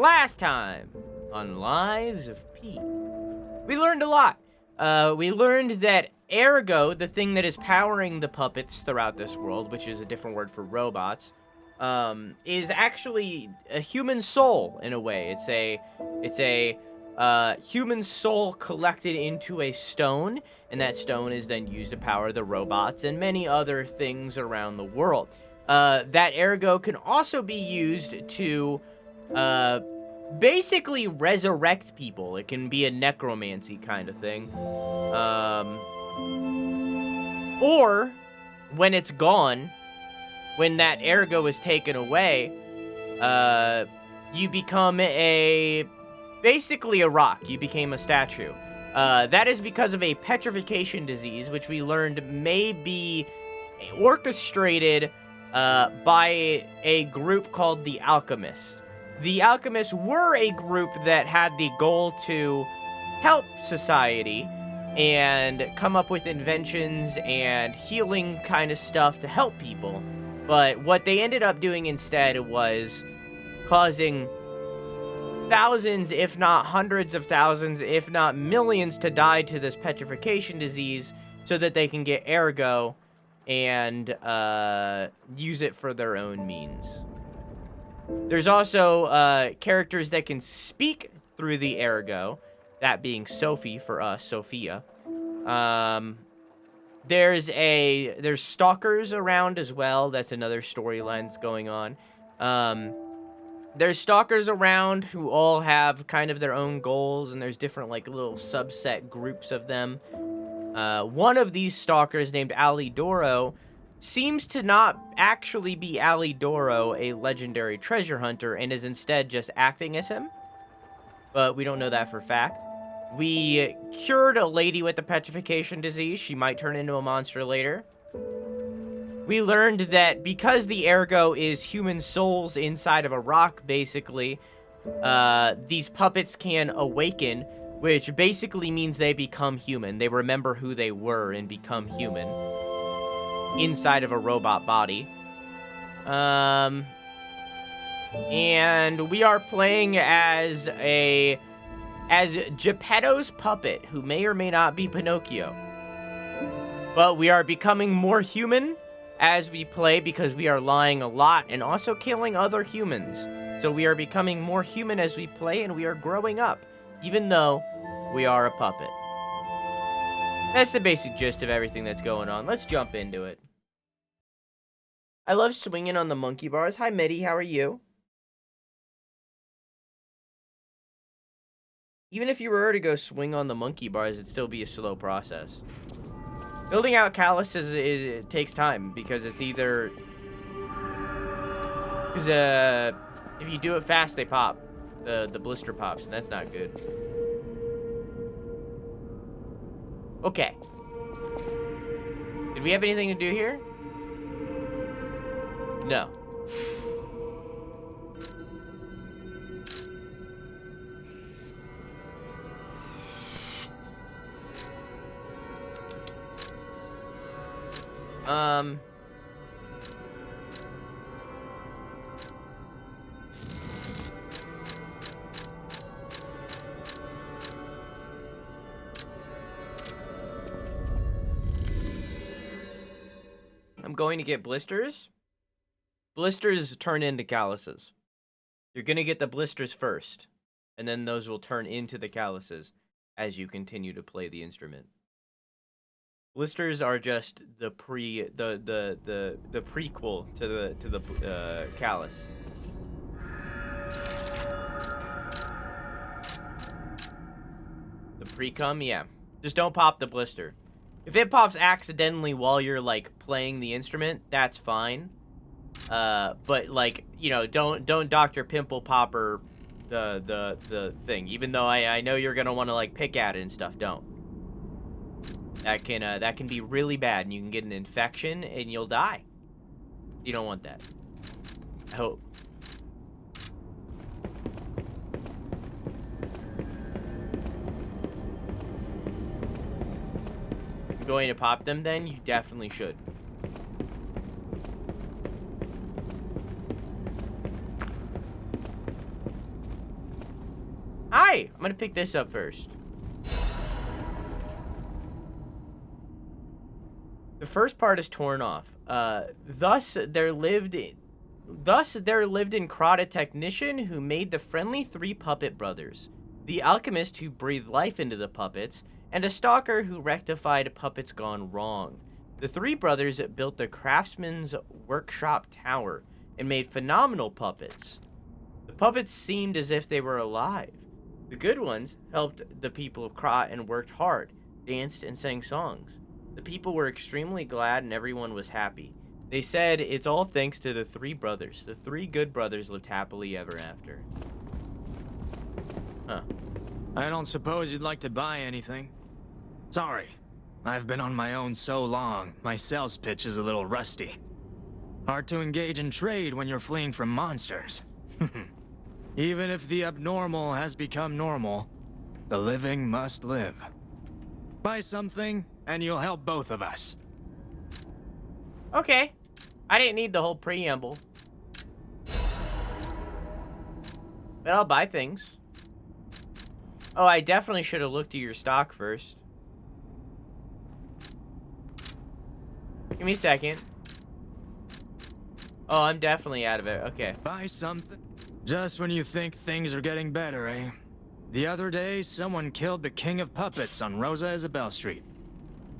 Last time on Lies of P, we learned a lot. We learned that ergo, the thing that is powering the puppets throughout this world, which is a different word for robots, is actually a human soul in a way. It's a human soul collected into a stone, and that stone is then used to power the robots and many other things around the world. That ergo can also be used to basically resurrect people. It can be a necromancy kind of thing. Or when it's gone, when that ergo is taken away, you become basically a rock. You became a statue. That is because of a petrification disease, which we learned may be orchestrated by a group called the Alchemists. The Alchemists were a group that had the goal to help society and come up with inventions and healing kind of stuff to help people. But what they ended up doing instead was causing thousands, if not hundreds of thousands, if not millions, to die to this petrification disease so that they can get ergo and use it for their own means. There's also characters that can speak through the ergo, that being Sophie for us, Sophia. There's stalkers around as well. That's another storyline that's going on. There's stalkers around who all have kind of their own goals, and there's different like little subset groups of them. One of these stalkers, named Alidoro, seems to not actually be Alidoro, a legendary treasure hunter, and is instead just acting as him. But we don't know that for a fact. We cured a lady with the petrification disease. She might turn into a monster later. We learned that because the ergo is human souls inside of a rock, basically, these puppets can awaken, which basically means they become human. They remember who they were and become human inside of a robot body. And we are playing as Geppetto's puppet, who may or may not be Pinocchio. But we are becoming more human as we play because we are lying a lot and also killing other humans. So we are becoming more human as we play, and we are growing up, even though we are a puppet. That's the basic gist of everything that's going on. Let's jump into it. I love swinging on the monkey bars. Hi, Medi. How are you? Even if you were to go swing on the monkey bars, it'd still be a slow process. Building out calluses it takes time because it's either... Because if you do it fast, they pop. The blister pops, and that's not good. Okay. Did we have anything to do here? No. I'm going to get blisters. Blisters turn into calluses. You're going to get the blisters first, and then those will turn into the calluses as you continue to play the instrument. Blisters are just the prequel to the callus. The pre-cum, yeah. Just don't pop the blister. If it pops accidentally while you're like playing the instrument, that's fine. But like, you know, don't Dr. Pimple Popper the thing. Even though I know you're gonna want to like pick at it and stuff, don't. That can be really bad, and you can get an infection and you'll die. You don't want that. I hope. Going to pop them then? You definitely should. Hi! I'm gonna pick this up first. The first part is torn off. Thus there lived in Krat a technician who made the friendly 3 puppet brothers, the alchemist who breathed life into the puppets, and a stalker who rectified puppets gone wrong. The 3 brothers built the craftsman's workshop tower and made phenomenal puppets. The puppets seemed as if they were alive. The good ones helped the people of Krat and worked hard, danced, and sang songs. The people were extremely glad and everyone was happy. They said it's all thanks to the 3 brothers. The 3 good brothers lived happily ever after. Huh. I don't suppose you'd like to buy anything? Sorry. I've been on my own so long, my sales pitch is a little rusty. Hard to engage in trade when you're fleeing from monsters. Even if the abnormal has become normal, the living must live. Buy something, and you'll help both of us. Okay. I didn't need the whole preamble. But I'll buy things. Oh, I definitely should have looked at your stock first. Give me a second. Oh, I'm definitely out of it. Okay. Buy something. Just when you think things are getting better, eh? The other day, someone killed the King of Puppets on Rosa Isabel Street.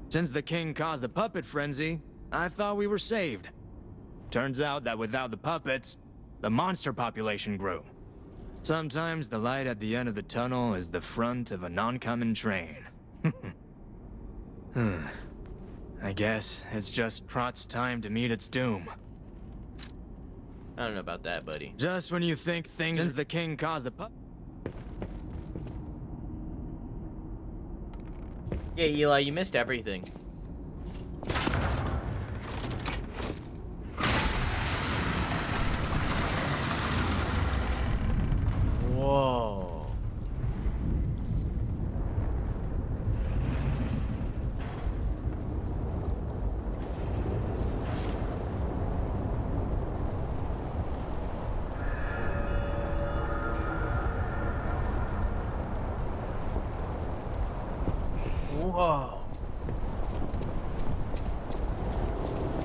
Since the king caused the puppet frenzy, I thought we were saved. Turns out that without the puppets, the monster population grew. Sometimes the light at the end of the tunnel is the front of an oncoming train. I guess it's just Krat's time to meet its doom. I don't know about that, buddy. Just when you think things... Since the king caused the Yeah, Eli, you missed everything. Whoa. Whoa.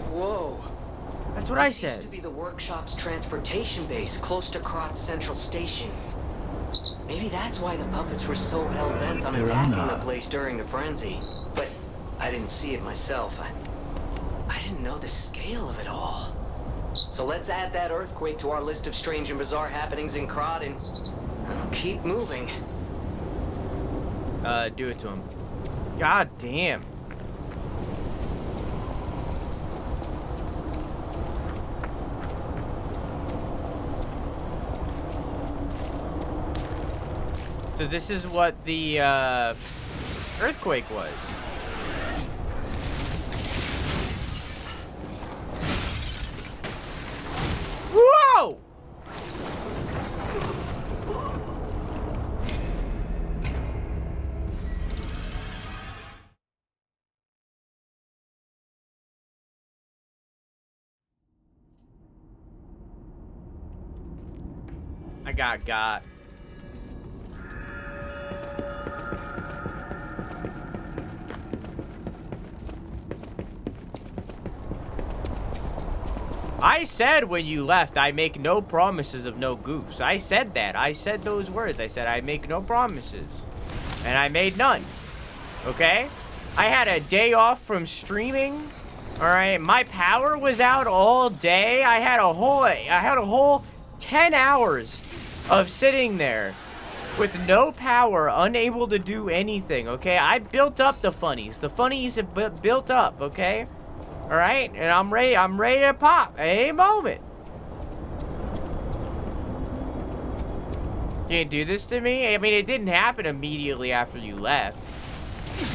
Whoa. That's what I This said. used to be the workshop's transportation base close to Krat's central station. Maybe that's why the puppets were so hell-bent on attacking the place during the frenzy. But I didn't see it myself. I didn't know the scale of it all. So let's add that earthquake to our list of strange and bizarre happenings in Krat and keep moving. Do it to him. God damn. So this is what the earthquake was. Whoa! I got. I said when you left, I make no promises of no goofs. I said that. I said those words. I said I make no promises. And I made none. Okay? I had a day off from streaming. Alright? My power was out all day. I had a whole 10 hours of sitting there with no power, unable to do anything, okay? I built up the funnies. The funnies have built up, okay? All right, and I'm ready to pop at any moment. Can't do this to me? I mean, it didn't happen immediately after you left.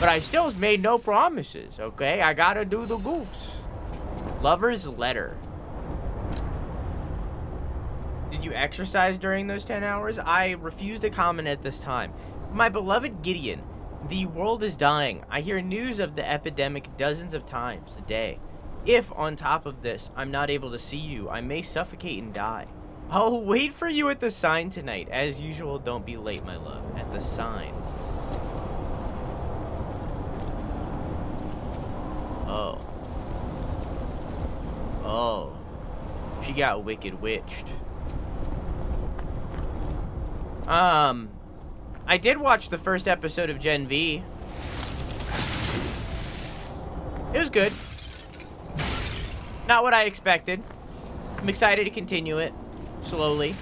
But I still made no promises, okay? I gotta do the goofs. Lover's letter. Did you exercise during those 10 hours? I refuse to comment at this time. My beloved Gideon, the world is dying. I hear news of the epidemic dozens of times a day. If, on top of this, I'm not able to see you, I may suffocate and die. I'll wait for you at the sign tonight. As usual, don't be late, my love. At the sign. Oh. Oh. She got wicked witched. I did watch the first episode of Gen V. It was good. Not what I expected. I'm excited to continue it. Slowly.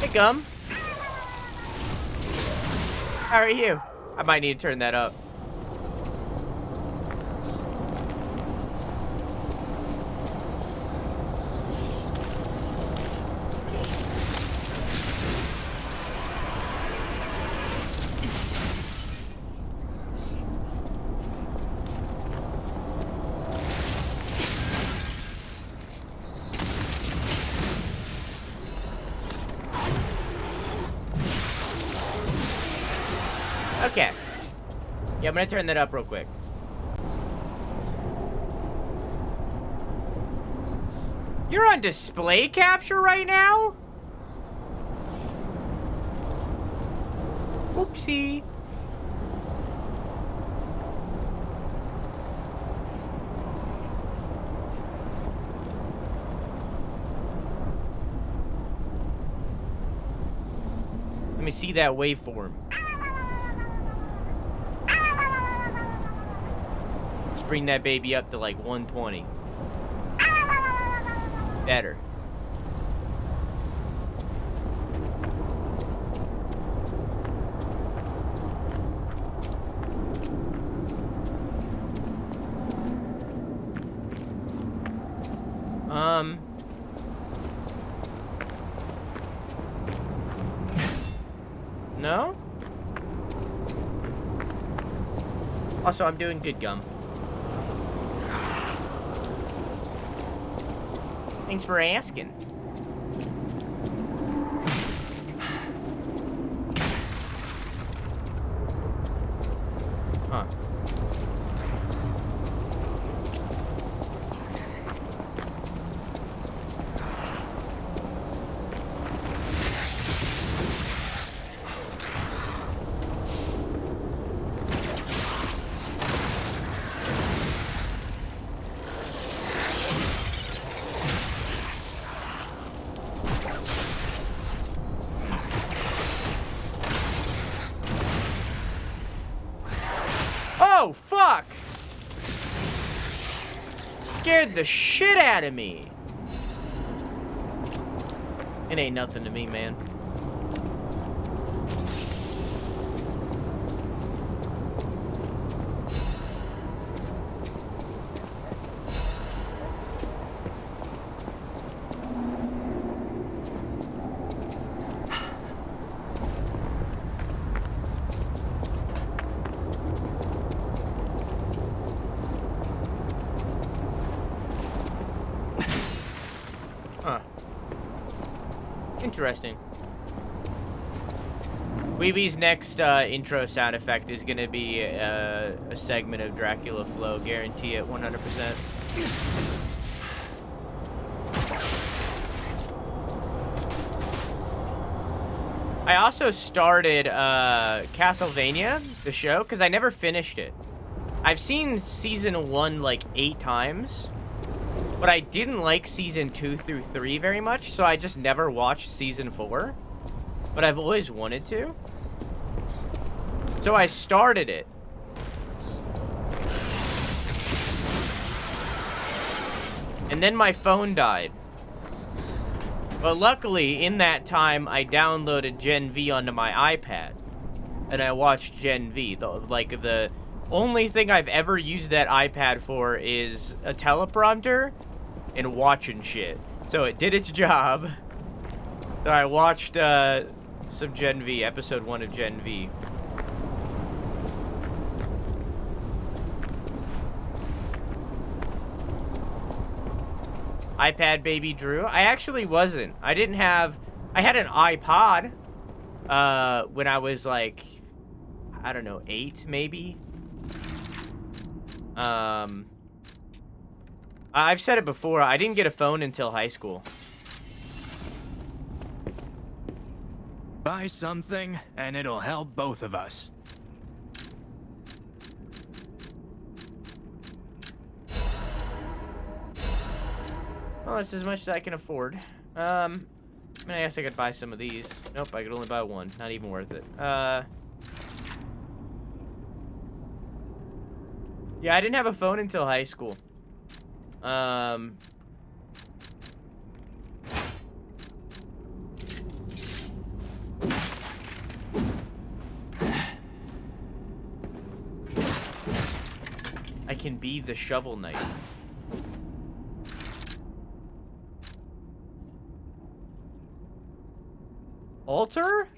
Hey, Gum. How are you? I might need to turn that up. Okay. Yeah, I'm gonna turn that up real quick. You're on display capture right now? Whoopsie. Let me see that waveform. Let's bring that baby up to like 120. Better. No? Also, I'm doing good, Gum. Thanks for asking. Huh. Oh, fuck! Scared the shit out of me. It ain't nothing to me, man. Huh. Interesting. Weeby's next intro sound effect is gonna be a segment of Dracula Flow. Guarantee it 100%. I also started Castlevania, the show, because I never finished it. I've seen season 1 like 8 times. But I didn't like season 2 through 3 very much, so I just never watched season 4. But I've always wanted to. So I started it. And then my phone died. But luckily, in that time, I downloaded Gen V onto my iPad. And I watched Gen V. The only thing I've ever used that iPad for is a teleprompter and watching shit. So it did its job. So I watched some Gen V, episode 1 of Gen V. iPad baby Drew. I actually wasn't. I had an iPod when I was like, I don't know, 8 maybe. I've said it before, I didn't get a phone until high school. Buy something, and it'll help both of us. Well, that's as much as I can afford. I mean, I guess I could buy some of these. Nope, I could only buy one. Not even worth it. Yeah, I didn't have a phone until high school. I can be the Shovel Knight. Altar?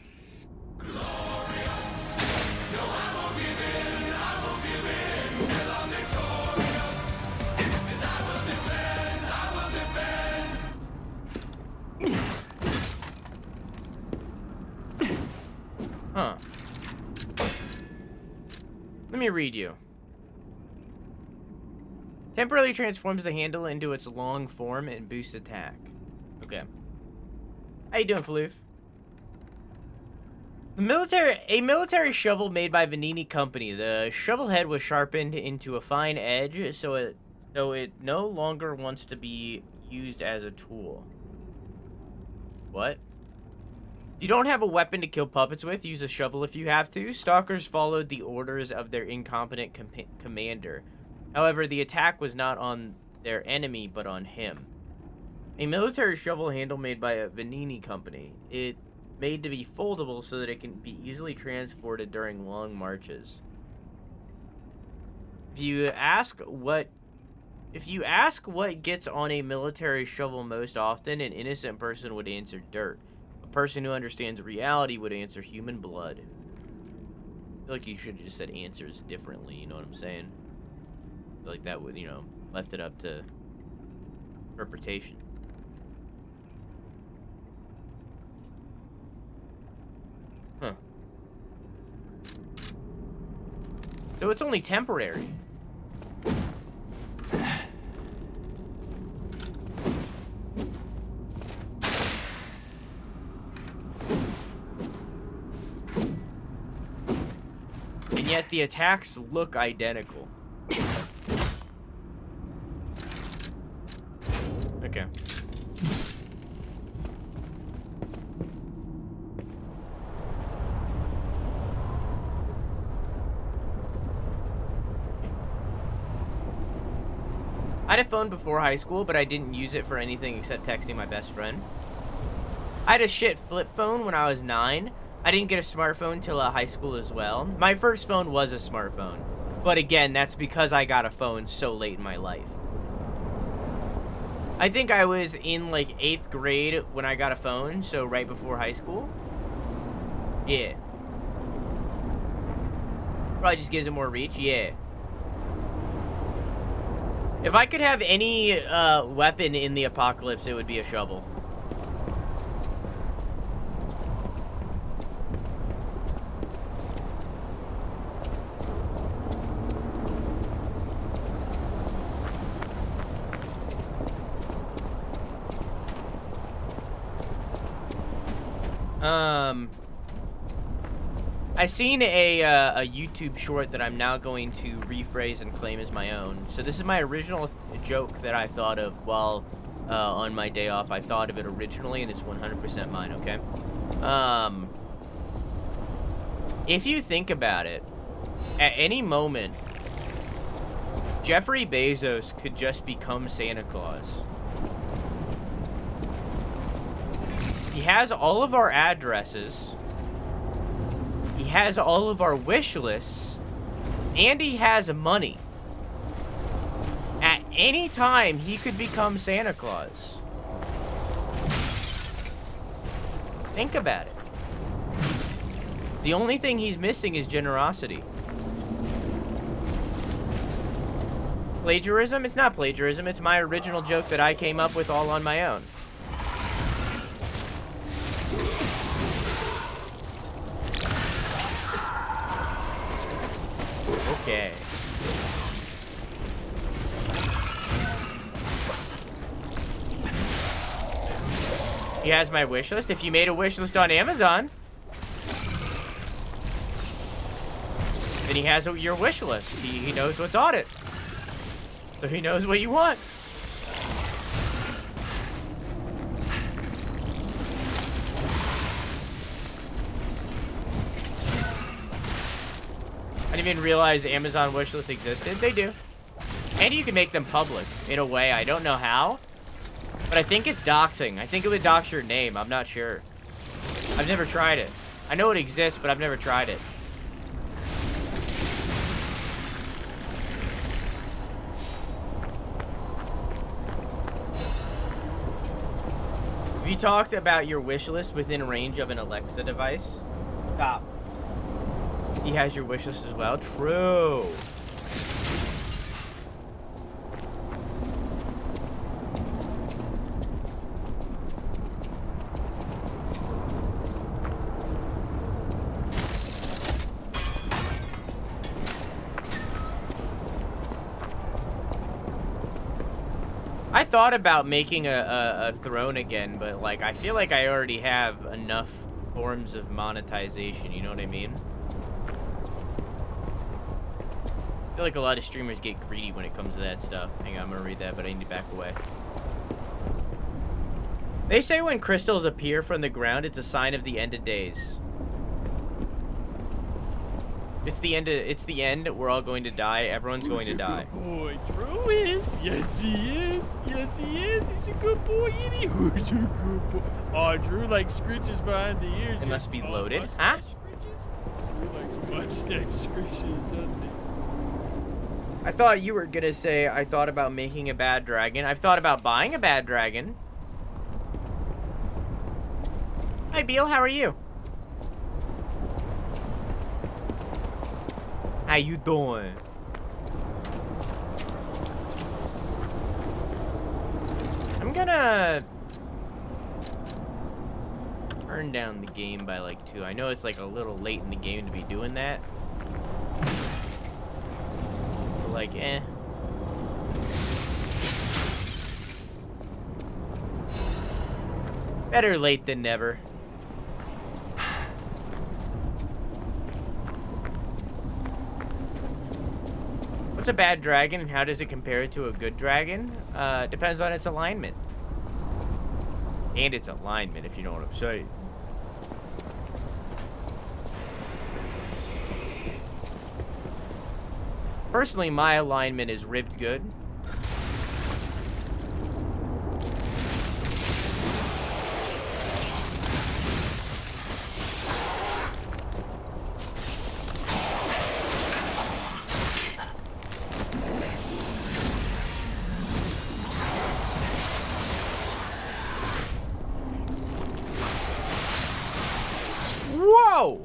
Huh. Let me read you. Temporarily transforms the handle into its long form and boosts attack. Okay. How you doing, Floof? A military shovel made by Vanini Company. The shovel head was sharpened into a fine edge, so it no longer wants to be used as a tool. What? You don't have a weapon to kill puppets with, use a shovel if you have to. Stalkers followed the orders of their incompetent commander. However, the attack was not on their enemy, but on him. A military shovel handle made by a Vanini Company. It made to be foldable so that it can be easily transported during long marches. If you ask what gets on a military shovel most often, an innocent person would answer dirt. A person who understands reality would answer human blood. I feel like you should have just said answers differently, you know what I'm saying? I feel like that would, you know, left it up to interpretation. Huh. So it's only temporary. And yet the attacks look identical. Okay. I had a phone before high school, but I didn't use it for anything except texting my best friend. I had a shit flip phone when I was 9. I didn't get a smartphone till high school as well. My first phone was a smartphone. But again, that's because I got a phone so late in my life. I think I was in like 8th grade when I got a phone, so right before high school. Yeah. Probably just gives it more reach, yeah. If I could have any weapon in the apocalypse, it would be a shovel. I seen a YouTube short that I'm now going to rephrase and claim as my own. So this is my original joke that I thought of while on my day off. I thought of it originally, and it's 100% mine, okay? If you think about it, at any moment, Jeffrey Bezos could just become Santa Claus. He has all of our addresses. He has all of our wish lists. And he has money. At any time, he could become Santa Claus. Think about it. The only thing he's missing is generosity. Plagiarism? It's not plagiarism. It's my original joke that I came up with all on my own. Okay. He has my wish list. If you made a wish list on Amazon, Then he has your wish list. He knows what's on it. So he knows what you want. I didn't even realize Amazon wishlist existed. They do. And you can make them public in a way. I don't know how. But I think it's doxing. I think it would dox your name. I'm not sure. I've never tried it. I know it exists, but I've never tried it. Have you talked about your wish list within range of an Alexa device? Stop. He has your wish list as well? True. I thought about making a throne again, but like I feel like I already have enough forms of monetization, you know what I mean? I feel like a lot of streamers get greedy when it comes to that stuff. Hang on, I'm gonna read that, but I need to back away. They say when crystals appear from the ground, it's a sign of the end of days. It's the end. We're all going to die. Everyone's going to die. Good boy, Drew is. Yes, he is. Yes, he is. He's a good boy, isn't he? Who's a good boy? Oh, Drew likes scritches behind the ears. It must be loaded, huh? Drew likes mustache scritches, doesn't he? I thought you were gonna say I thought about making a bad dragon. I've thought about buying a bad dragon. Hi, Beal. How are you? How you doing? I'm gonna turn down the game by like 2. I know it's like a little late in the game to be doing that. But like, eh. Better late than never. What's a bad dragon and how does it compare to a good dragon? Depends on its alignment. And its alignment, if you know what I'm saying. Personally, my alignment is ribbed good. Whoa!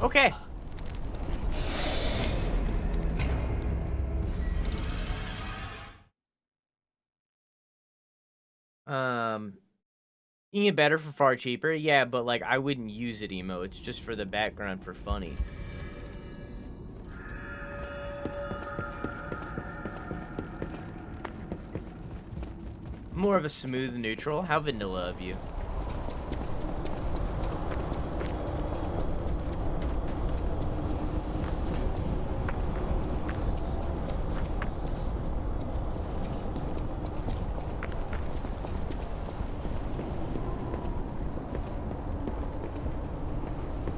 Okay. You can get better for far cheaper. Yeah, but like I wouldn't use it, emo. It's just for the background for funny. More of a smooth neutral. How vanilla of you.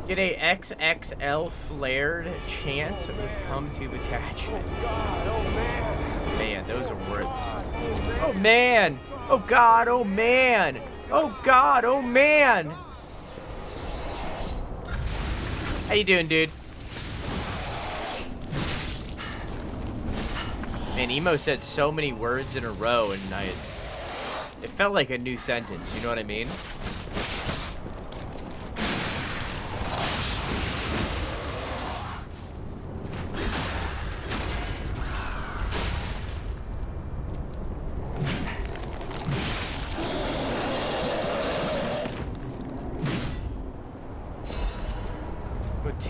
Get a XXL flared chance with come to attachment. Man, those are words. Oh man! Oh god, oh man! Oh god, oh man! How you doing, dude? Man, emo said so many words in a row and it felt like a new sentence, you know what I mean?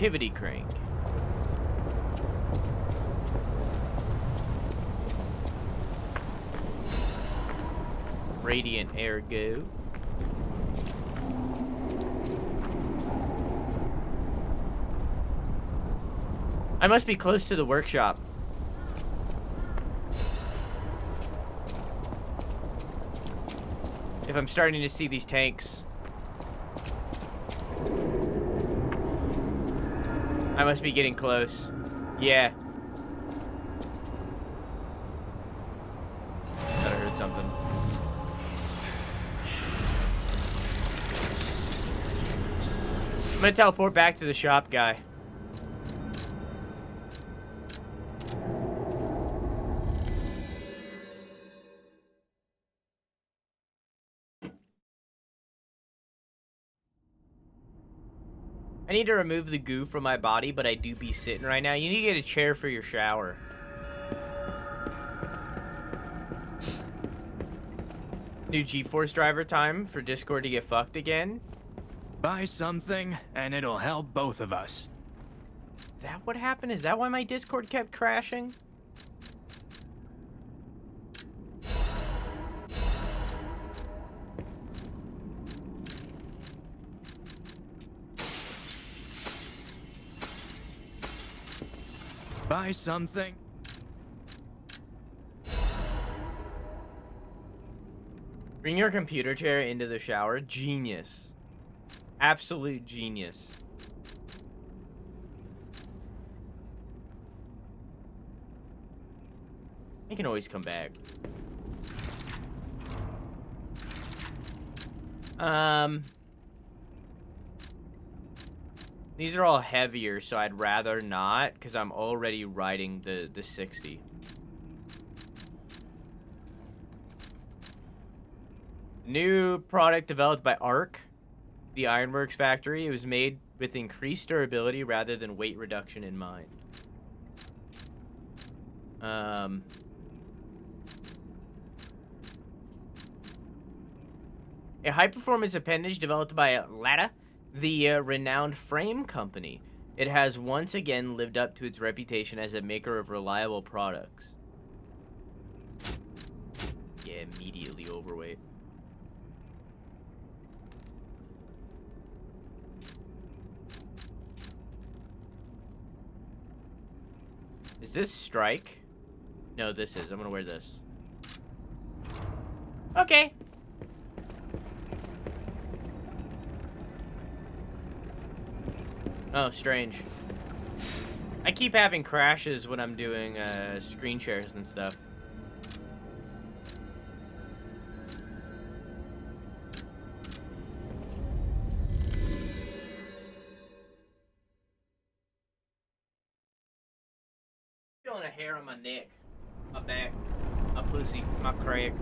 Activity crank. Radiant ergo. I must be close to the workshop. If I'm starting to see these tanks. I must be getting close. Yeah. Thought I heard something. I'm gonna teleport back to the shop guy. I need to remove the goo from my body, but I do be sitting right now. You need to get a chair for your shower. New GeForce driver time for Discord to get fucked again. Buy something, and it'll help both of us. Is that what happened? Is that why my Discord kept crashing? Buy something. Bring your computer chair into the shower. Genius. Absolute genius. You can always come back. These are all heavier, so I'd rather not, because I'm already riding the 60. New product developed by ARC, the Ironworks factory. It was made with increased durability rather than weight reduction in mind. A high-performance appendage developed by Lada, the renowned frame company. It has once again lived up to its reputation as a maker of reliable products. Yeah, immediately overweight. Is this strike? No, this is. I'm gonna wear this. Okay. Oh, strange. I keep having crashes when I'm doing screen shares and stuff. Feeling a hair on my neck, my back, my pussy, my crack.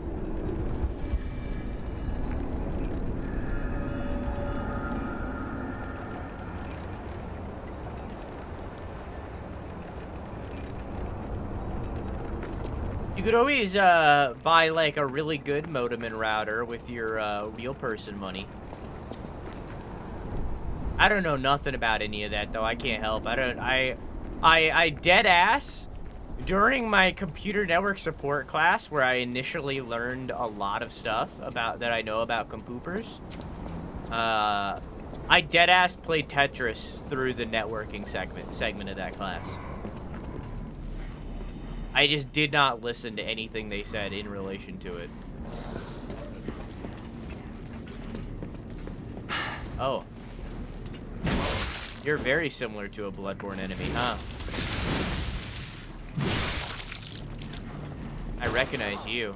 You could always buy like a really good modem and router with your real person money. I don't know nothing about any of that though. I can't help. I dead ass during my computer network support class where I initially learned a lot of stuff about that I know about compoopers. I dead ass played Tetris through the networking segment of that class. I just did not listen to anything they said in relation to it. Oh. You're very similar to a Bloodborne enemy, huh? I recognize you.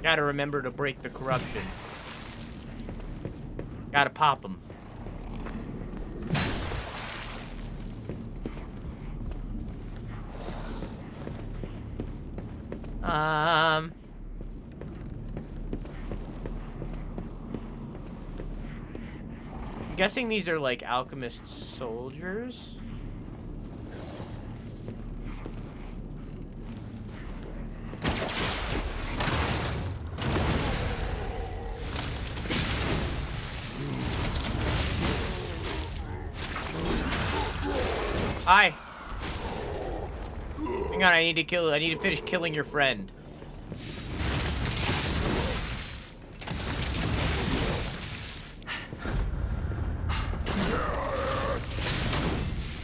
Gotta remember to break the corruption. Gotta pop them. I'm guessing these are like alchemist soldiers. Hi. Hang on, I need to finish killing your friend.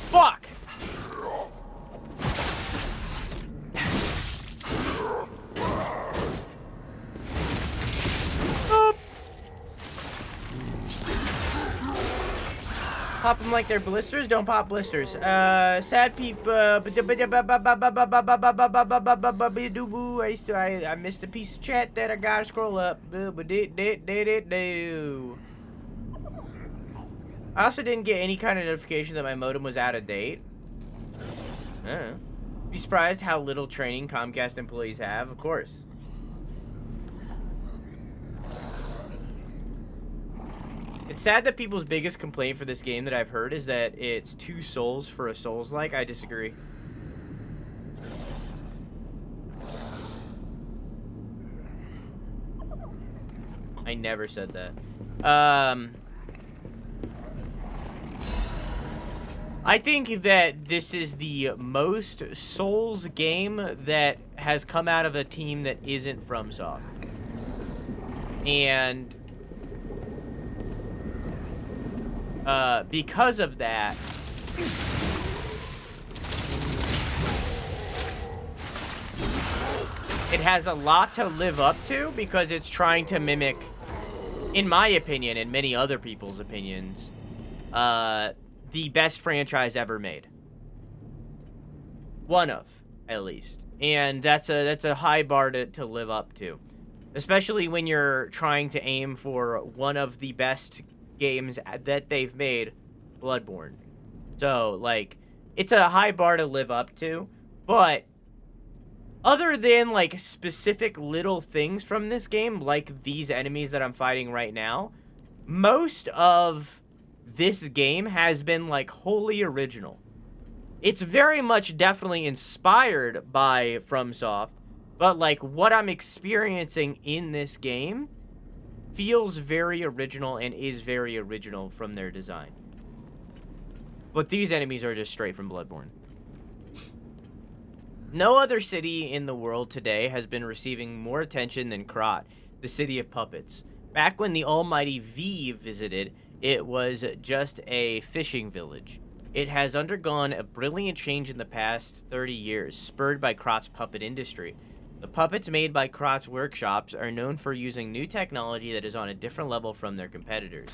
Fuck! Pop them like they're blisters. Don't pop blisters. Sad people. I missed a piece of chat that I gotta scroll up. I also didn't get any kind of notification that my modem was out of date. I don't know. Be surprised how little training Comcast employees have. Of course. It's sad that people's biggest complaint for this game that I've heard is that it's 2 souls for a Souls-like. I disagree. I never said that. I think that this is the most Souls game that has come out of a team that isn't FromSoft. And because of that, it has a lot to live up to because it's trying to mimic, in my opinion and many other people's opinions, the best franchise ever made. One of, at least. And that's a high bar to live up to. Especially when you're trying to aim for one of the best games that they've made, Bloodborne. So, like, it's a high bar to live up to, but other than, like, specific little things from this game, like these enemies that I'm fighting right now, most of this game has been, like, wholly original. It's very much definitely inspired by FromSoft, but, like, what I'm experiencing in this game feels very original and is very original from their design. But these enemies are just straight from Bloodborne. No other city in the world today has been receiving more attention than Krat, the city of puppets. Back when the almighty V visited, it was just a fishing village. It has undergone a brilliant change in the past 30 years, spurred by Krat's puppet industry. The puppets made by Krat's workshops are known for using new technology that is on a different level from their competitors.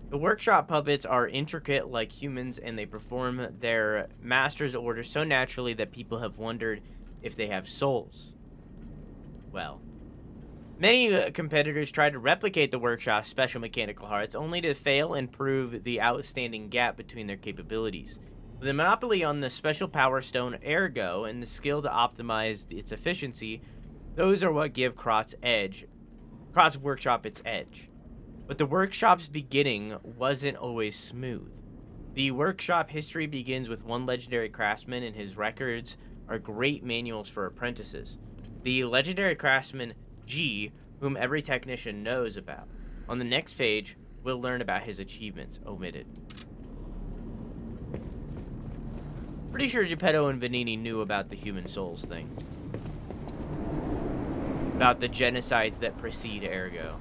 The workshop puppets are intricate like humans, and they perform their master's orders so naturally that people have wondered if they have souls. Well, many competitors try to replicate the workshop's special mechanical hearts, only to fail and prove the outstanding gap between their capabilities. With a monopoly on the special power stone Ergo and the skill to optimize its efficiency, those are what give Krat's workshop its edge. But the workshop's beginning wasn't always smooth. The workshop history begins with one legendary craftsman, and his records are great manuals for apprentices. The legendary craftsman G, whom every technician knows about. On the next page, we'll learn about his achievements, omitted. Pretty sure Geppetto and Vanini knew about the human souls thing. About the genocides that precede Ergo.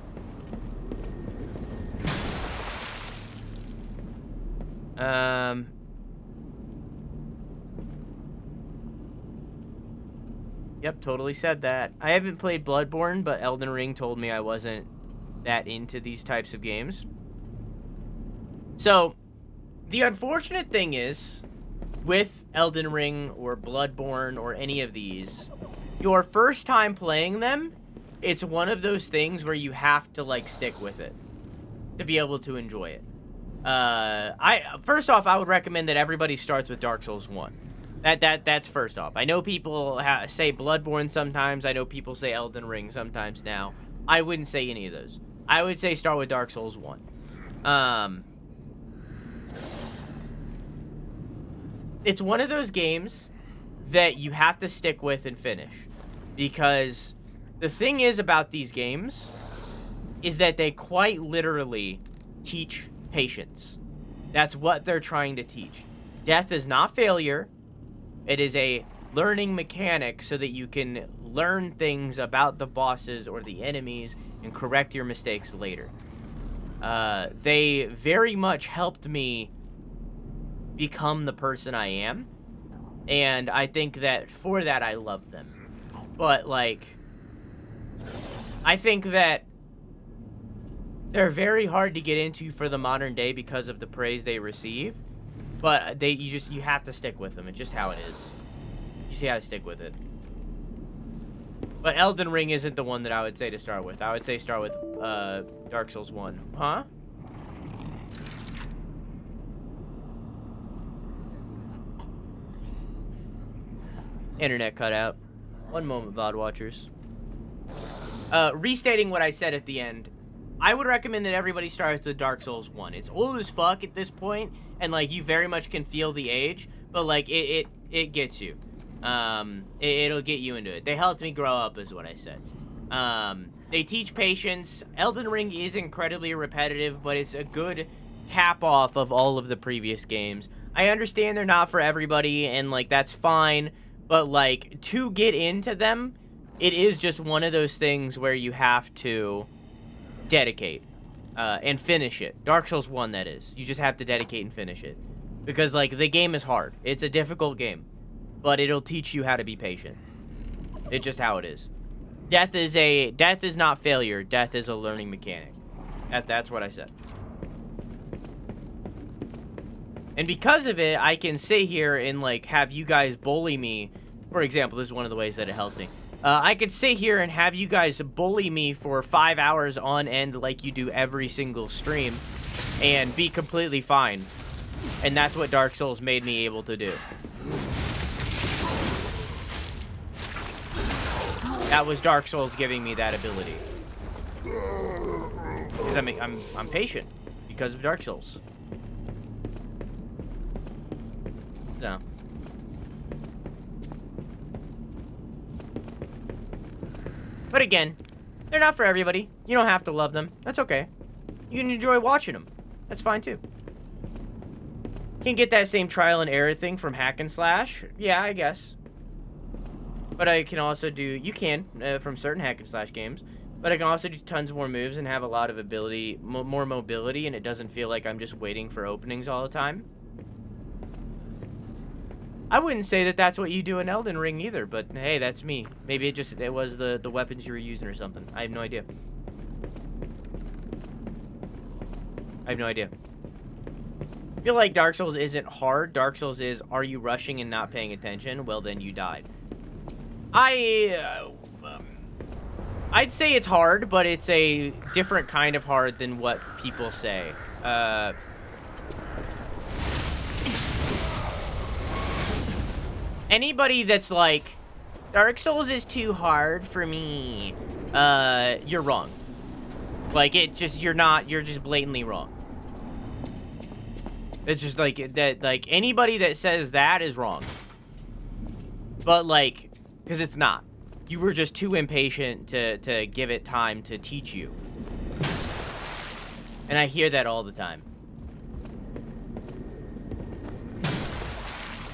Yep, totally said that. I haven't played Bloodborne, but Elden Ring told me I wasn't that into these types of games. So, the unfortunate thing is, with Elden Ring or Bloodborne or any of these, your first time playing them, it's one of those things where you have to, like, stick with it to be able to enjoy it. First off, I would recommend that everybody starts with Dark Souls 1. That's first off. I know people say Bloodborne sometimes. I know people say Elden Ring sometimes now. I wouldn't say any of those. I would say start with Dark Souls 1. It's one of those games that you have to stick with and finish. Because the thing is about these games is that they quite literally teach patience. That's what they're trying to teach. Death is not failure. It is a learning mechanic so that you can learn things about the bosses or the enemies and correct your mistakes later. They very much helped me become the person I am, and I think that for that I love them. But, like, I think that they're very hard to get into for the modern day because of the praise they receive, but you have to stick with them. It's just how it is. You see how to stick with it. But Elden Ring isn't the one that I would say to start with. I would say start with Dark Souls 1. Huh? Internet cut out. One moment, VOD watchers. Restating what I said at the end, I would recommend that everybody starts with Dark Souls 1. It's old as fuck at this point, and, like, you very much can feel the age, but, like, it gets you. It'll get you into it. They helped me grow up, is what I said. They teach patience. Elden Ring is incredibly repetitive, but it's a good cap off of all of the previous games. I understand they're not for everybody, and, like, that's fine, but, like, to get into them, it is just one of those things where you have to dedicate and finish it. Dark Souls 1, that is. You just have to dedicate and finish it. Because, like, the game is hard. It's a difficult game. But it'll teach you how to be patient. It's just how it is. Death is not failure. Death is a learning mechanic. That's what I said. And because of it, I can sit here and, like, have you guys bully me. For example, this is one of the ways that it helped me. I could sit here and have you guys bully me for 5 hours on end like you do every single stream and be completely fine. And that's what Dark Souls made me able to do. That was Dark Souls giving me that ability. Because I'm patient because of Dark Souls. So. But again, they're not for everybody. You don't have to love them. That's okay. You can enjoy watching them. That's fine too. Can get that same trial and error thing from hack and slash. Yeah, I guess. But I can also do, you can, from certain hack and slash games. But I can also do tons more moves and have a lot of ability, more mobility, and it doesn't feel like I'm just waiting for openings all the time. I wouldn't say that that's what you do in Elden Ring either, but hey, that's me. Maybe it was the weapons you were using or something. I have no idea. I have no idea. I feel like Dark Souls isn't hard. Dark Souls is, are you rushing and not paying attention? Well, then you died. I'd say it's hard, but it's a different kind of hard than what people say. Anybody that's like, Dark Souls is too hard for me, you're wrong. Like, you're just blatantly wrong. It's just like, that, like, anybody that says that is wrong. But, like, because it's not. You were just too impatient to give it time to teach you. And I hear that all the time.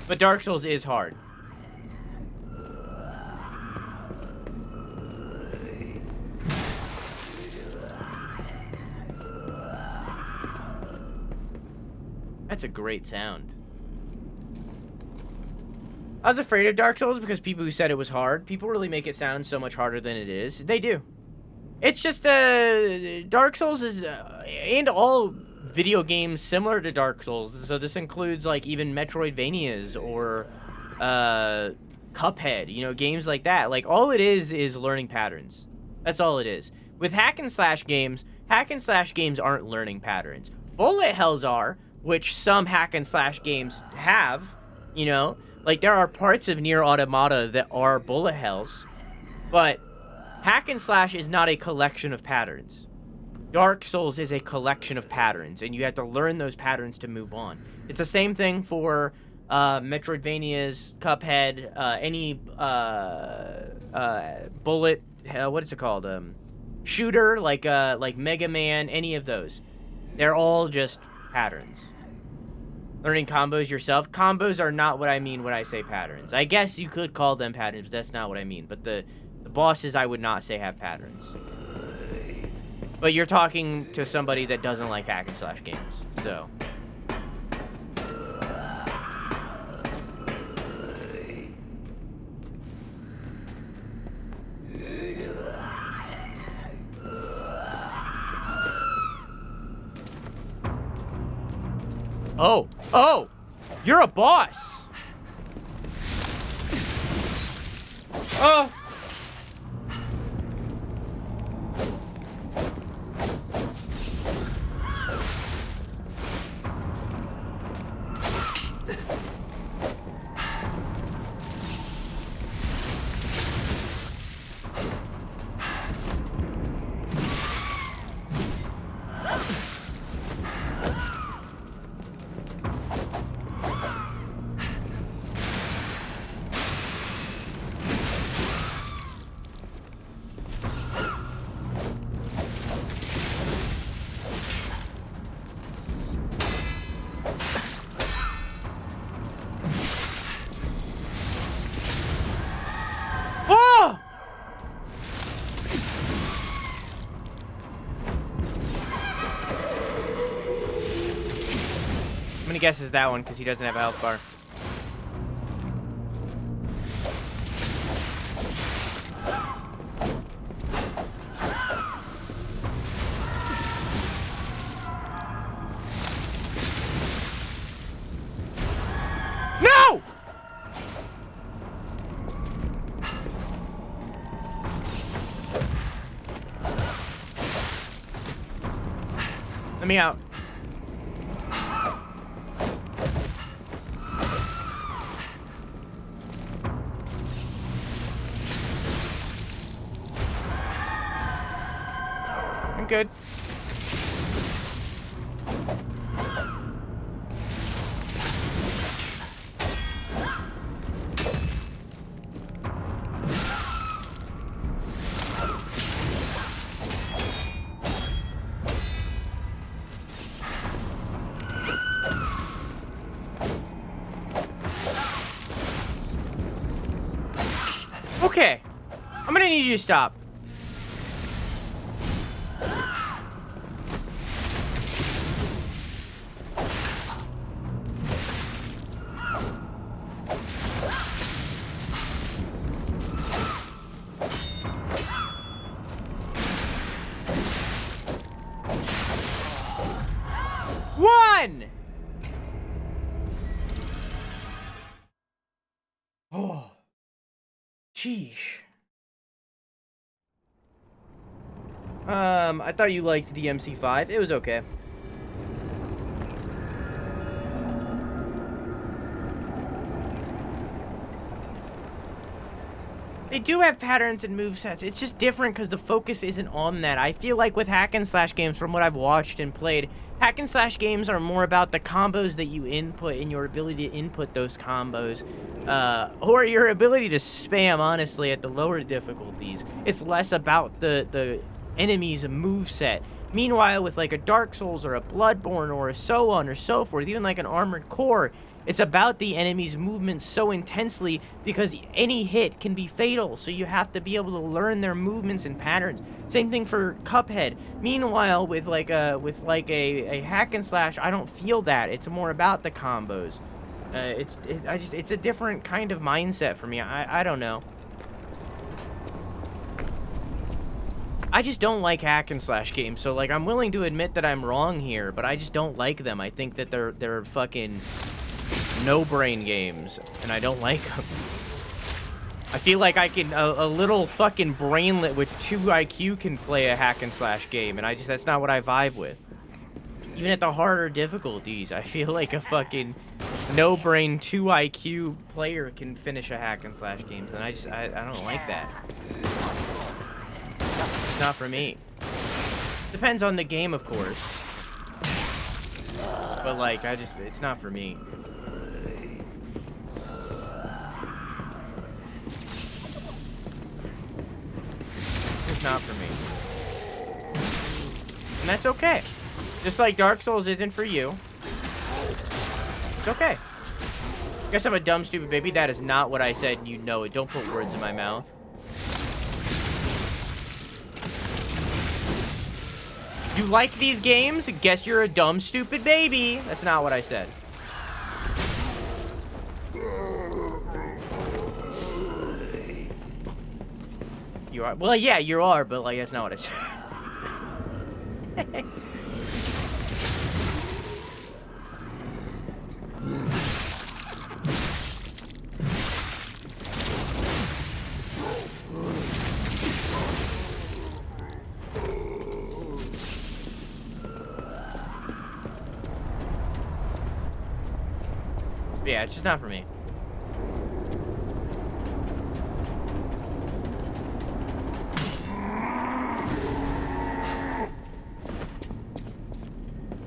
But Dark Souls is hard. That's a great sound. I was afraid of Dark Souls because people who said it was hard, people really make it sound so much harder than it is. They do. It's just, Dark Souls is, and all video games similar to Dark Souls. So this includes, like, even Metroidvanias or, Cuphead, you know, games like that. Like, all it is learning patterns. That's all it is. With hack and slash games aren't learning patterns. Bullet hells are, which some hack and slash games have, you know. Like, there are parts of Nier Automata that are bullet hells, but hack and slash is not a collection of patterns. Dark Souls is a collection of patterns, and you have to learn those patterns to move on. It's the same thing for Metroidvanias, Cuphead, any bullet, what is it called? Shooter, like Mega Man, any of those. They're all just patterns. learning combos yourself. Combos are not what I mean when I say patterns. I guess you could call them patterns, but that's not what I mean. But the bosses I would not say have patterns. But you're talking to somebody that doesn't like hack and slash games, so. Oh, you're a boss. Oh. I'm gonna guess it's that one because he doesn't have a health bar. No! Let me out. Good. Okay. I'm gonna need you to stop. One! Oh. Sheesh. I thought you liked the MC5. It was okay. They do have patterns and movesets. It's just different because the focus isn't on that. I feel like with hack and slash games, from what I've watched and played, hack and slash games are more about the combos that you input and your ability to input those combos, or your ability to spam, honestly, at the lower difficulties. It's less about the enemy's moveset. Meanwhile, with like a Dark Souls or a Bloodborne or a so on or so forth, even like an Armored Core, it's about the enemy's movement so intensely because any hit can be fatal, so you have to be able to learn their movements and patterns. Same thing for Cuphead. Meanwhile, with a hack and slash, I don't feel that. It's more about the combos. It's a different kind of mindset for me. I don't know. I just don't like hack and slash games, so like I'm willing to admit that I'm wrong here, but I just don't like them. I think that they're fucking no-brain games, and I don't like them. I feel like I can a little fucking brainlet with 2 IQ can play a hack and slash game, and that's not what I vibe with. Even at the harder difficulties, I feel like a fucking no-brain 2 IQ player can finish a hack and slash games, and I don't like that. It's not for me. Depends on the game, of course. But like, it's not for me. It's not for me. And that's okay. Just like Dark Souls isn't for you. It's okay. Guess I'm a dumb, stupid baby. That is not what I said, and you know it. Don't put words in my mouth. You like these games? Guess you're a dumb, stupid baby. That's not what I said. You are. Well, yeah, you are, but, like, that's not what I said. Yeah, it's just not for me.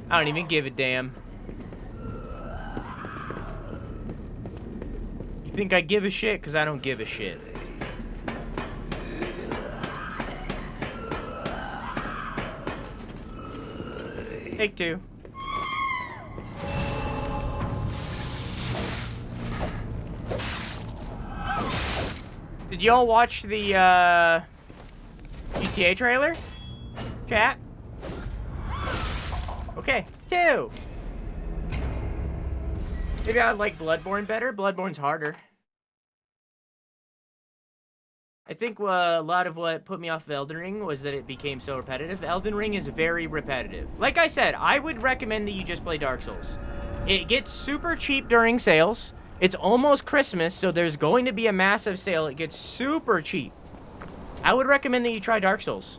I don't even give a damn. You think I give a shit? Because I don't give a shit. Take two. Did y'all watch the GTA trailer? Chat? Okay, two. Maybe I like Bloodborne better. Bloodborne's harder. I think a lot of what put me off of Elden Ring was that it became so repetitive. Elden Ring is very repetitive. Like I said, I would recommend that you just play Dark Souls. It gets super cheap during sales. It's almost Christmas, so there's going to be a massive sale. It gets super cheap. I would recommend that you try Dark Souls.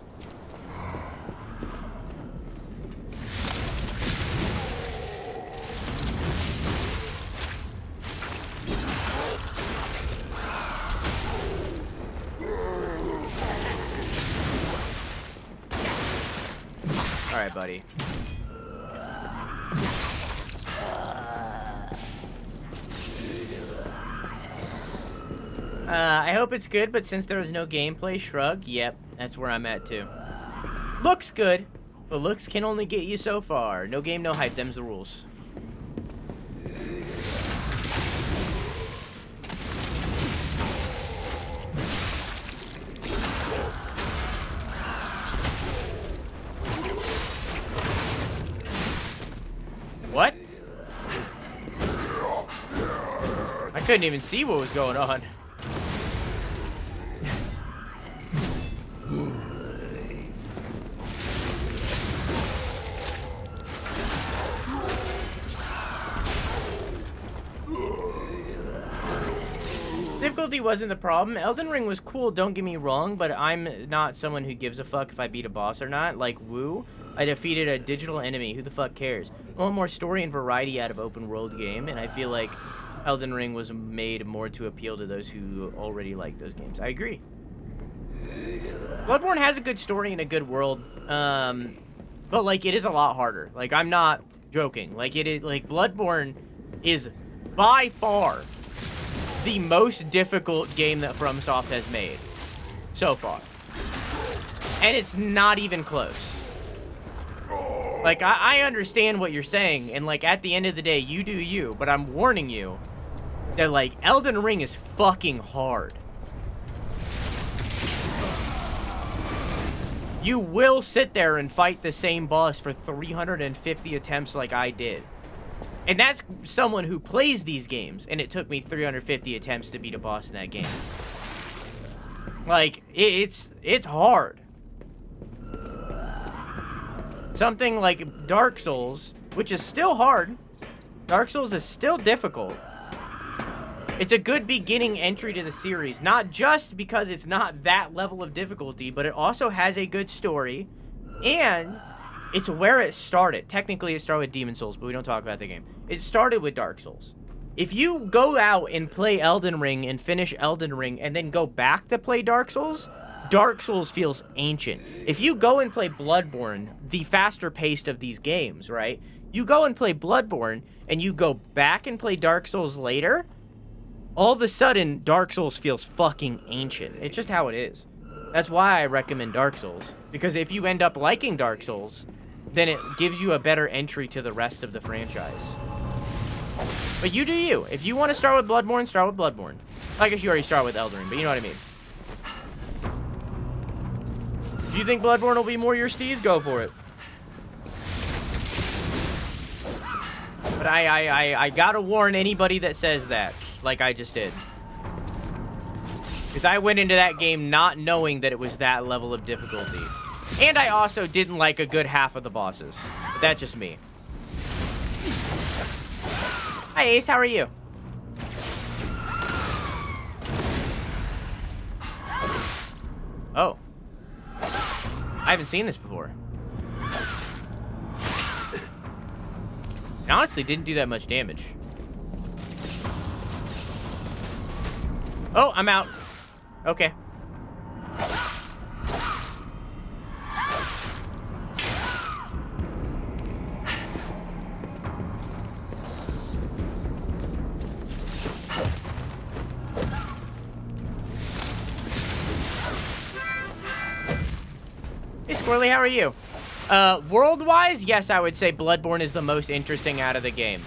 All right, buddy. I hope it's good, but since there was no gameplay, shrug. Yep, that's where I'm at too. Looks good, but looks can only get you so far. No game, no hype. Them's the rules. What? I couldn't even see what was going on. Difficulty wasn't the problem. Elden Ring was cool, don't get me wrong, but I'm not someone who gives a fuck if I beat a boss or not. Like, woo, I defeated a digital enemy. Who the fuck cares? I want more story and variety out of open world game, and I feel like Elden Ring was made more to appeal to those who already like those games. I agree. Bloodborne has a good story and a good world, but, like, it is a lot harder. Like, I'm not joking. Like, it is, like, Bloodborne is by far the most difficult game that FromSoft has made so far. And it's not even close. Like, I understand what you're saying, and, like, at the end of the day, you do you, but I'm warning you that, like, Elden Ring is fucking hard. You will sit there and fight the same boss for 350 attempts like I did. And that's someone who plays these games, and it took me 350 attempts to beat a boss in that game. Like, it's hard. Something like Dark Souls, which is still hard. Dark Souls is still difficult. It's a good beginning entry to the series, not just because it's not that level of difficulty, but it also has a good story, and it's where it started. Technically, it started with Demon Souls, but we don't talk about the game. It started with Dark Souls. If you go out and play Elden Ring and finish Elden Ring and then go back to play Dark Souls feels ancient. If you go and play Bloodborne, the faster paced of these games, right? You go and play Bloodborne and you go back and play Dark Souls later, all of a sudden, Dark Souls feels fucking ancient. It's just how it is. That's why I recommend Dark Souls. Because if you end up liking Dark Souls, then it gives you a better entry to the rest of the franchise. But you do you. If you want to start with Bloodborne, start with Bloodborne. I guess you already start with Elden Ring, but you know what I mean. If you think Bloodborne will be more your steez, go for it. But I gotta warn anybody that says that, like I just did. Because I went into that game not knowing that it was that level of difficulty. And I also didn't like a good half of the bosses. But that's just me. Hi Ace, how are you? Oh. I haven't seen this before. It honestly didn't do that much damage. Oh, I'm out. Okay. Hey, Squirrely, how are you? World-wise, yes, I would say Bloodborne is the most interesting out of the game.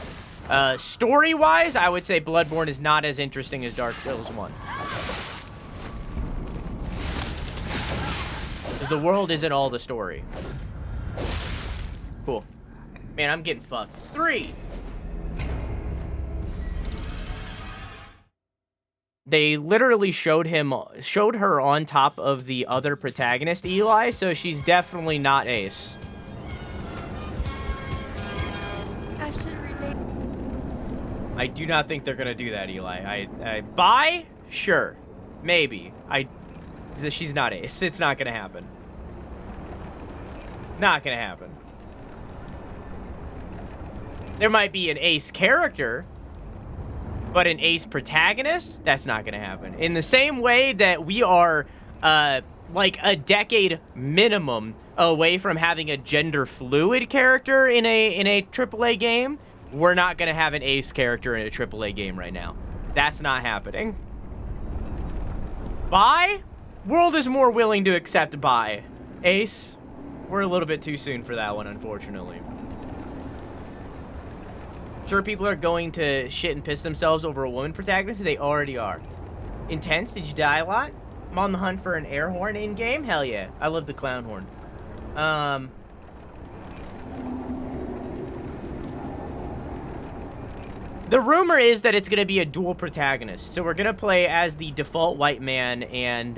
Story-wise, I would say Bloodborne is not as interesting as Dark Souls 1. Because the world isn't all the story. Cool. Man, I'm getting fucked. 3! They literally showed her on top of the other protagonist, Eli, so she's definitely not Ace. I should relate. I do not think they're gonna do that, Eli. Bye? Sure. Maybe. She's not Ace. It's not gonna happen. Not gonna happen. There might be an Ace character, but an Ace protagonist? That's not gonna happen. In the same way that we are, like a decade minimum away from having a gender fluid character in a AAA game, we're not gonna have an Ace character in a AAA game right now. That's not happening. Bye? World is more willing to accept bye. Ace, we're a little bit too soon for that one, unfortunately. Sure, people are going to shit and piss themselves over a woman protagonist. They already are. Intense, did you die a lot? I'm on the hunt for an air horn in-game? Hell yeah. I love the clown horn. The rumor is that it's going to be a dual protagonist. So we're going to play as the default white man and,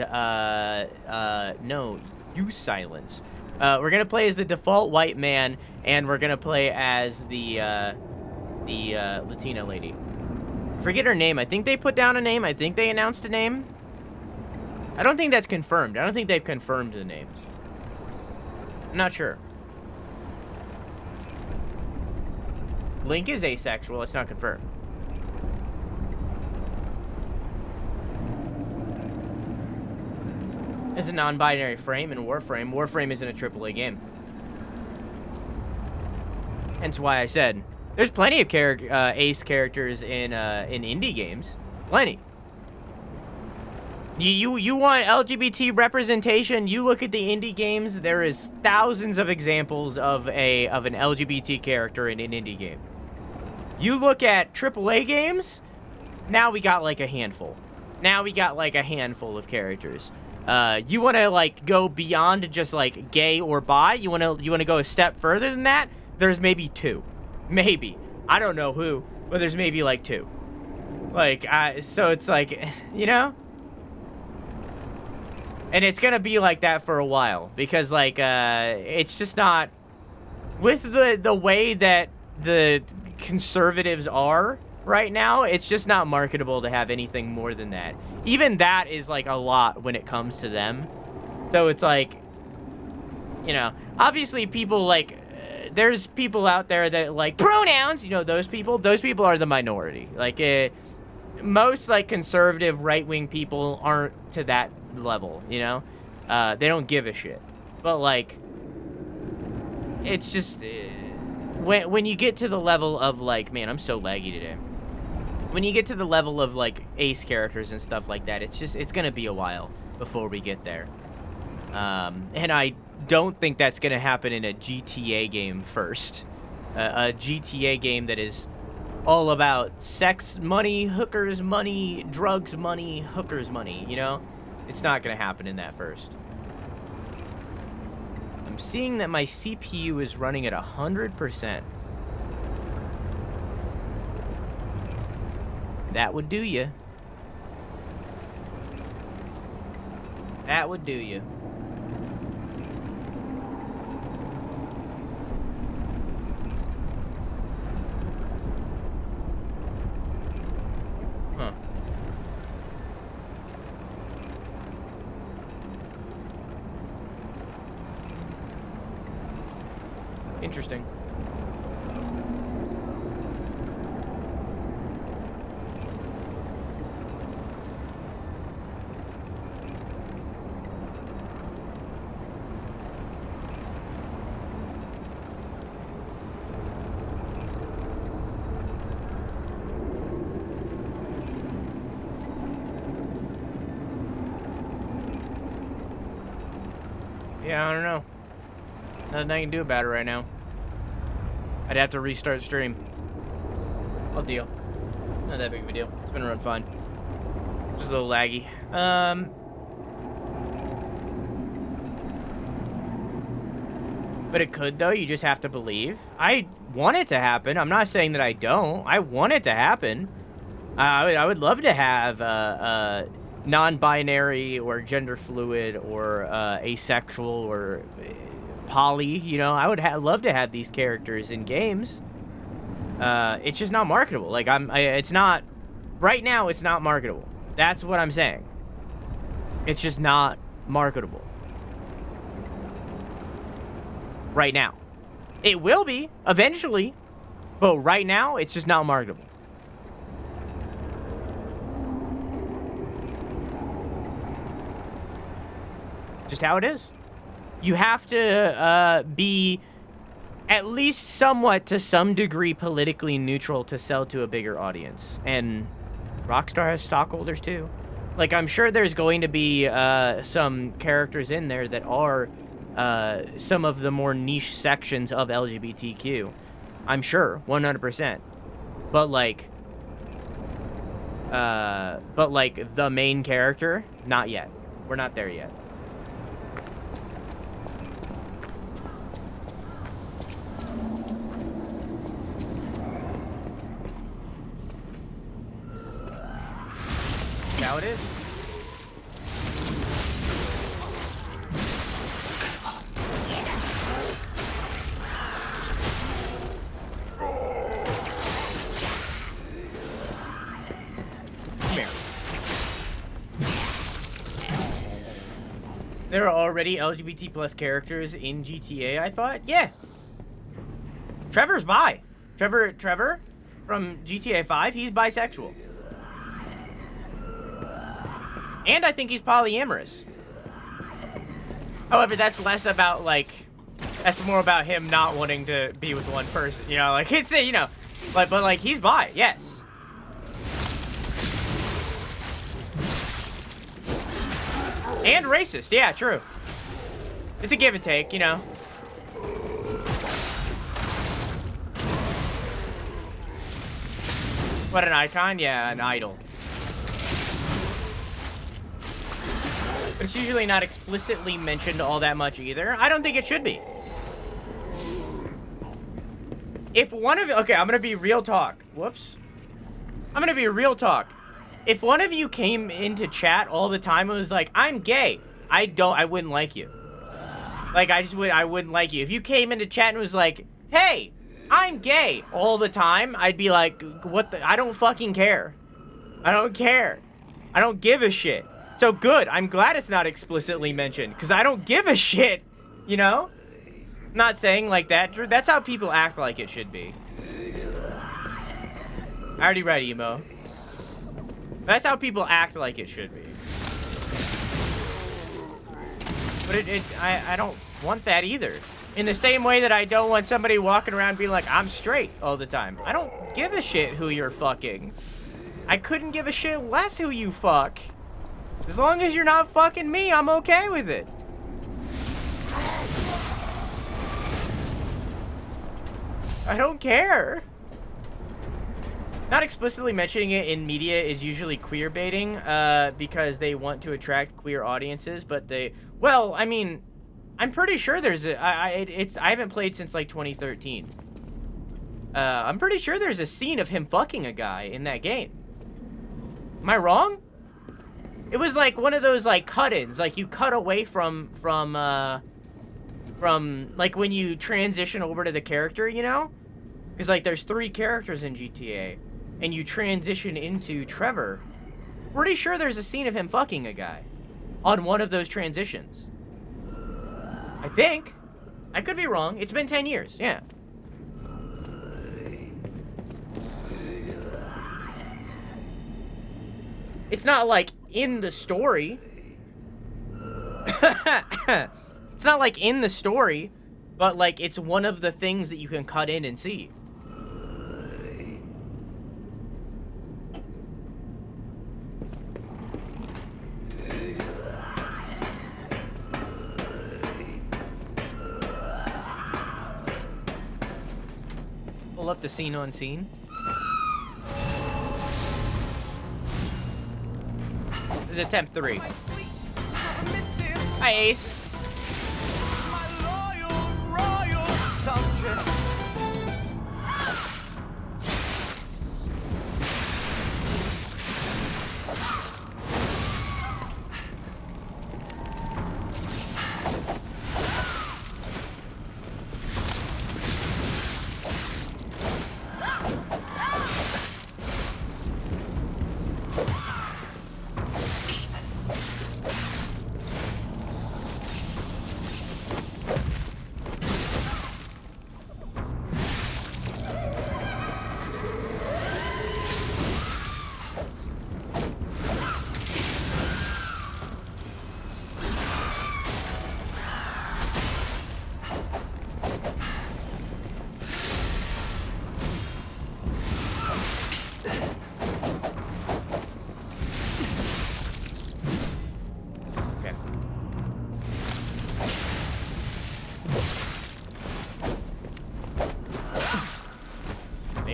no, you silence. We're going to play as the default white man, and we're going to play as the Latina lady. Forget her name. I think they put down a name. I think they announced a name. I don't think that's confirmed. I don't think they've confirmed the names. I'm not sure. Link is asexual. It's not confirmed. It's a non-binary frame in Warframe. Warframe isn't a AAA game. Hence why I said there's plenty of Ace characters in indie games. Plenty. You want LGBT representation? You look at the indie games. There is thousands of examples of an LGBT character in an indie game. You look at AAA games. Now we got like a handful. Now we got like a handful of characters. You want to like go beyond just like gay or bi? You want to go a step further than that? There's maybe 2. Maybe. I don't know who, but there's maybe like 2. Like, so it's like, you know? And it's gonna be like that for a while, because like, it's just not, with the way that the conservatives are right now, it's just not marketable to have anything more than that. Even that is like a lot when it comes to them. So it's like, you know, obviously people like, there's people out there that like pronouns, you know, those people are the minority. Like, most like conservative right-wing people aren't to that level, you know? They don't give a shit. But like, it's just, when you get to the level of like, man, I'm so laggy today. When you get to the level of like Ace characters and stuff like that, it's gonna be a while before we get there. And I don't think that's gonna happen in a GTA game first. A GTA game that is all about sex money, hookers money, drugs money, hookers money, you know? It's not gonna happen in that first. I'm seeing that my CPU is running at 100%. That would do you. That would do you. Huh. Interesting. Yeah, I don't know. Nothing I can do about it right now. I'd have to restart stream. I'll deal. Not that big of a deal. It's been run fine. Just a little laggy. But it could, though. You just have to believe. I want it to happen. I'm not saying that I don't. I want it to happen. I would love to have non-binary or gender fluid or asexual or poly, you know. I would love to have these characters in games. It's just not marketable. Like, it's not, right now it's not marketable. That's what I'm saying. It's just not marketable. Right now. It will be, eventually, but right now, it's just not marketable. Just how it is. You have to be at least somewhat to some degree politically neutral to sell to a bigger audience. And Rockstar has stockholders too. Like, I'm sure there's going to be some characters in there that are some of the more niche sections of LGBTQ. I'm sure, 100%. But like the main character, not yet. We're not there yet. How it is. Come here. There are already LGBT plus characters in GTA, I thought? Yeah. Trevor's bi. Trevor from GTA 5, he's bisexual. And I think he's polyamorous. However, that's less about, like, that's more about him not wanting to be with one person. You know, like, it's, you know, like, but, like, he's bi, yes. And racist, yeah, true. It's a give and take, you know. What an icon? Yeah, an idol. But it's usually not explicitly mentioned all that much either. I don't think it should be. If one of you... Okay, I'm gonna be real talk. Whoops. I'm gonna be real talk. If one of you came into chat all the time and was like, I'm gay, I wouldn't like you. Like, I wouldn't like you. If you came into chat and was like, hey, I'm gay all the time, I'd be like, what the... I don't fucking care. I don't care. I don't give a shit. So good, I'm glad it's not explicitly mentioned, because I don't give a shit, you know? I'm not saying like that. That's how people act like it should be. I already read emo. That's how people act like it should be. But I don't want that either. In the same way that I don't want somebody walking around being like, I'm straight all the time. I don't give a shit who you're fucking. I couldn't give a shit less who you fuck. As long as you're not fucking me, I'm okay with it. I don't care. Not explicitly mentioning it in media is usually queer baiting, because they want to attract queer audiences, but they, well, I mean, I'm pretty sure there's a, I haven't played since like 2013. I'm pretty sure there's a scene of him fucking a guy in that game. Am I wrong? It was like one of those like cut-ins, like you cut away from like when you transition over to the character, you know? Because like there's 3 characters in GTA, and you transition into Trevor. Pretty sure there's a scene of him fucking a guy on one of those transitions. I think. I could be wrong. It's been 10 years, yeah. It's not like in the story. It's not like in the story, but like it's one of the things that you can cut in and see. Pull up the scene on scene. This is attempt 3. Hi, Ace.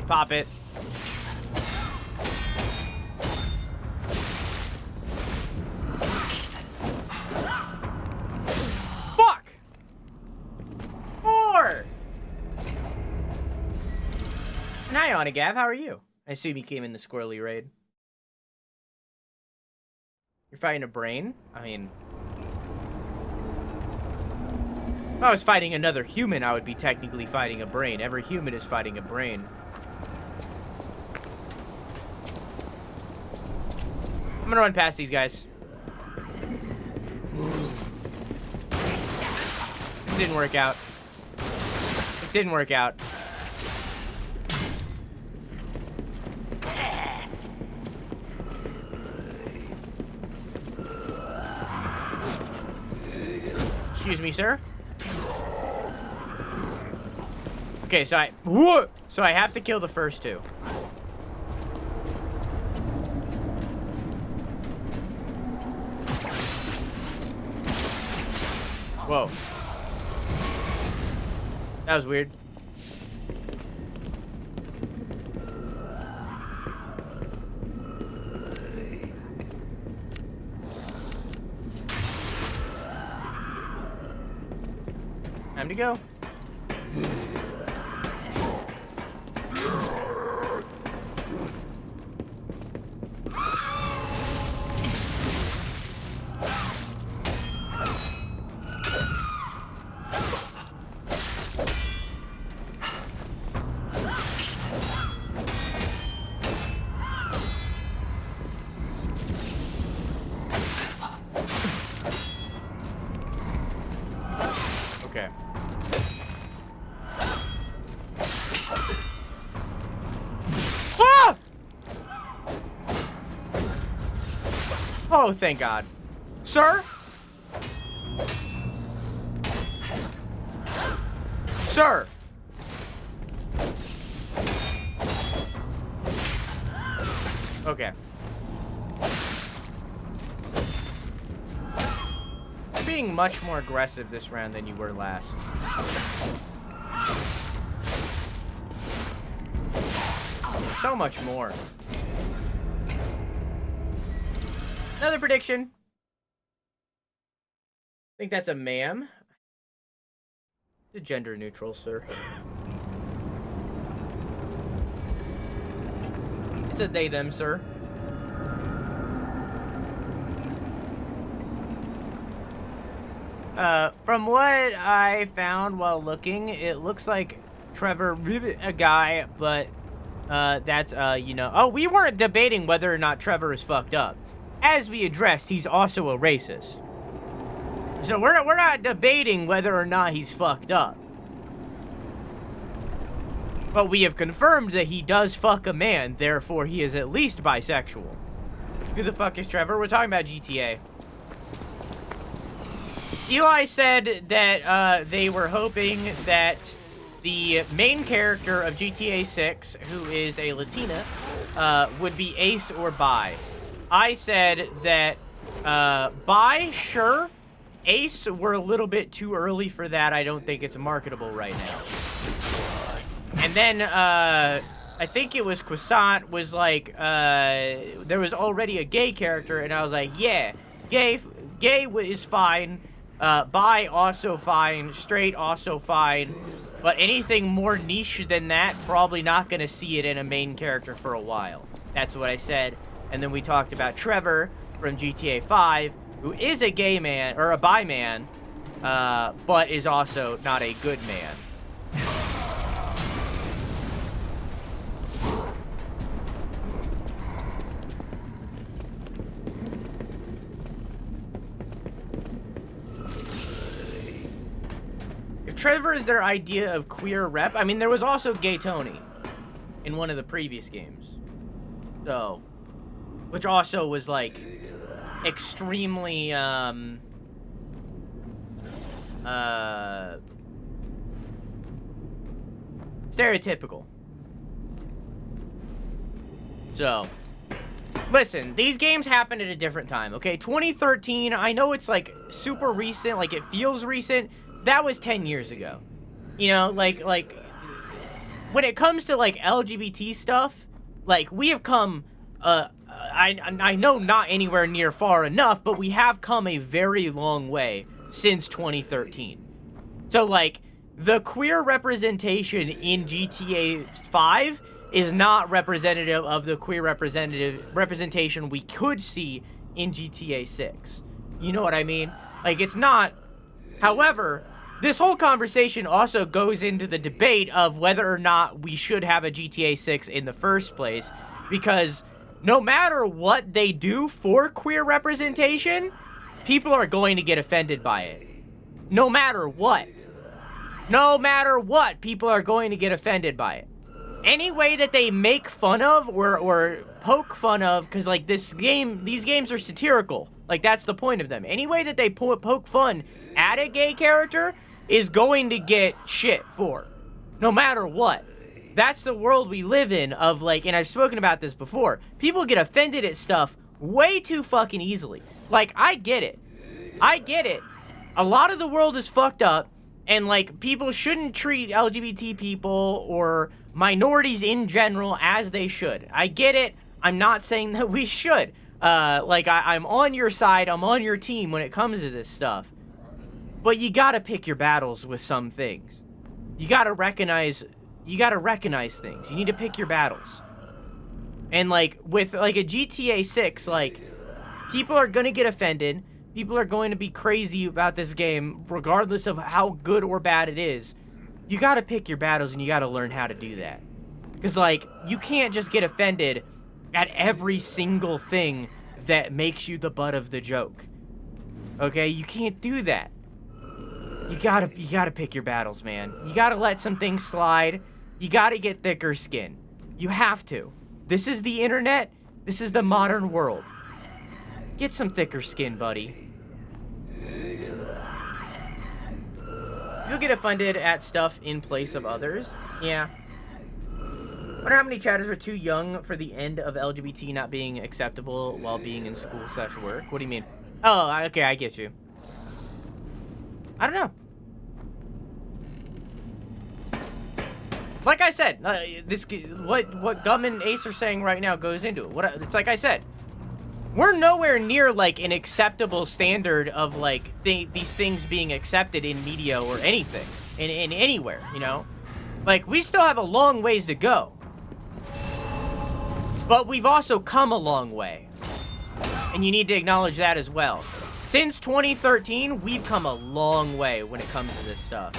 Pop it. Fuck! 4! And hi, Onagav, how are you? I assume you came in the squirrely raid. You're fighting a brain? I mean... if I was fighting another human, I would be technically fighting a brain. Every human is fighting a brain. I'm gonna run past these guys. This didn't work out. This didn't work out. Excuse me, sir. Okay, so I have to kill the first 2. Whoa. That was weird. Time to go. Okay. Ah! Oh, thank God. Sir? Sir! Okay. You're being much more aggressive this round than you were last. so much more. Another prediction. I think that's a ma'am. The gender neutral, sir. It's a they, them, sir. From what I found while looking, it looks like Trevor, a guy, but, that's, you know... Oh, we weren't debating whether or not Trevor is fucked up. As we addressed, he's also a racist. So we're not debating whether or not he's fucked up. But we have confirmed that he does fuck a man, therefore he is at least bisexual. Who the fuck is Trevor? We're talking about GTA. Eli said that they were hoping that the main character of GTA 6, who is a Latina, would be ace or bi. I said that bi, sure. Ace, we're a little bit too early for that. I don't think it's marketable right now. And then, I think it was Croissant was like, there was already a gay character, and I was like, yeah, gay is fine. Bi, also fine. Straight, also fine. But anything more niche than that, probably not going to see it in a main character for a while. That's what I said. And then we talked about Trevor from GTA 5, who is a gay man, or a bi man, but is also not a good man. If Trevor is their idea of queer rep, I mean, there was also Gay Tony in one of the previous games. So, which also was, like, extremely, stereotypical. So, listen, these games happened at a different time, okay? 2013, I know it's, like, super recent, like, it feels recent. That was 10 years ago. You know, like, when it comes to, like, LGBT stuff, like, we have come, I know not anywhere near far enough, but we have come a very long way since 2013. So, like, the queer representation in GTA 5 is not representative of the queer representation we could see in GTA 6. You know what I mean? Like, it's not... However, this whole conversation also goes into the debate of whether or not we should have a GTA 6 in the first place, because no matter what they do for queer representation, people are going to get offended by it. No matter what. No matter what, people are going to get offended by it. Any way that they make fun of or poke fun of, because, like, these games are satirical. Like, that's the point of them. Any way that they poke fun at a gay character is going to get shit for. No matter what. That's the world we live in of, like, and I've spoken about this before, people get offended at stuff way too fucking easily. Like, I get it. I get it. A lot of the world is fucked up, and, like, people shouldn't treat LGBT people or minorities in general as they should. I get it. I'm not saying that we should. Like, I'm on your side. I'm on your team when it comes to this stuff. But you gotta pick your battles with some things. You gotta recognize things. You need to pick your battles. And, like, with, like, a GTA 6, like, people are gonna get offended. People are going to be crazy about this game, regardless of how good or bad it is. You gotta pick your battles, and you gotta learn how to do that. Because, like, you can't just get offended at every single thing that makes you the butt of the joke. Okay? You can't do that. You gotta pick your battles, man. You gotta let some things slide. You gotta get thicker skin. You have to. This is the internet. This is the modern world. Get some thicker skin, buddy. You'll get offended at stuff in place of others. Yeah. Wonder how many chatters were too young for the end of LGBT not being acceptable while being in school/work. What do you mean? Oh, okay, I get you. I don't know. Like I said, what Gum and Ace are saying right now goes into it. It's like I said, we're nowhere near like an acceptable standard of like these things being accepted in media or anything in anywhere, you know? Like we still have a long ways to go. But we've also come a long way. And you need to acknowledge that as well. Since 2013, we've come a long way when it comes to this stuff.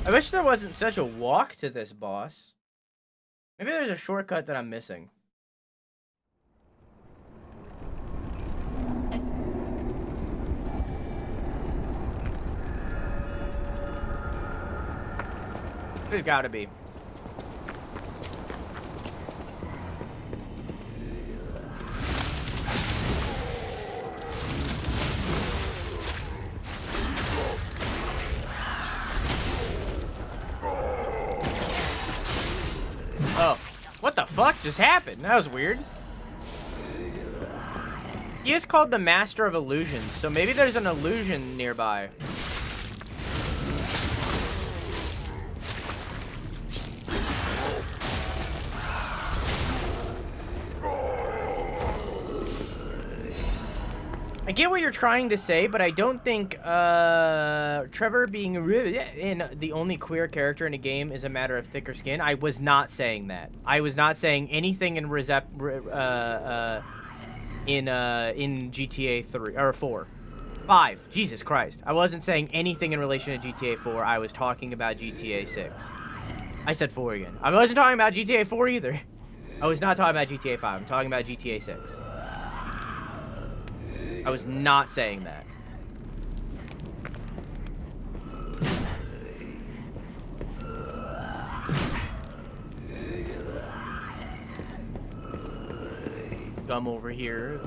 I wish there wasn't such a walk to this boss. Maybe there's a shortcut that I'm missing. There's gotta be. Oh, what the fuck just happened? That was weird. He is called the Master of Illusions, so maybe there's an illusion nearby. I get what you're trying to say, but I don't think Trevor being in the only queer character in a game is a matter of thicker skin. I was not saying that. I was not saying anything in GTA 3 or 4. 5. Jesus Christ. I wasn't saying anything in relation to GTA 4. I was talking about GTA 6. I said 4 again. I wasn't talking about GTA 4 either. I was not talking about GTA 5. I'm talking about GTA 6. I was not saying that. Gum over here,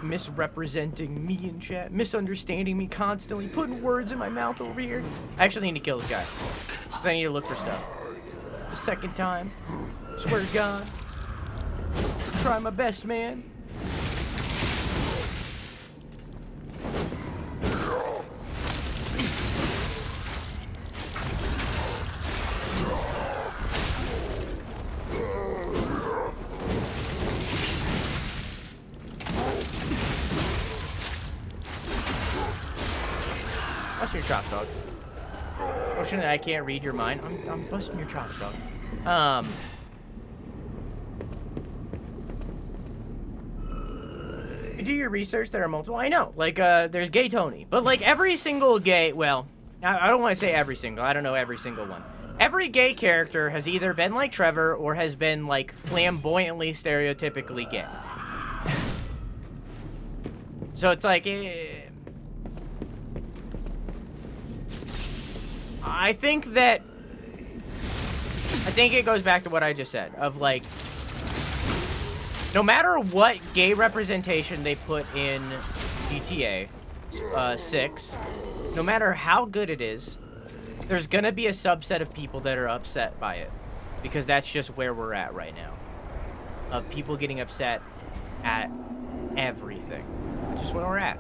misrepresenting me in chat, misunderstanding me constantly, putting words in my mouth over here. I actually need to kill this guy. I need to look for stuff. The second time. Swear to God. Try my best, man. Busting your chops, dog. Fortunately, I can't read your mind. I'm busting your chops, dog. You do your research. There are multiple. I know. Like, there's Gay Tony, but like every single gay. Well, I don't want to say every single. I don't know every single one. Every gay character has either been like Trevor or has been like flamboyantly, stereotypically gay. So it's like. I think it goes back to what I just said, of like, no matter what gay representation they put in GTA 6, no matter how good it is, there's gonna be a subset of people that are upset by it, because that's just where we're at right now, of people getting upset at everything. That's just where we're at.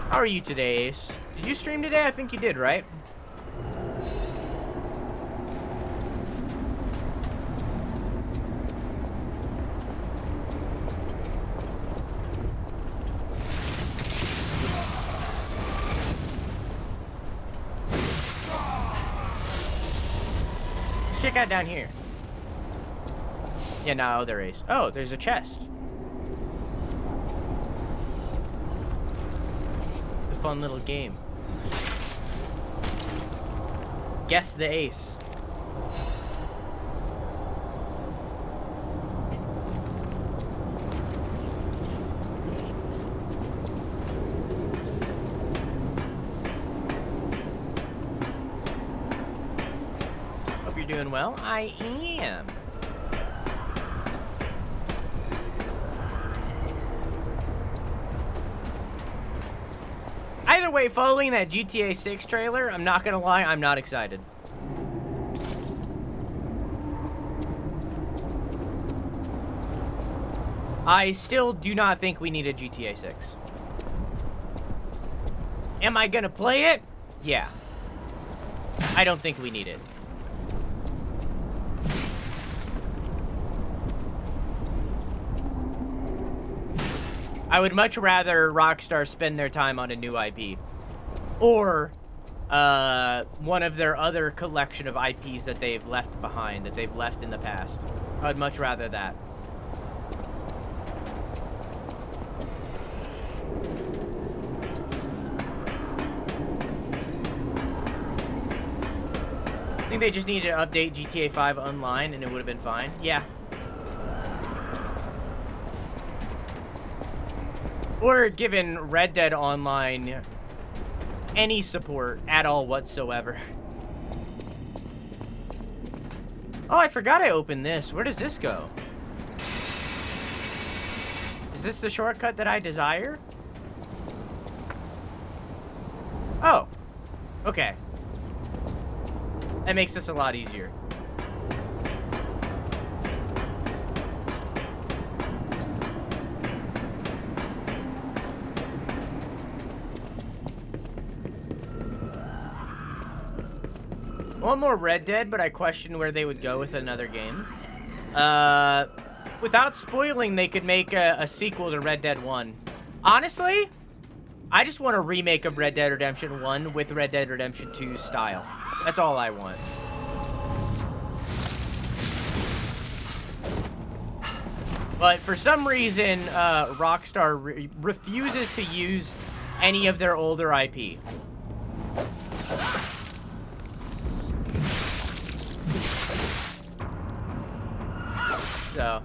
How are you today, Ace? Did you stream today? I think you did, right? check out down here. Yeah, no, there is. Oh, there's a chest. It's a fun little game. Guess the ace. Hope you're doing well. I am. Either way, following that GTA 6 trailer, I'm not gonna lie, I'm not excited. I still do not think we need a GTA 6. Am I gonna play it? Yeah. I don't think we need it. I would much rather Rockstar spend their time on a new IP. Or one of their other collection of IPs that they've left behind, that they've left in the past. I'd much rather that. I think they just needed to update GTA 5 Online and it would have been fine. Yeah. Or given Red Dead Online any support at all whatsoever. Oh, I forgot I opened this. Where does this go? Is this the shortcut that I desire? Oh. Okay. That makes this a lot easier. One more Red Dead, but I question where they would go with another game. Without spoiling, they could make a sequel to Red Dead 1. Honestly, I just want a remake of Red Dead Redemption 1 with Red Dead Redemption 2 style. That's all I want. But for some reason, Rockstar refuses to use any of their older IP. So.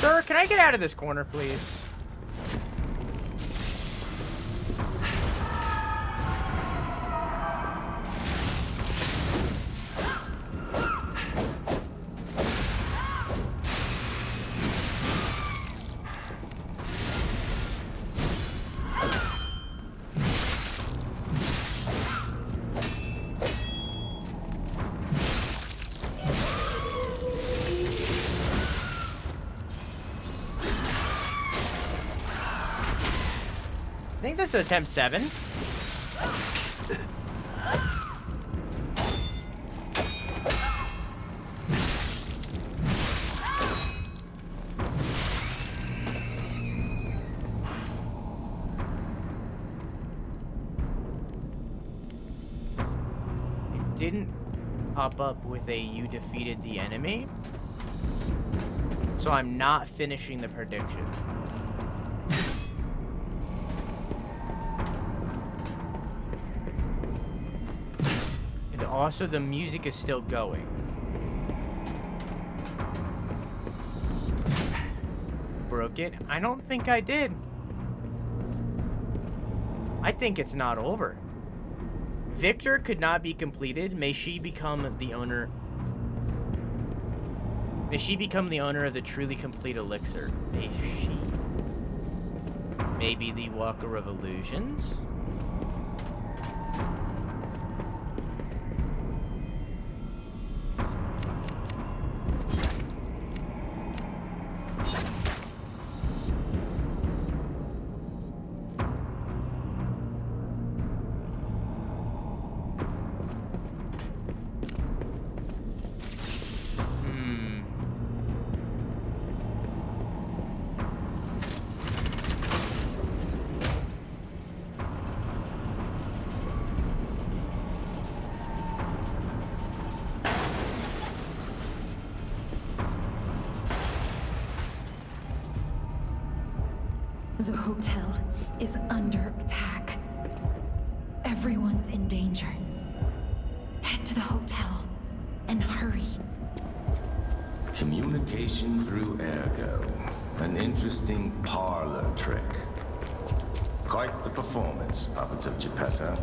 Sir, can I get out of this corner, please? I think this is attempt 7. It didn't pop up with a "you defeated the enemy," so I'm not finishing the prediction. Also, the music is still going. Broke it? I don't think I did. I think it's not over. Victor could not be completed. May she become the owner. May she become the owner of the truly complete elixir. May she. Maybe the Walker of Illusions. The hotel is under attack. Everyone's in danger. Head to the hotel and hurry. Communication through ergo. An interesting parlor trick. Quite the performance, puppets of Geppetto.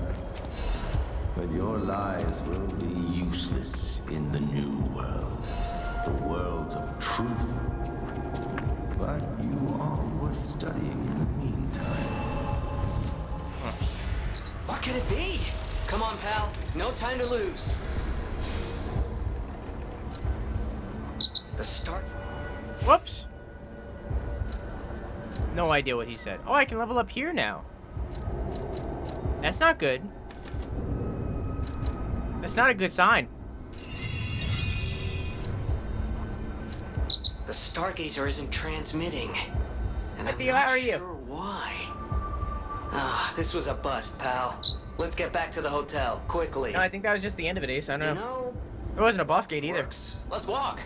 But your lies will be useless in the new world. The world of truth. But you are worth studying in the meantime. What could it be? Come on, pal. No time to lose. The start. Whoops. No idea what he said. Oh, I can level up here now. That's not good. That's not a good sign. The Stargazer isn't transmitting. And I'm Theo, not how are you? sure why. Ah, this was a bust, pal. Let's get back to the hotel, quickly. No, I think that was just the end of it, Ace. I don't You know. know, There wasn't a boss gate either. works. Let's walk.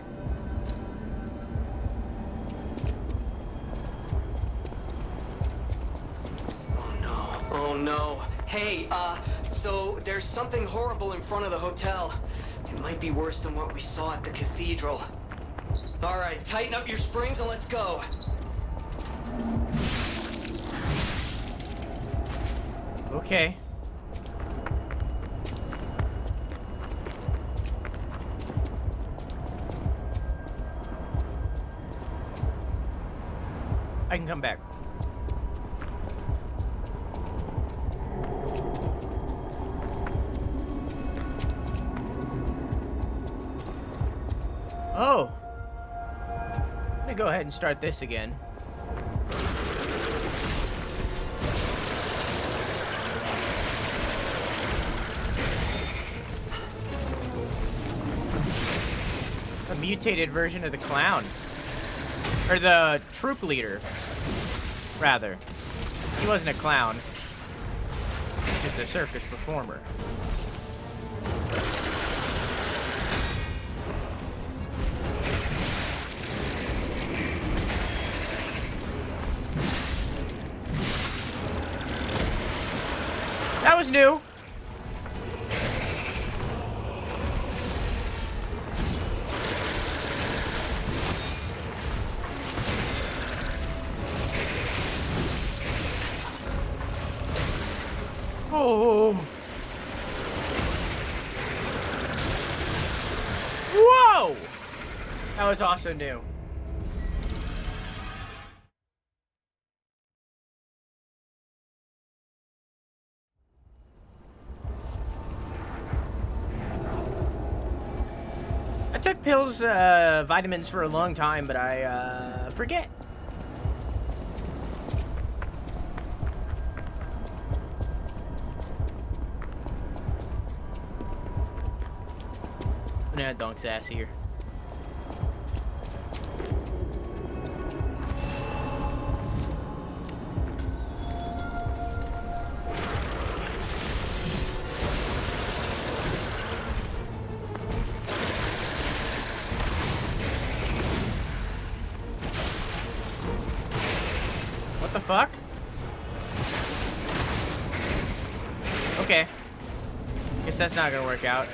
Oh no. Oh no. Hey, so there's something horrible in front of the hotel. It might be worse than what we saw at the cathedral. All right, tighten up your springs and let's go. Okay. I can come back. Oh. I'm gonna go ahead and start this again. A mutated version of the clown. Or the troop leader, rather. He wasn't a clown. He was just a circus performer. That was new. Oh. Whoa! That was also new. I took pills, vitamins for a long time, but I, forget. I'm gonna dunk's ass here. What the fuck? Okay. Guess that's not gonna work out.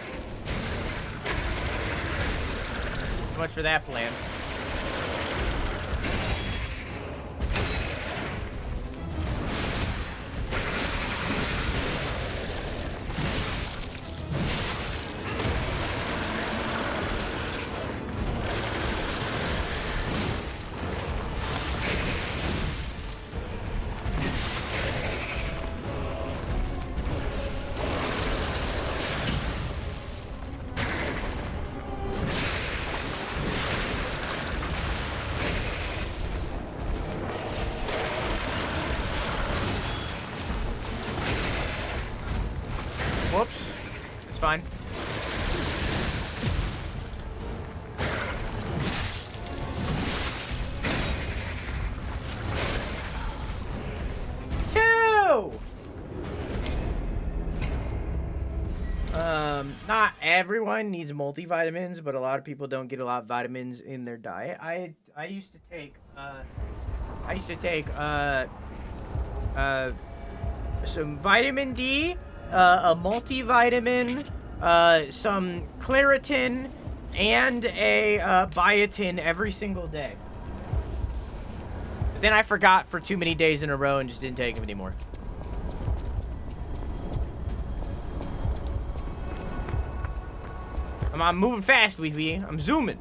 So much for that plan. Whoops. It's fine. Two! Not everyone needs multivitamins, but a lot of people don't get a lot of vitamins in their diet. I used to take some vitamin D, a multivitamin, some Claritin, and a biotin every single day. But then I forgot for too many days in a row and just didn't take them anymore. I'm moving fast, Wee. I'm zooming.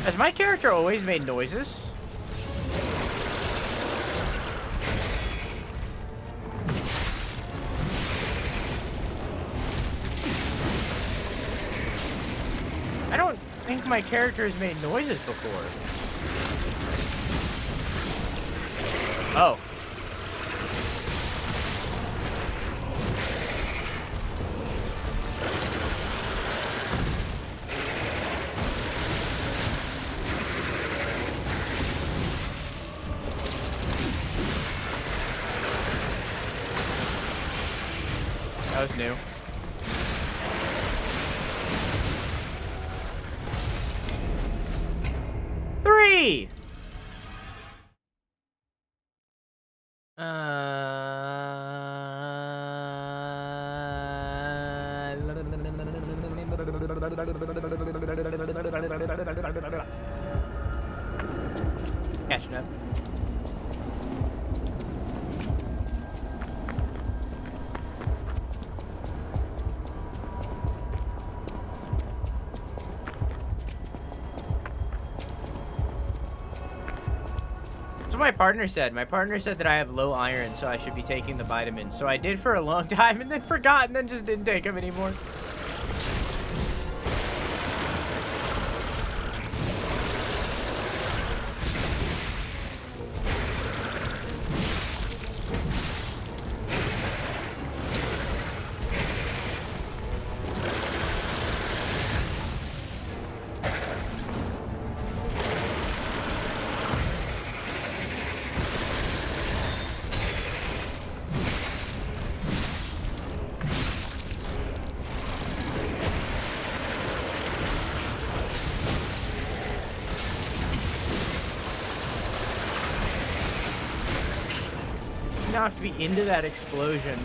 Has my character always made noises? I don't think my character has made noises before. Oh. That was new. Three! Catching up. That's what my partner said. My partner said that I have low iron, so I should be taking the vitamin. So I did for a long time and then forgot and then just didn't take them anymore. Now have to be into that explosion.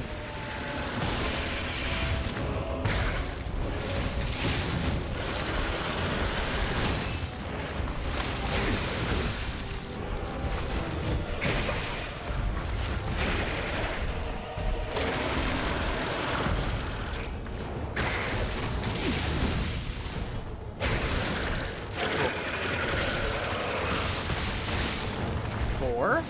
Four.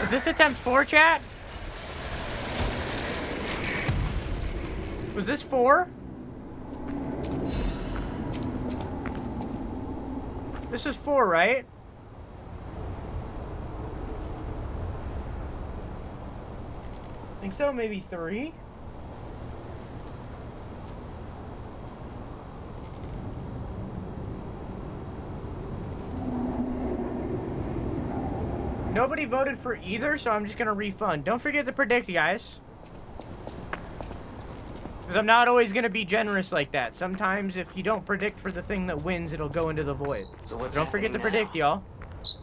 Is this attempt 4, chat? Was this 4? This is 4, right? I think so, maybe 3? Nobody voted for either, so I'm just gonna refund. Don't forget to predict, guys. Because I'm not always gonna be generous like that. Sometimes if you don't predict for the thing that wins, it'll go into the void. So what's Don't forget to predict, y'all.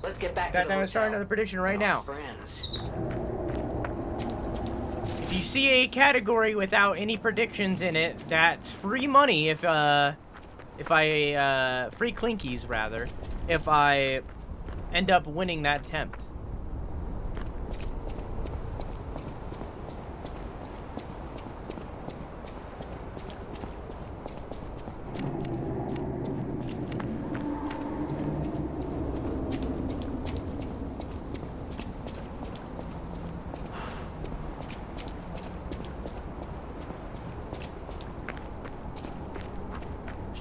Let's get back to I'm the gonna hotel. start another prediction right and our now. Friends. If you see a category without any predictions in it, that's free money if I free clinkies rather, if I end up winning that attempt.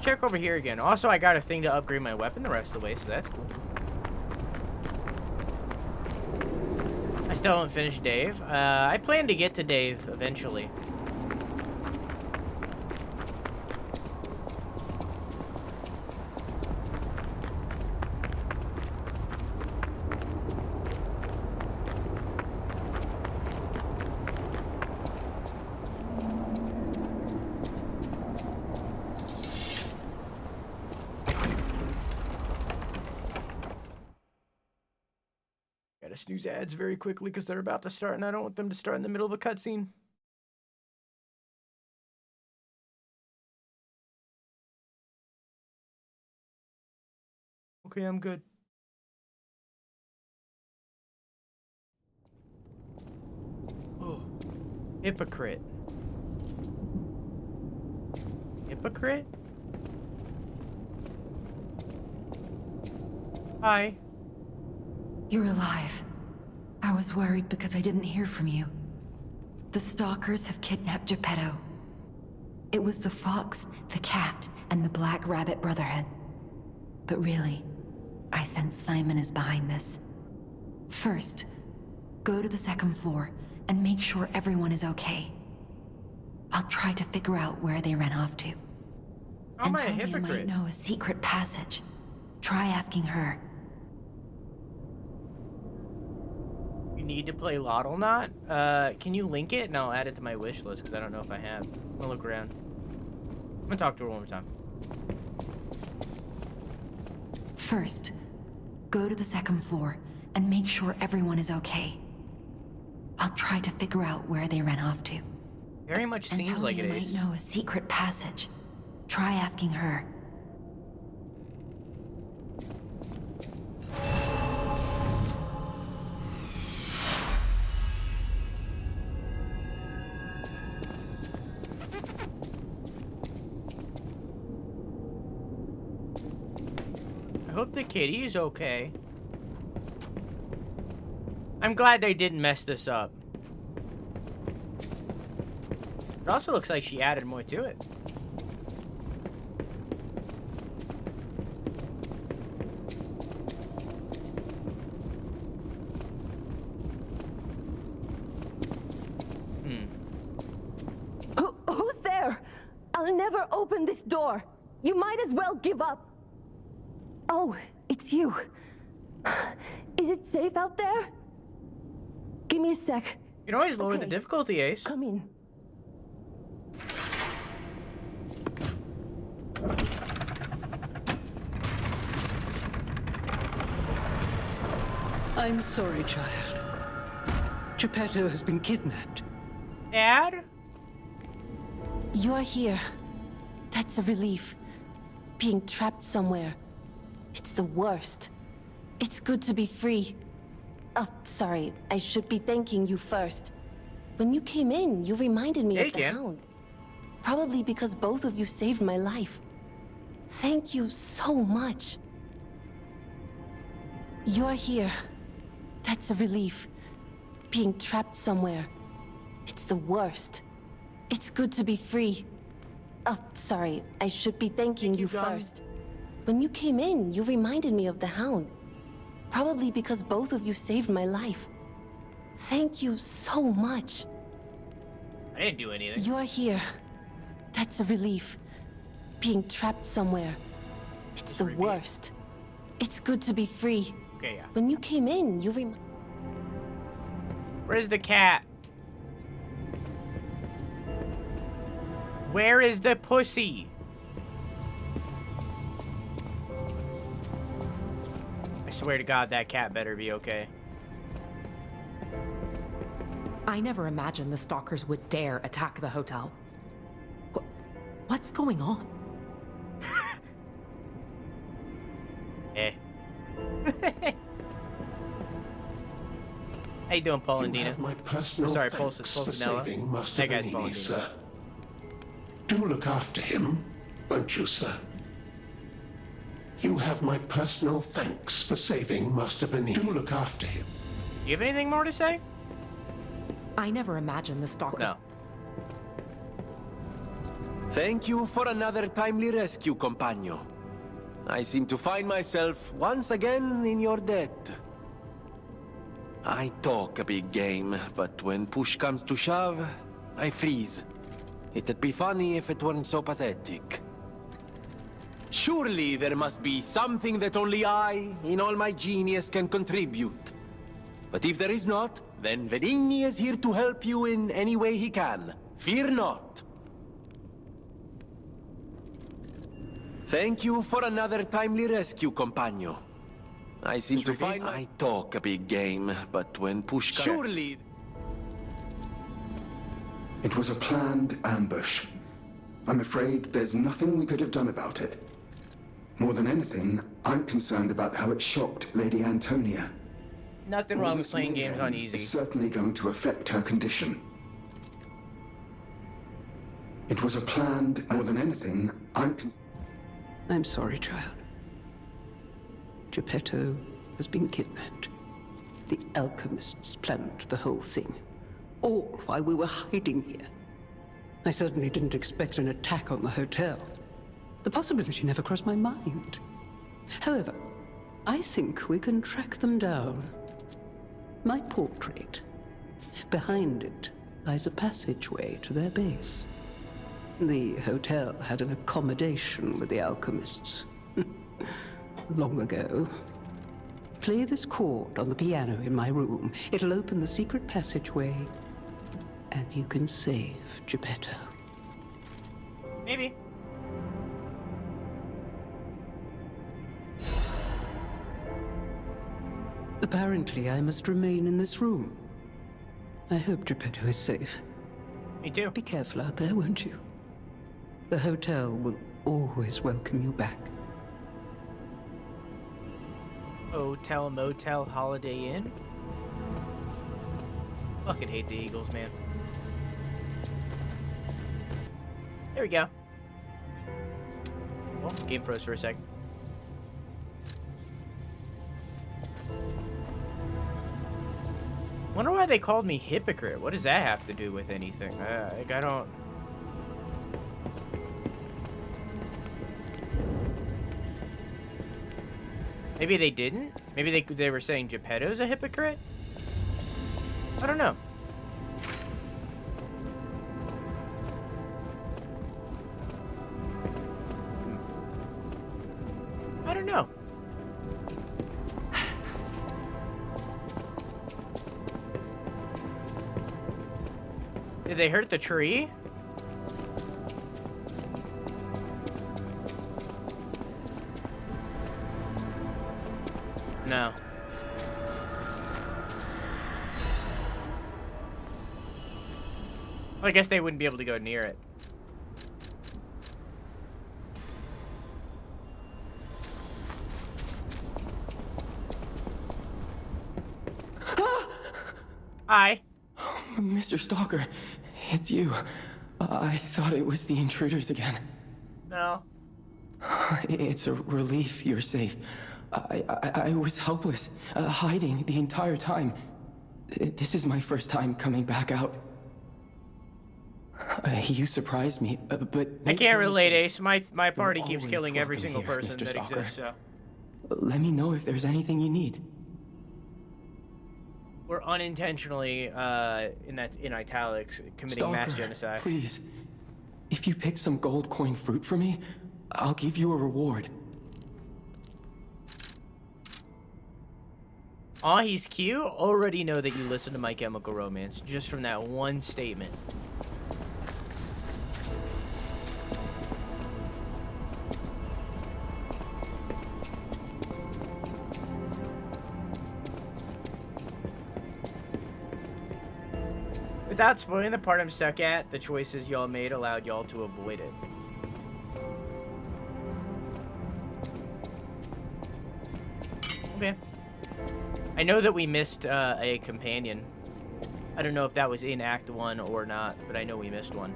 Check over here again. Also, I got a thing to upgrade my weapon the rest of the way, so that's cool. I still haven't finished Dave. I plan to get to Dave eventually. Gotta snooze ads very quickly because they're about to start and I don't want them to start in the middle of a cutscene. Okay, I'm good. Oh, hypocrite. Hypocrite? Hi. You're alive. I was worried because I didn't hear from you. The stalkers have kidnapped Geppetto. It was the fox, the cat, and the Black Rabbit Brotherhood. But really, I sense Simon is behind this. First, go to the second floor and make sure everyone is okay. I'll try to figure out where they ran off to. How am I a Antonia hypocrite? might know a secret passage. Try asking her. You need to play Lottle Knot? Can you link it? And I'll add it to my wish list because I don't know if I have. I'm gonna look around. I'm gonna talk to her one more time. First, go to the second floor and make sure everyone is okay. I'll try to figure out where they ran off to. Very much seems like it Antonia is. might know a secret passage. Try asking her. I hope the kitty is okay. I'm glad they didn't mess this up. It also looks like she added more to it. Who's there? I'll never open this door. You might as well give up. Oh, it's you. Is it safe out there? Give me a sec. You can always lower the Okay. difficulty, Ace. Come in. I'm sorry, child. Geppetto has been kidnapped. Dad? You're here. That's a relief. Being trapped somewhere. It's the worst. It's good to be free. Oh, sorry. I should be thanking you first. When you came in, you reminded me of the hound. Probably because both of you saved my life. Thank you so much. You're here. That's a relief. Being trapped somewhere. It's the worst. It's good to be free. Oh, sorry. I should be thanking you first. When you came in, you reminded me of the hound. Probably because both of you saved my life. Thank you so much. I didn't do anything. You're here. That's a relief. Being trapped somewhere. It's the worst. It's good to be free. Okay, yeah. When you came in, you Where's the cat? Where is the pussy? I swear to God, that cat better be okay. I never imagined the stalkers would dare attack the hotel. What's going on? Eh. How you doing, Paul and You Dina? have my personal Sorry, thanks for Pulsinella. saving Master That guy's Paul Vanini, and Dina. sir. Do look after him, won't you, sir? You have my personal thanks for saving Master Vanini. Do look after him. You have anything more to say? I never imagined the stalkers. No. Thank you for another timely rescue, compagno. I seem to find myself once again in your debt. I talk a big game, but when push comes to shove, I freeze. It'd be funny if it weren't so pathetic. Surely there must be something that only I, in all my genius, can contribute. But if there is not, then Vanini is here to help you in any way he can. Fear not. Thank you for another timely rescue, compagno. I seem to find I talk a big game, but when push comes... Surely... It was a planned ambush. I'm afraid there's nothing we could have done about it. More than anything, I'm concerned about how it shocked Lady Antonia. Nothing wrong with playing games on easy. It's certainly going to affect her condition. It was a planned... More than anything, I'm sorry, child. Geppetto has been kidnapped. The alchemists planned the whole thing. All while we were hiding here. I certainly didn't expect an attack on the hotel. The possibility never crossed my mind. However, I think we can track them down. My portrait. Behind it lies a passageway to their base. The hotel had an accommodation with the alchemists. Long ago. Play this chord on the piano in my room. It'll open the secret passageway, and you can save Geppetto. Maybe. Apparently, I must remain in this room. I hope Geppetto is safe. Me too. Be careful out there, won't you? The hotel will always welcome you back. Hotel, motel, Holiday Inn. Fucking hate the Eagles, man. There we go. Oh, game froze for a second. Wonder why they called me hypocrite. What does that have to do with anything? Like, I don't... Maybe they didn't? Maybe they were saying Geppetto's a hypocrite? I don't know. I don't know. Did they hurt the tree? No. Well, I guess they wouldn't be able to go near it. Hi. Mr. Stalker, it's you. I thought it was the intruders again. No. It's a relief you're safe. I was helpless, hiding the entire time. This is my first time coming back out. You surprised me, but... I can't relate, Ace. My party You're keeps always killing every welcome single here, person Mr. that Stalker. exists, so... Let me know if there's anything you need. We're unintentionally, in italics, committing Stalker, mass genocide. Please, if you pick some gold coin fruit for me, I'll give you a reward. Aw, he's cute. Already know that you listen to My Chemical Romance just from that one statement. Without spoiling the part I'm stuck at, the choices y'all made allowed y'all to avoid it. Okay. I know that we missed a companion. I don't know if that was in Act 1 or not, but I know we missed one.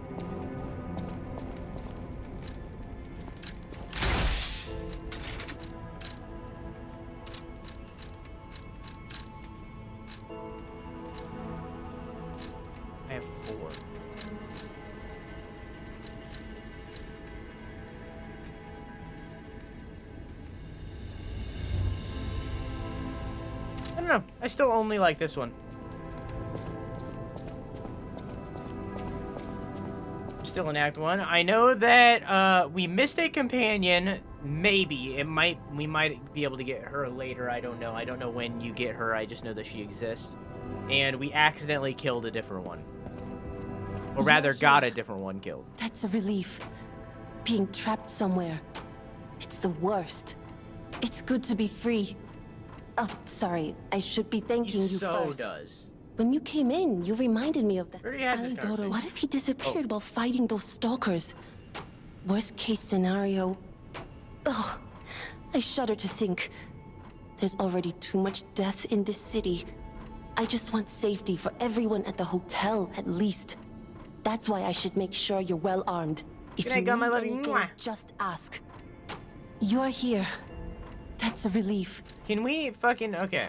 I have 4. I don't know. I still only like this one. Still in Act 1. I know that we missed a companion. Maybe we might be able to get her later. I don't know. I don't know when you get her. I just know that she exists. And we accidentally killed a different one. Or rather, got a different one killed. That's a relief. Being trapped somewhere. It's the worst. It's good to be free. Oh, sorry. I should be thanking you first. Does. When you came in, you reminded me of that. Alidoro. What if he disappeared while fighting those stalkers? Worst case scenario. Ugh. I shudder to think. There's already too much death in this city. I just want safety for everyone at the hotel, at least. That's why I should make sure you're well armed. If you need anything, just ask. You're here. That's a relief. Can we fucking... Okay.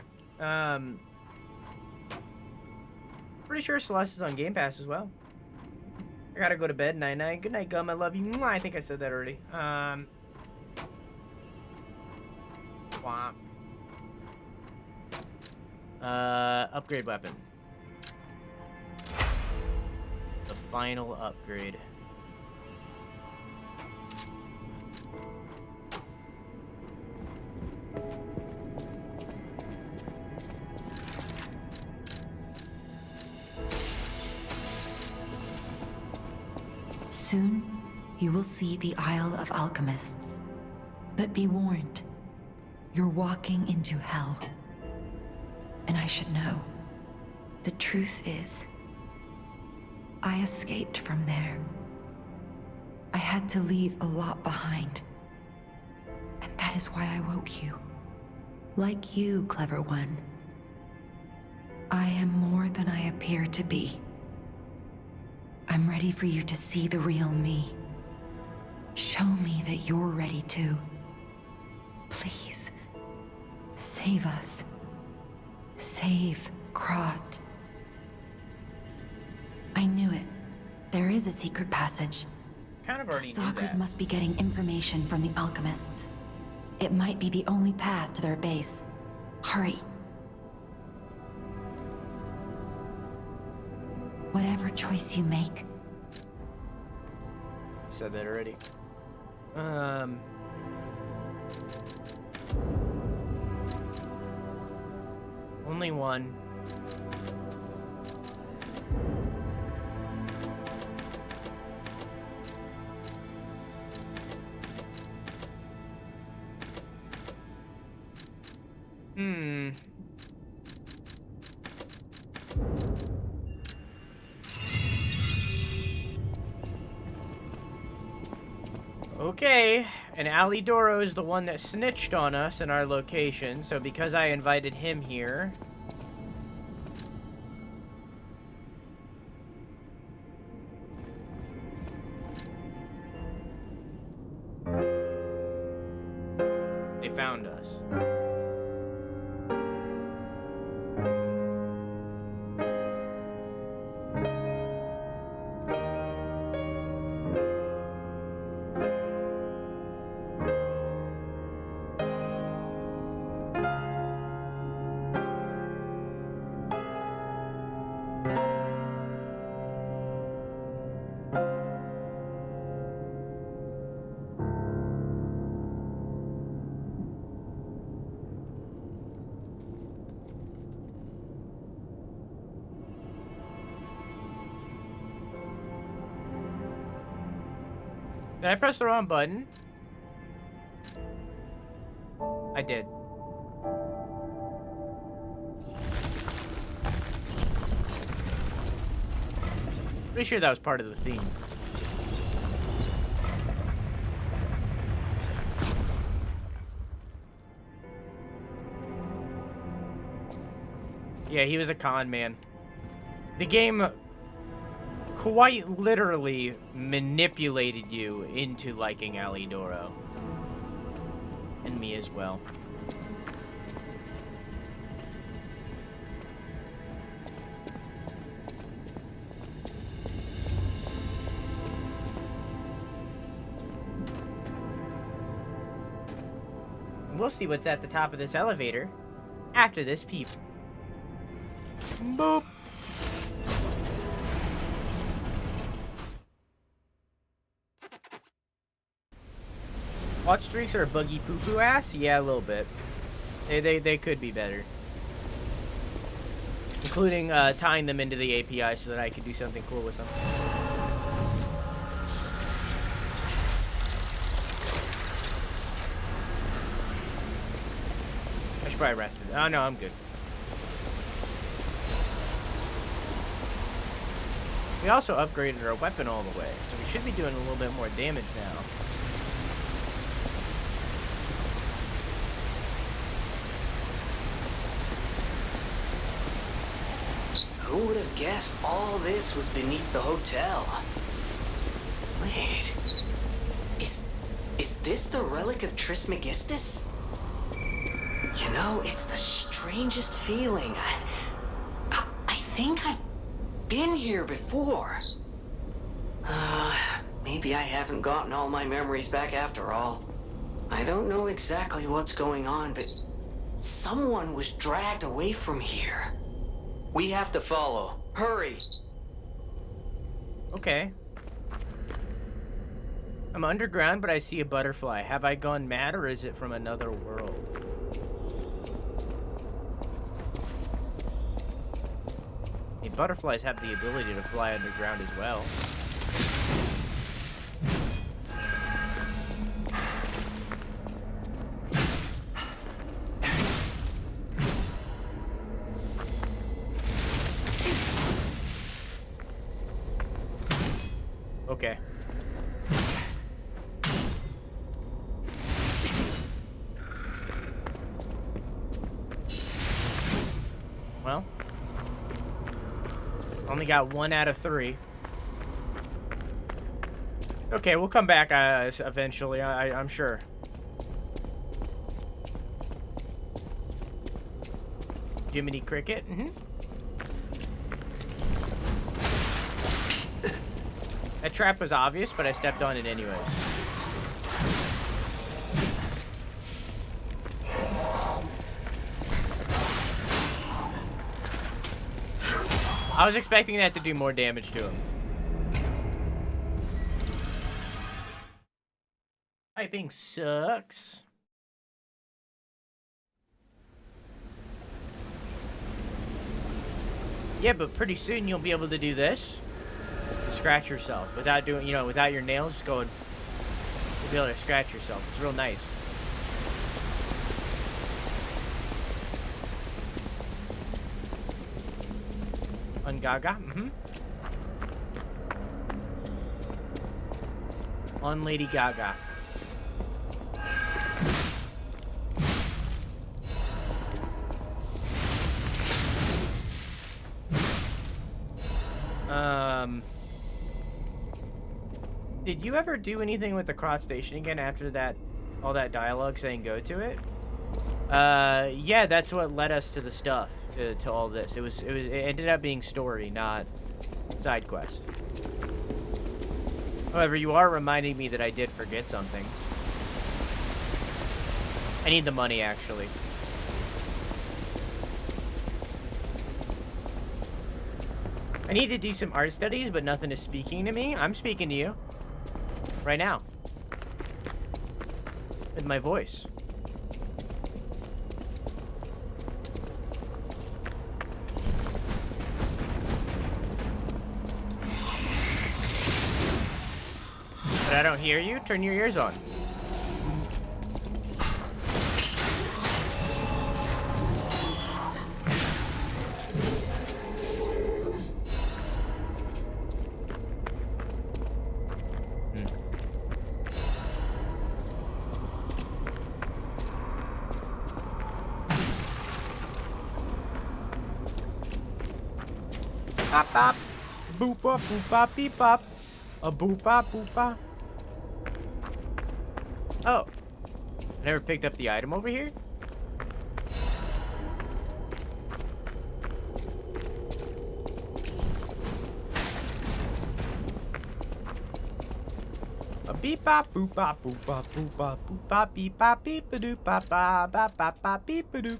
Pretty sure Celeste is on Game Pass as well. I gotta go to bed. Night-night. Good night, Gum. I love you. I think I said that already. Upgrade weapon. The final upgrade. Soon, you will see the Isle of Alchemists. But be warned, you're walking into hell. And I should know. The truth is, I escaped from there. I had to leave a lot behind. And that is why I woke you. Like you, clever one. I am more than I appear to be. I'm ready for you to see the real me. Show me that you're ready too. Please, save us. Save Krat. I knew it. There is a secret passage. Kind of already The stalkers knew that. must be getting information from the alchemists. It might be the only path to their base. Hurry. Whatever choice you make. Said that already. Only one. Okay, and Alidoro is the one that snitched on us in our location, so because I invited him here... They found us. Did I press the wrong button? I did. Pretty sure that was part of the theme. Yeah, he was a con man. The game quite literally manipulated you into liking Alidoro. And me as well. We'll see what's at the top of this elevator after this peep. Boop. Watch streaks are a buggy poo-poo ass? Yeah, a little bit. They could be better. Including tying them into the API so that I could do something cool with them. I should probably rest it. Oh no, I'm good. We also upgraded our weapon all the way, so we should be doing a little bit more damage now. Who would have guessed all this was beneath the hotel? Wait. Is this the relic of Trismegistus? You know, it's the strangest feeling. I think I've been here before. Maybe I haven't gotten all my memories back after all. I don't know exactly what's going on, but someone was dragged away from here. We have to follow. Hurry! Okay. I'm underground, but I see a butterfly. Have I gone mad, or is it from another world? I mean, butterflies have the ability to fly underground as well. Okay. Well, only got 1 out of 3. Okay, we'll come back eventually, I'm sure. Jiminy Cricket. That trap was obvious, but I stepped on it anyways. I was expecting that to do more damage to him. Typing sucks. Yeah, but pretty soon you'll be able to do this. Scratch yourself without doing, you know, without your nails just going. You'll be able to scratch yourself. It's real nice. Ungaga. On Lady Gaga. Did you ever do anything with the Krat station again after that, all that dialogue saying go to it? Yeah, that's what led us to the stuff, to all this. It ended up being story, not side quest. However, you are reminding me that I did forget something. I need the money, actually. I need to do some art studies, but nothing is speaking to me. I'm speaking to you. Right now. With my voice. But But I don't hear you? Turn your ears on. Bop bop. Boop bop boop bop beep bop. A boop bop boop bop. Oh. I never picked up the item over here? A beep bop boop bop boop bop boop bop boop bop beep bop beep a doop bop bop bop bop bop beep a doop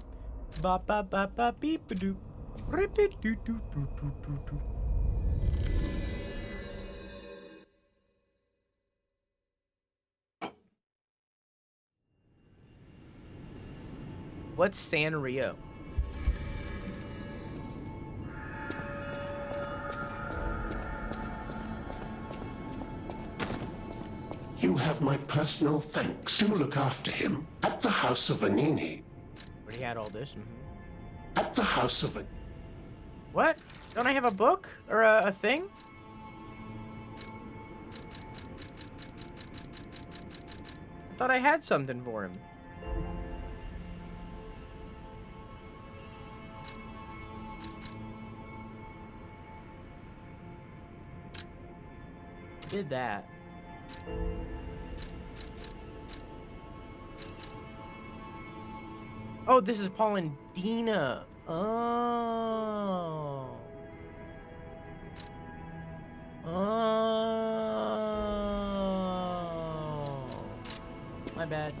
bop bop bop bop beep a doop. Repeat doo doo doo doo doo doo. What's Sanrio? You have my personal thanks to look after him at the house of Vanini. Already had all this. At the house of a... What? Don't I have a book? Or a thing? I thought I had something for him. Did that. Oh, this is Paul and Dina. Oh. Oh. My bad.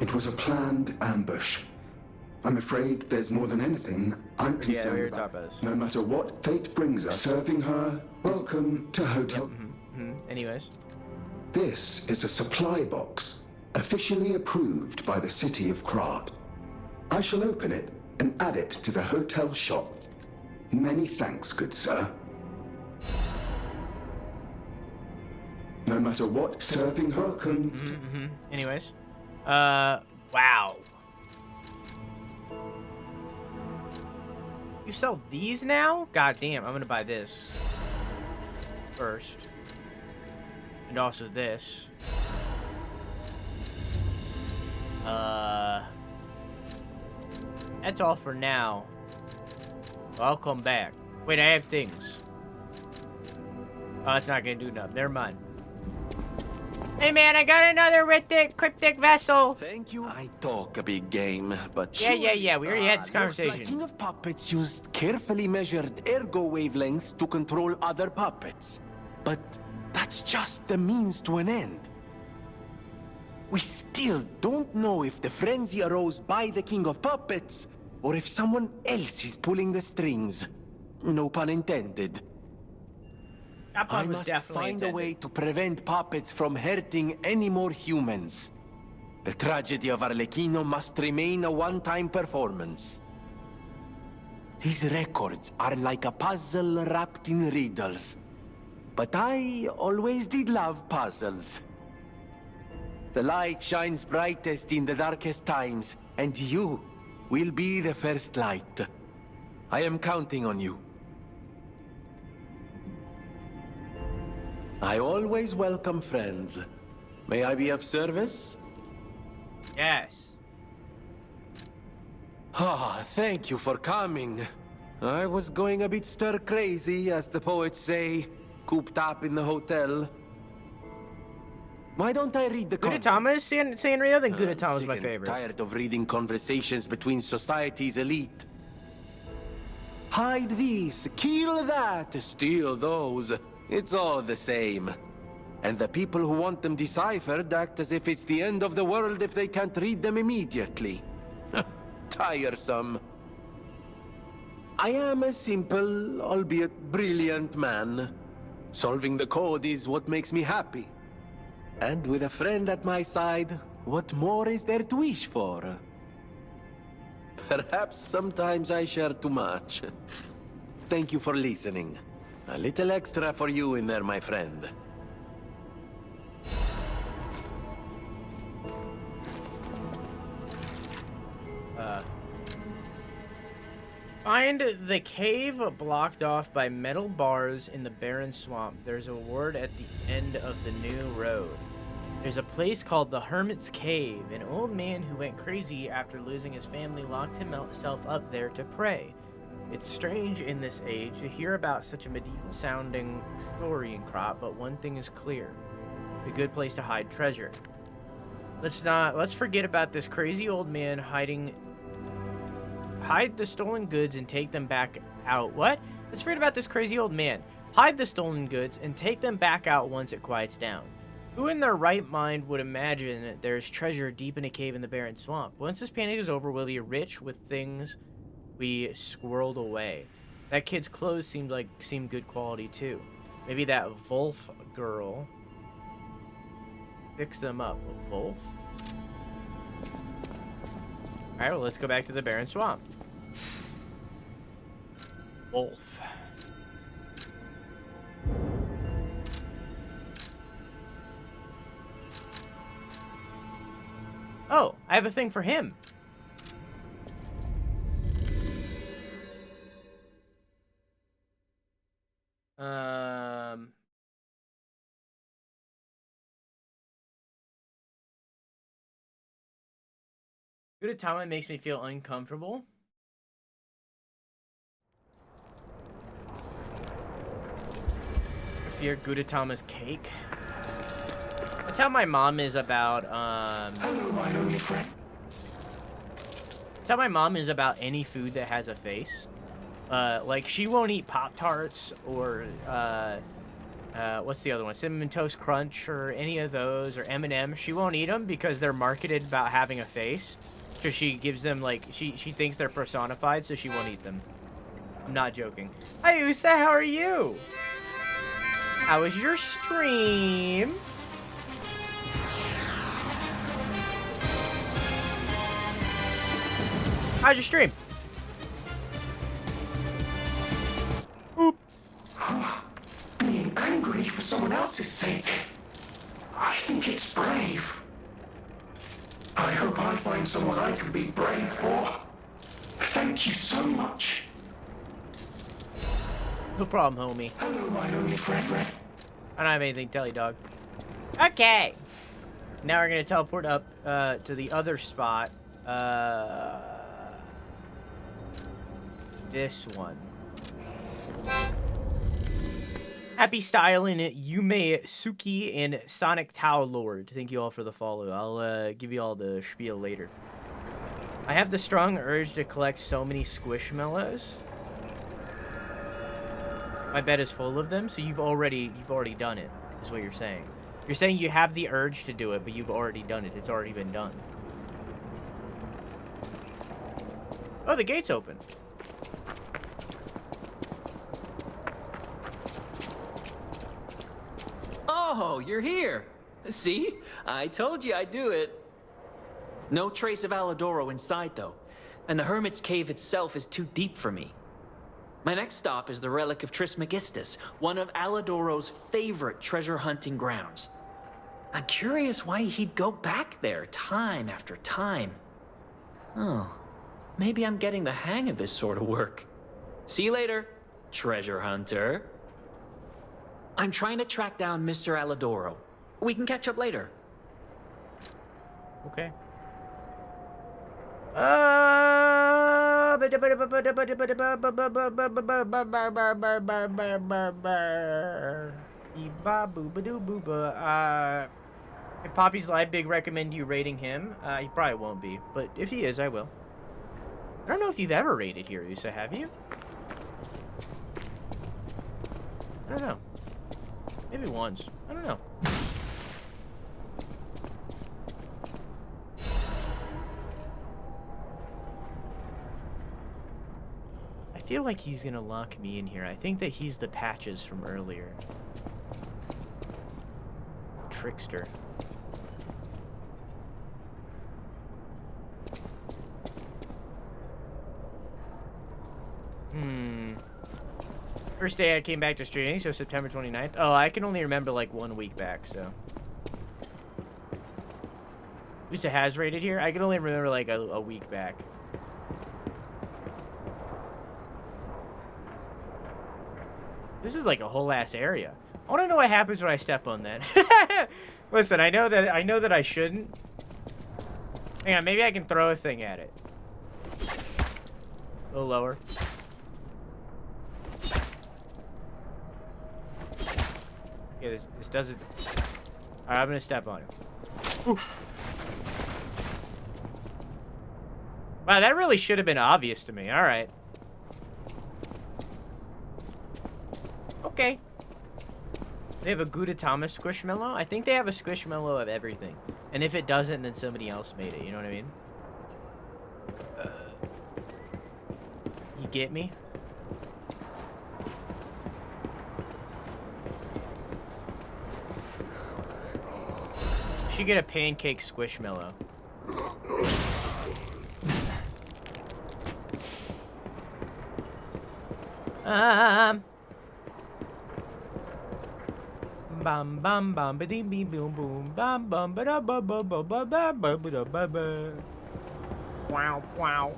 It was a planned ambush. I'm afraid there's more than anything I'm concerned about. No matter what fate brings us, serving her, welcome to Hotel. Anyways. This is a supply box, officially approved by the city of Krat. I shall open it and add it to the hotel shop. Many thanks, good sir. No matter what, serving her, welcome. Anyways. Wow. You sell these now? God damn, I'm gonna buy this first. And also this. That's all for now. I'll come back. Wait, I have things. Oh, that's not gonna do nothing. Never mind. Hey man, I got another cryptic vessel. Thank you. I talk a big game, but yeah. We already had this conversation. Looks like King of Puppets used carefully measured ergo wavelengths to control other puppets. But that's just the means to an end. We still don't know if the frenzy arose by the King of Puppets, or if someone else is pulling the strings. No pun intended. I must find a way to prevent puppets from hurting any more humans. The tragedy of Arlecchino must remain a one-time performance. These records are like a puzzle wrapped in riddles. But I always did love puzzles. The light shines brightest in the darkest times, and you will be the first light. I am counting on you. I always welcome friends. May I be of service? Yes. Ah, thank you for coming. I was going a bit stir-crazy, as the poets say, cooped up in the hotel. Why don't I read the Gudetama is Sanrio? Then Gudetama is my favorite. I'm tired of reading conversations between society's elite. Hide these, kill that, steal those. It's all the same. And the people who want them deciphered act as if it's the end of the world if they can't read them immediately. Tiresome. I am a simple, albeit brilliant man. Solving the code is what makes me happy. And with a friend at my side, what more is there to wish for? Perhaps sometimes I share too much. Thank you for listening. A little extra for you in there, my friend. Find the cave blocked off by metal bars in the barren swamp. There's a word at the end of the new road. There's a place called the Hermit's Cave. An old man who went crazy after losing his family locked himself up there to pray. It's strange in this age to hear about such a medieval-sounding story in Krat, but one thing is clear. A good place to hide treasure. Let's forget about this crazy old man hide the stolen goods and take them back out. What? Let's forget about this crazy old man. Hide the stolen goods and take them back out once it quiets down. Who in their right mind would imagine that there's treasure deep in a cave in the barren swamp? Once this panic is over, we'll be rich with things we squirreled away. That kid's clothes seem good quality too. Maybe that Wolf girl picks them up. Wolf? Alright, well, let's go back to the barren swamp. Wolf. Oh, I have a thing for him. Gudetama makes me feel uncomfortable. I fear Gudetama's cake. That's how my mom is about, Hello, my only friend. That's how my mom is about any food that has a face. Like, she won't eat Pop-Tarts or, what's the other one? Cinnamon Toast Crunch or any of those, or M&M's. She won't eat them because they're marketed about having a face. So she gives them, like, she thinks they're personified, so she won't eat them. I'm not joking. Hi, Usa, how are you? How was your stream? How's your stream? Oop. Being angry for someone else's sake. I think it's brave. I hope I find someone I can be brave for. Thank you so much. No problem, homie. Hello, my only friend. I don't have anything to tell you, dog. Okay. Now we're gonna teleport up to the other spot. This one. Happy styling Yume Suki and Sonic Tau Lord. Thank you all for the follow. I'll give you all the spiel later. I have the strong urge to collect so many Squishmallows. My bed is full of them, so you've already done it, is what you're saying. You're saying you have the urge to do it, but you've already done it. It's already been done. Oh, the gate's open. Oh, you're here. See? I told you I'd do it. No trace of Alidoro inside, though. And the Hermit's Cave itself is too deep for me. My next stop is the Relic of Trismegistus, one of Alidoro's favorite treasure hunting grounds. I'm curious why he'd go back there time after time. Oh, maybe I'm getting the hang of this sort of work. See you later, treasure hunter. I'm trying to track down Mr. Alidoro. We can catch up later. Okay. If Poppy's live, big recommend you rating him. He probably won't be, but if he is, I will. I don't know if you've ever rated here, Usa, have you? I don't know. Maybe once. I don't know. I feel like he's gonna lock me in here. I think that he's the Patches from earlier. Trickster. First day I came back to streaming, so September 29th. Oh, I can only remember like 1 week back, so. Who's it has rated here? I can only remember like a week back. This is like a whole ass area. I want to know what happens when I step on that. Listen, I know that I shouldn't. Hang on, maybe I can throw a thing at it. A little lower. Okay, this doesn't. Alright, I'm gonna step on it. Ooh. Wow, that really should have been obvious to me. Alright. Okay. They have a Gudetama Squishmallow? I think they have a Squishmallow of everything. And if it doesn't, then somebody else made it. You know what I mean? You get me? Should get a pancake Squishmallow. Bam bam bam ba ding bing boom boom bam bam ba da ba ba ba ba ba ba ba da ba ba. Wow wow.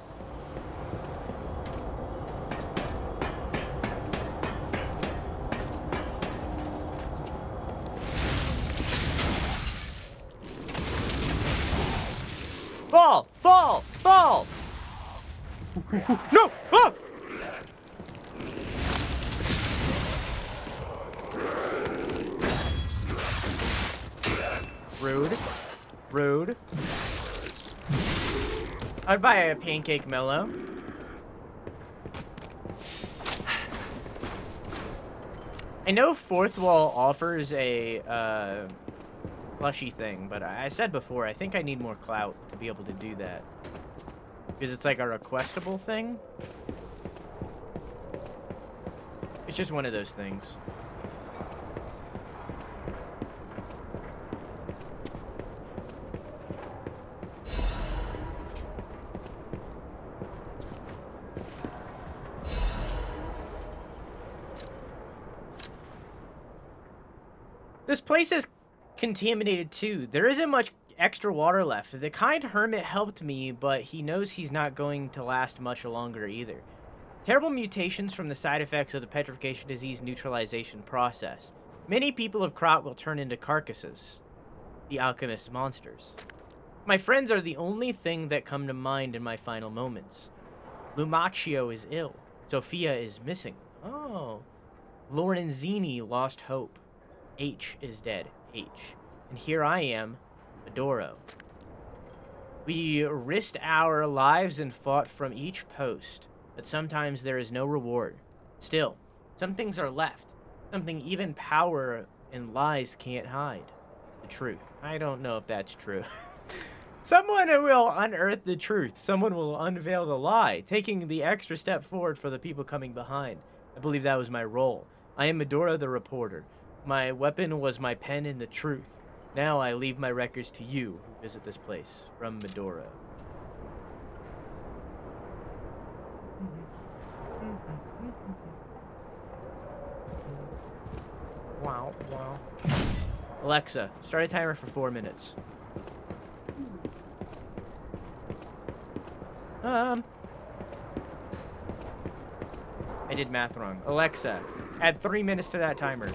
Fall! Fall! Fall! No! Ah! Rude. Rude. I'd buy a pancake mellow. I know Fourth Wall offers a plushy thing, but I said before, I think I need more clout to be able to do that. Because it's like a requestable thing. It's just one of those things. This place is contaminated too. There isn't much extra water left. The kind hermit helped me, but he knows he's not going to last much longer either. Terrible mutations from the side effects of the petrification disease neutralization process. Many people of Krat will turn into carcasses. The alchemist monsters. My friends are the only thing that come to mind in my final moments. Lumaccio is ill. Sophia is missing. Oh. Lorenzini lost hope. H is dead. H. And here I am, Adoro. We risked our lives and fought from each post, but sometimes there is no reward. Still, some things are left. Something even power and lies can't hide. The truth. I don't know if that's true. Someone will unearth the truth. Someone will unveil the lie, taking the extra step forward for the people coming behind. I believe that was my role. I am Medora the reporter. My weapon was my pen and the truth. Now I leave my records to you who visit this place. From Medora. Wow, wow. Alexa, start a timer for 4 minutes. I did math wrong. Alexa, add 3 minutes to that timer.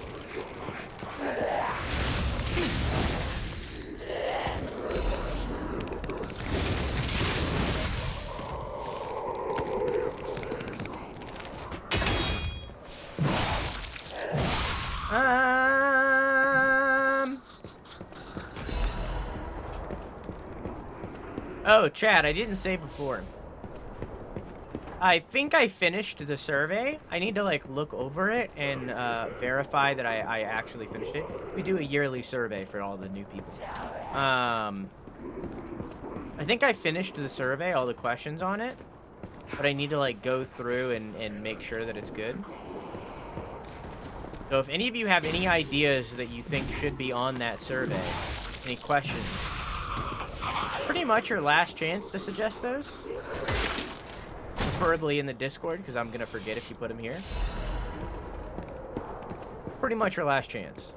Oh, chat, I didn't say before. I think I finished the survey. I need to like look over it and verify that I actually finished it. We do a yearly survey for all the new people. I think I finished the survey, all the questions on it, but I need to like go through and make sure that it's good. So if any of you have any ideas that you think should be on that survey, any questions, it's pretty much your last chance to suggest those. Preferably in the Discord, because I'm going to forget if you put them here. pretty much your last chance.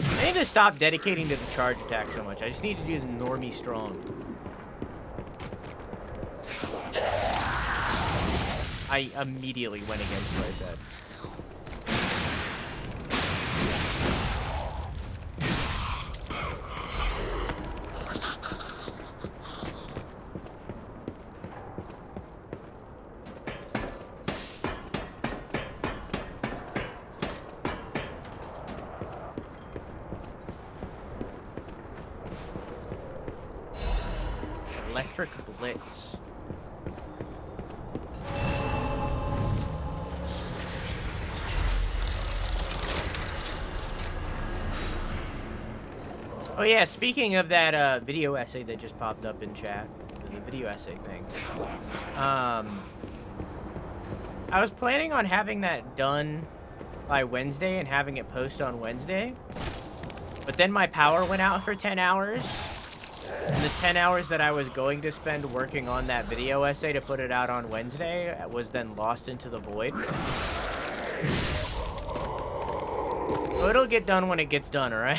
I need to stop dedicating to the charge attack so much. I just need to do the normie strong. I immediately went against what I said. Electric Blitz. Oh yeah, speaking of that video essay that just popped up in chat, the video essay thing. I was planning on having that done by Wednesday and having it post on Wednesday. But then my power went out for 10 hours. And the 10 hours that I was going to spend working on that video essay to put it out on Wednesday was then lost into the void. So it'll get done when it gets done, alright?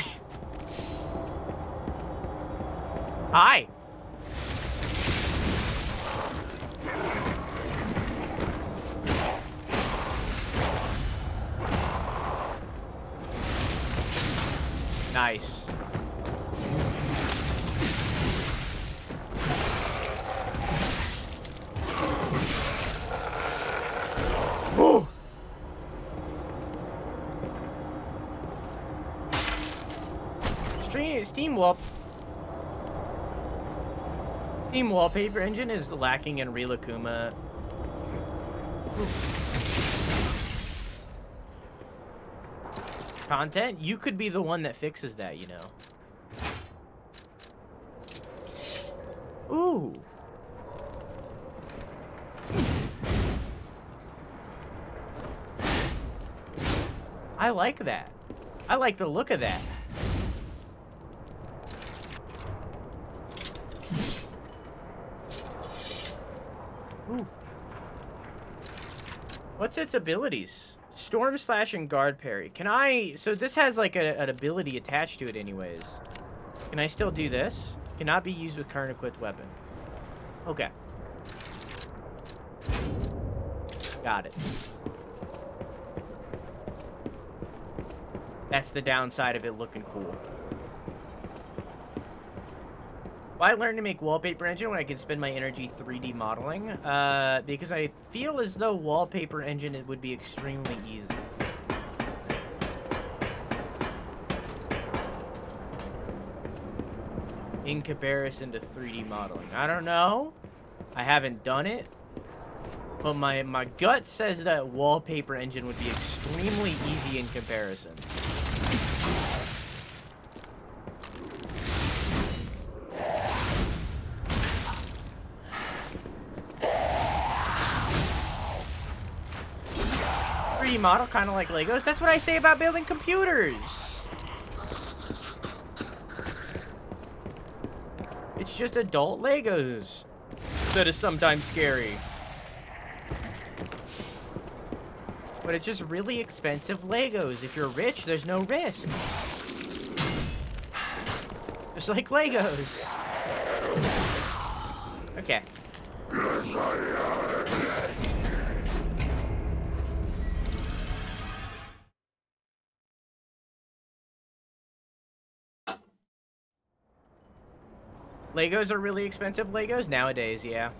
Hi! Nice. Ooh. Steam wallpaper engine is lacking in Real Akuma. Content? You could be the one that fixes that, you know. Ooh. I like that. I like the look of that. Ooh. What's its abilities? Storm Slash and Guard Parry. Can I... So this has like an ability attached to it anyways. Can I still do this? Cannot be used with current equipped weapon. Okay. Got it. That's the downside of it looking cool. Why learn to make wallpaper engine when I can spend my energy 3D modeling? Because I feel as though wallpaper engine would be extremely easy. In comparison to 3D modeling. I don't know. I haven't done it. But my gut says that wallpaper engine would be extremely easy in comparison. Model kind of like Legos. That's what I say about building computers. It's just adult Legos that is sometimes scary. But it's just really expensive Legos. If you're rich, there's no risk. Just like Legos. Okay. Legos are really expensive Legos nowadays, yeah.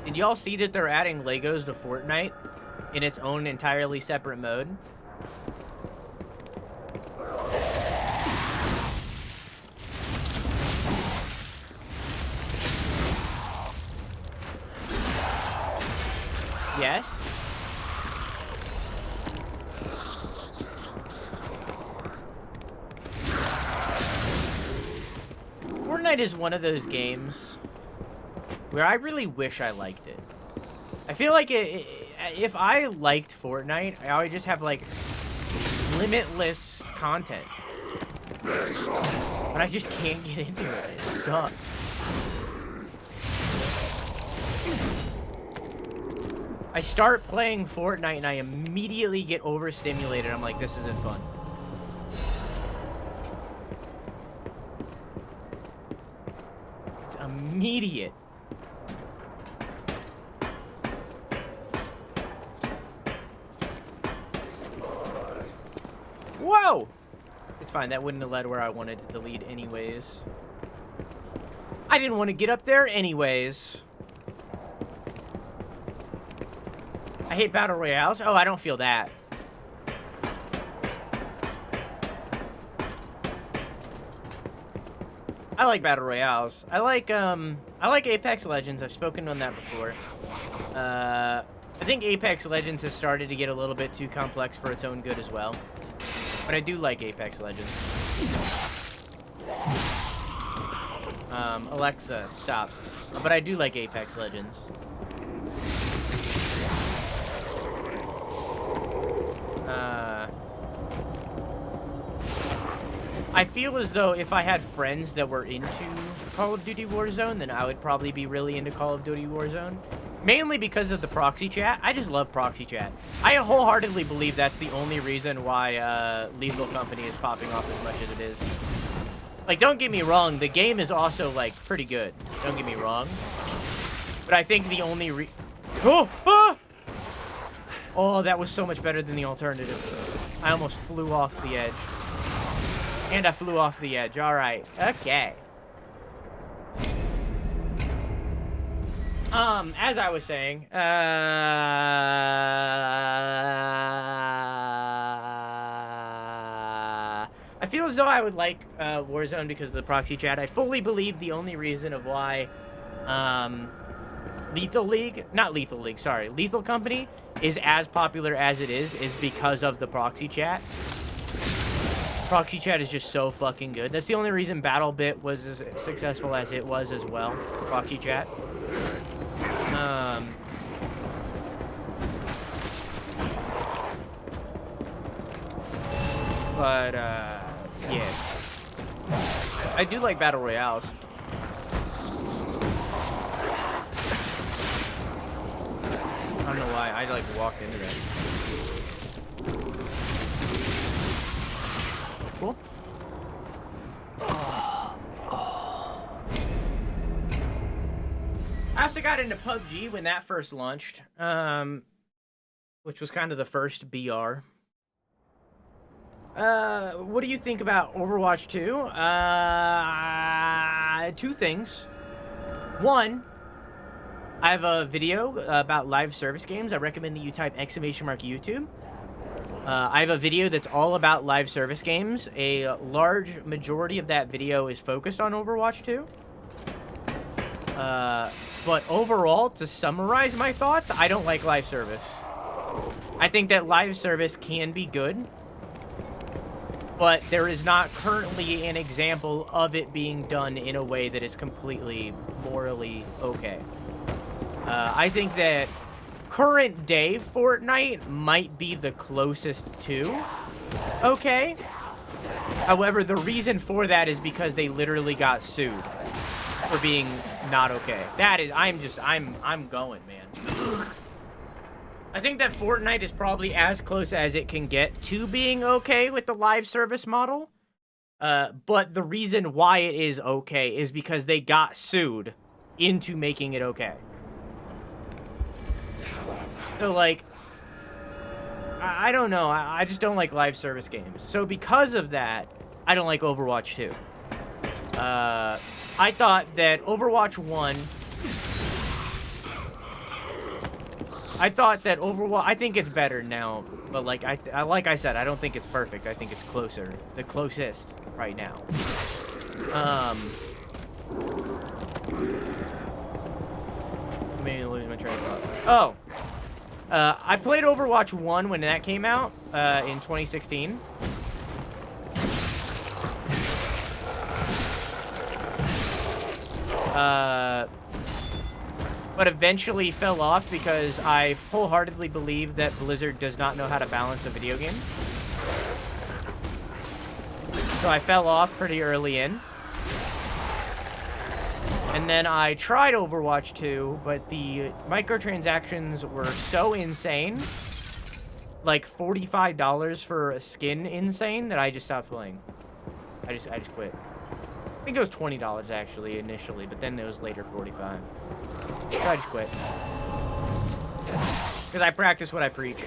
Did y'all see that they're adding Legos to Fortnite in its own entirely separate mode? Yes. Fortnite is one of those games where I really wish I liked it. I feel like if I liked Fortnite, I would just have like limitless content. But I just can't get into it. It sucks. I start playing Fortnite and I immediately get overstimulated. I'm like, this isn't fun. It's immediate. Whoa! It's fine. That wouldn't have led where I wanted it to lead anyways. I didn't want to get up there anyways. I hate battle royales. Oh, I don't feel that. I like battle royales. I like Apex Legends. I've spoken on that before. I think Apex Legends has started to get a little bit too complex for its own good as well. But I do like Apex Legends. Alexa, stop. But I do like Apex Legends. I feel as though if I had friends that were into Call of Duty Warzone, then I would probably be really into Call of Duty Warzone. Mainly because of the proxy chat. I just love proxy chat. I wholeheartedly believe that's the only reason why Lethal Company is popping off as much as it is. Like, don't get me wrong, the game is also, like, pretty good. Don't get me wrong. But I think the only Oh! Ah! Oh, that was so much better than the alternative. I almost flew off the edge. And I flew off the edge. All right. Okay. As I was saying, I feel as though I would like Warzone because of the proxy chat. I fully believe the only reason of why Lethal Company is as popular as it is because of the proxy chat. Proxy chat is just so fucking good. That's the only reason BattleBit was as successful as it was as well. Proxy chat. Yeah. I do like battle royales. I don't know why. I like walked into that. Cool. I also got into PUBG when that first launched, which was kind of the first BR. What do you think about Overwatch 2? Two things. One, I have a video about live service games. I recommend that you type !YouTube. I have a video that's all about live service games. A large majority of that video is focused on Overwatch 2. But overall, to summarize my thoughts, I don't like live service. I think that live service can be good, but there is not currently an example of it being done in a way that is completely morally okay. I think that current day Fortnite might be the closest to okay. However, the reason for that is because they literally got sued for being not okay. That is, I'm going, man. I think that Fortnite is probably as close as it can get to being okay with the live service model. But the reason why it is okay is because they got sued into making it okay. So, like, I don't know. I just don't like live service games. So because of that, I don't like Overwatch 2. I thought that Overwatch 1... I think it's better now, but like I said, I don't think it's perfect. I think it's closer, the closest right now. Let me lose my train of thought. Oh, I played Overwatch 1 when that came out in 2016. But eventually fell off because I wholeheartedly believe that Blizzard does not know how to balance a video game. So I fell off pretty early in. And then I tried Overwatch 2, but the microtransactions were so insane, like $45 for a skin insane, that I just stopped playing. I just quit. I think it was $20 actually initially, but then it was later 45. So I just quit. Because I practice what I preach.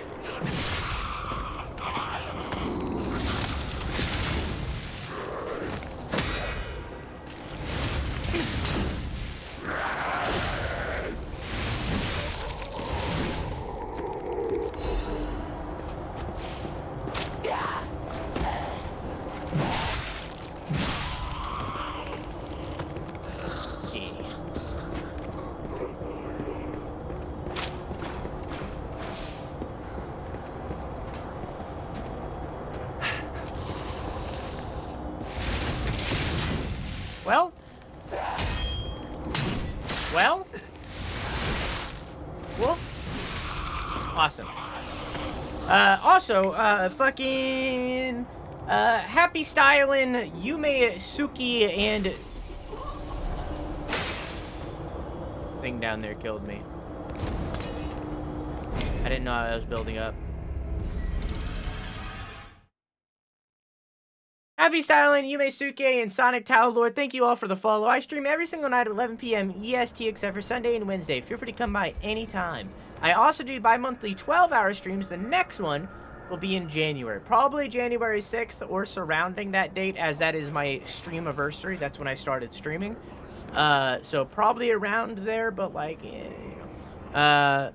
Well, awesome. Also, fucking, Happy Styling, Yume Suki, and thing down there killed me. I didn't know I was building up. Happy Styling, Yume Suke, and Sonic Tao Lord, thank you all for the follow. I stream every single night at 11 p.m. EST except for Sunday and Wednesday. Feel free to come by anytime. I also do bi-monthly 12-hour streams. The next one will be in January. Probably January 6th or surrounding that date, as that is my stream anniversary. That's when I started streaming. So probably around there, but like, you know.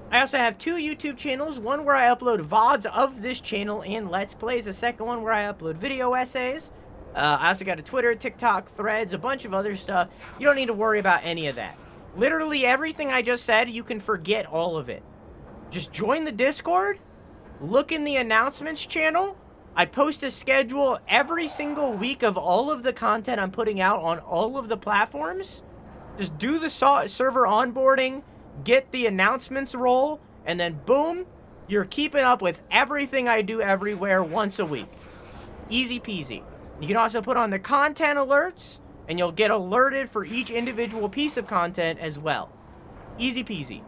I also have 2 YouTube channels, one where I upload VODs of this channel and Let's Plays, a second one where I upload video essays. I also got a Twitter, TikTok, Threads, a bunch of other stuff. You don't need to worry about any of that. Literally everything I just said, you can forget all of it. Just join the Discord, look in the announcements channel. I post a schedule every single week of all of the content I'm putting out on all of the platforms. Just do the server onboarding, get the announcements roll, and then boom, you're keeping up with everything I do everywhere once a week. Easy peasy. You can also put on the content alerts, and you'll get alerted for each individual piece of content as well. Easy peasy.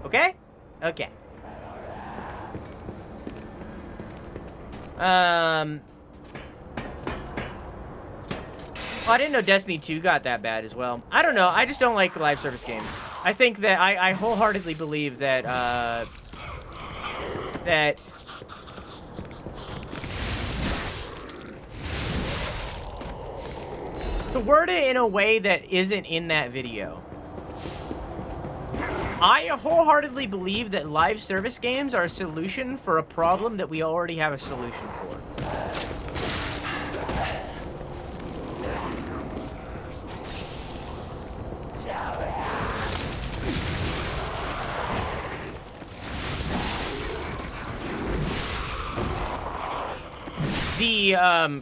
Okay? Okay. Well, I didn't know Destiny 2 got that bad as well. I don't know. I just don't like live service games. I think that I wholeheartedly believe that to word it in a way that isn't in that video. I wholeheartedly believe that live service games are a solution for a problem that we already have a solution for. The, hang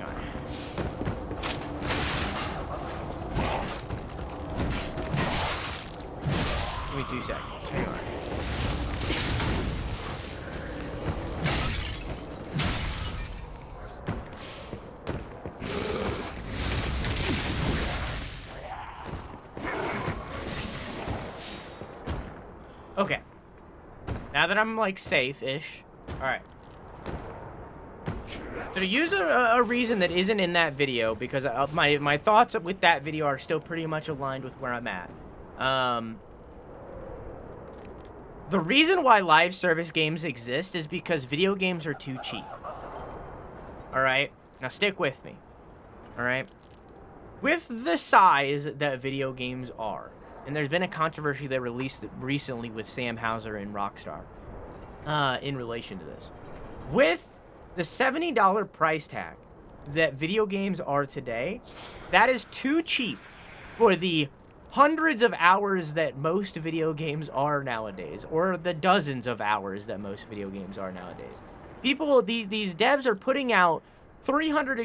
on. Give me 2 seconds. Hang on. Okay. Now that I'm, like, safe-ish. Alright. So to use a reason that isn't in that video, because my thoughts with that video are still pretty much aligned with where I'm at. The reason why live service games exist is because video games are too cheap. Alright? Now stick with me. Alright? With the size that video games are, and there's been a controversy that released recently with Sam Houser and Rockstar in relation to this. With the $70 price tag that video games are today, that is too cheap for the hundreds of hours that most video games are nowadays, or the dozens of hours that most video games are nowadays. People, these devs are putting out 300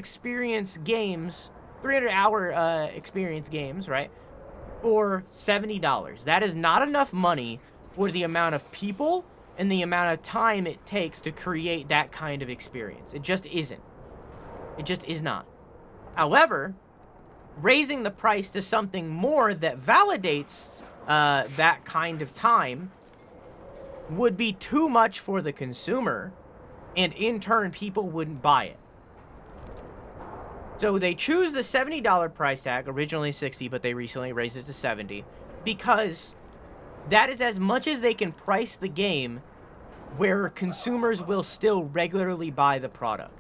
hour experience games, right? For $70. That is not enough money for the amount of people and the amount of time it takes to create that kind of experience. It just isn't. It just is not. However, raising the price to something more that validates that kind of time would be too much for the consumer, and in turn, people wouldn't buy it. So they choose the $70 price tag, originally $60, but they recently raised it to $70, because that is as much as they can price the game where consumers will still regularly buy the product.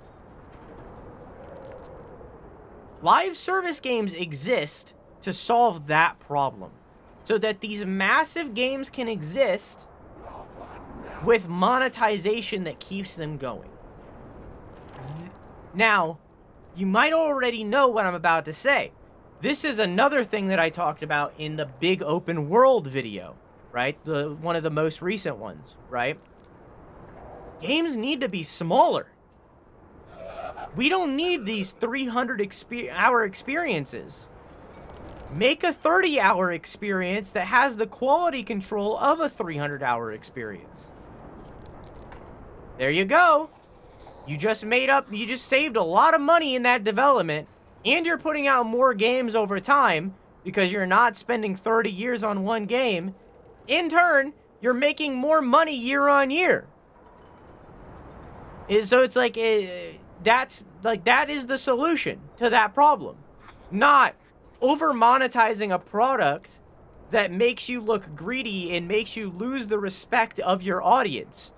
Live service games exist to solve that problem, so that these massive games can exist with monetization that keeps them going. Now, you might already know what I'm about to say. This is another thing that I talked about in the big open world video, right? One of the most recent ones, right? Games need to be smaller. We don't need these 300-hour experiences. Make a 30-hour experience that has the quality control of a 300-hour experience. There you go. You just saved a lot of money in that development, and you're putting out more games over time because you're not spending 30 years on one game. In turn, you're making more money year on year. So it's like, that is the solution to that problem. Not over monetizing a product that makes you look greedy and makes you lose the respect of your audience.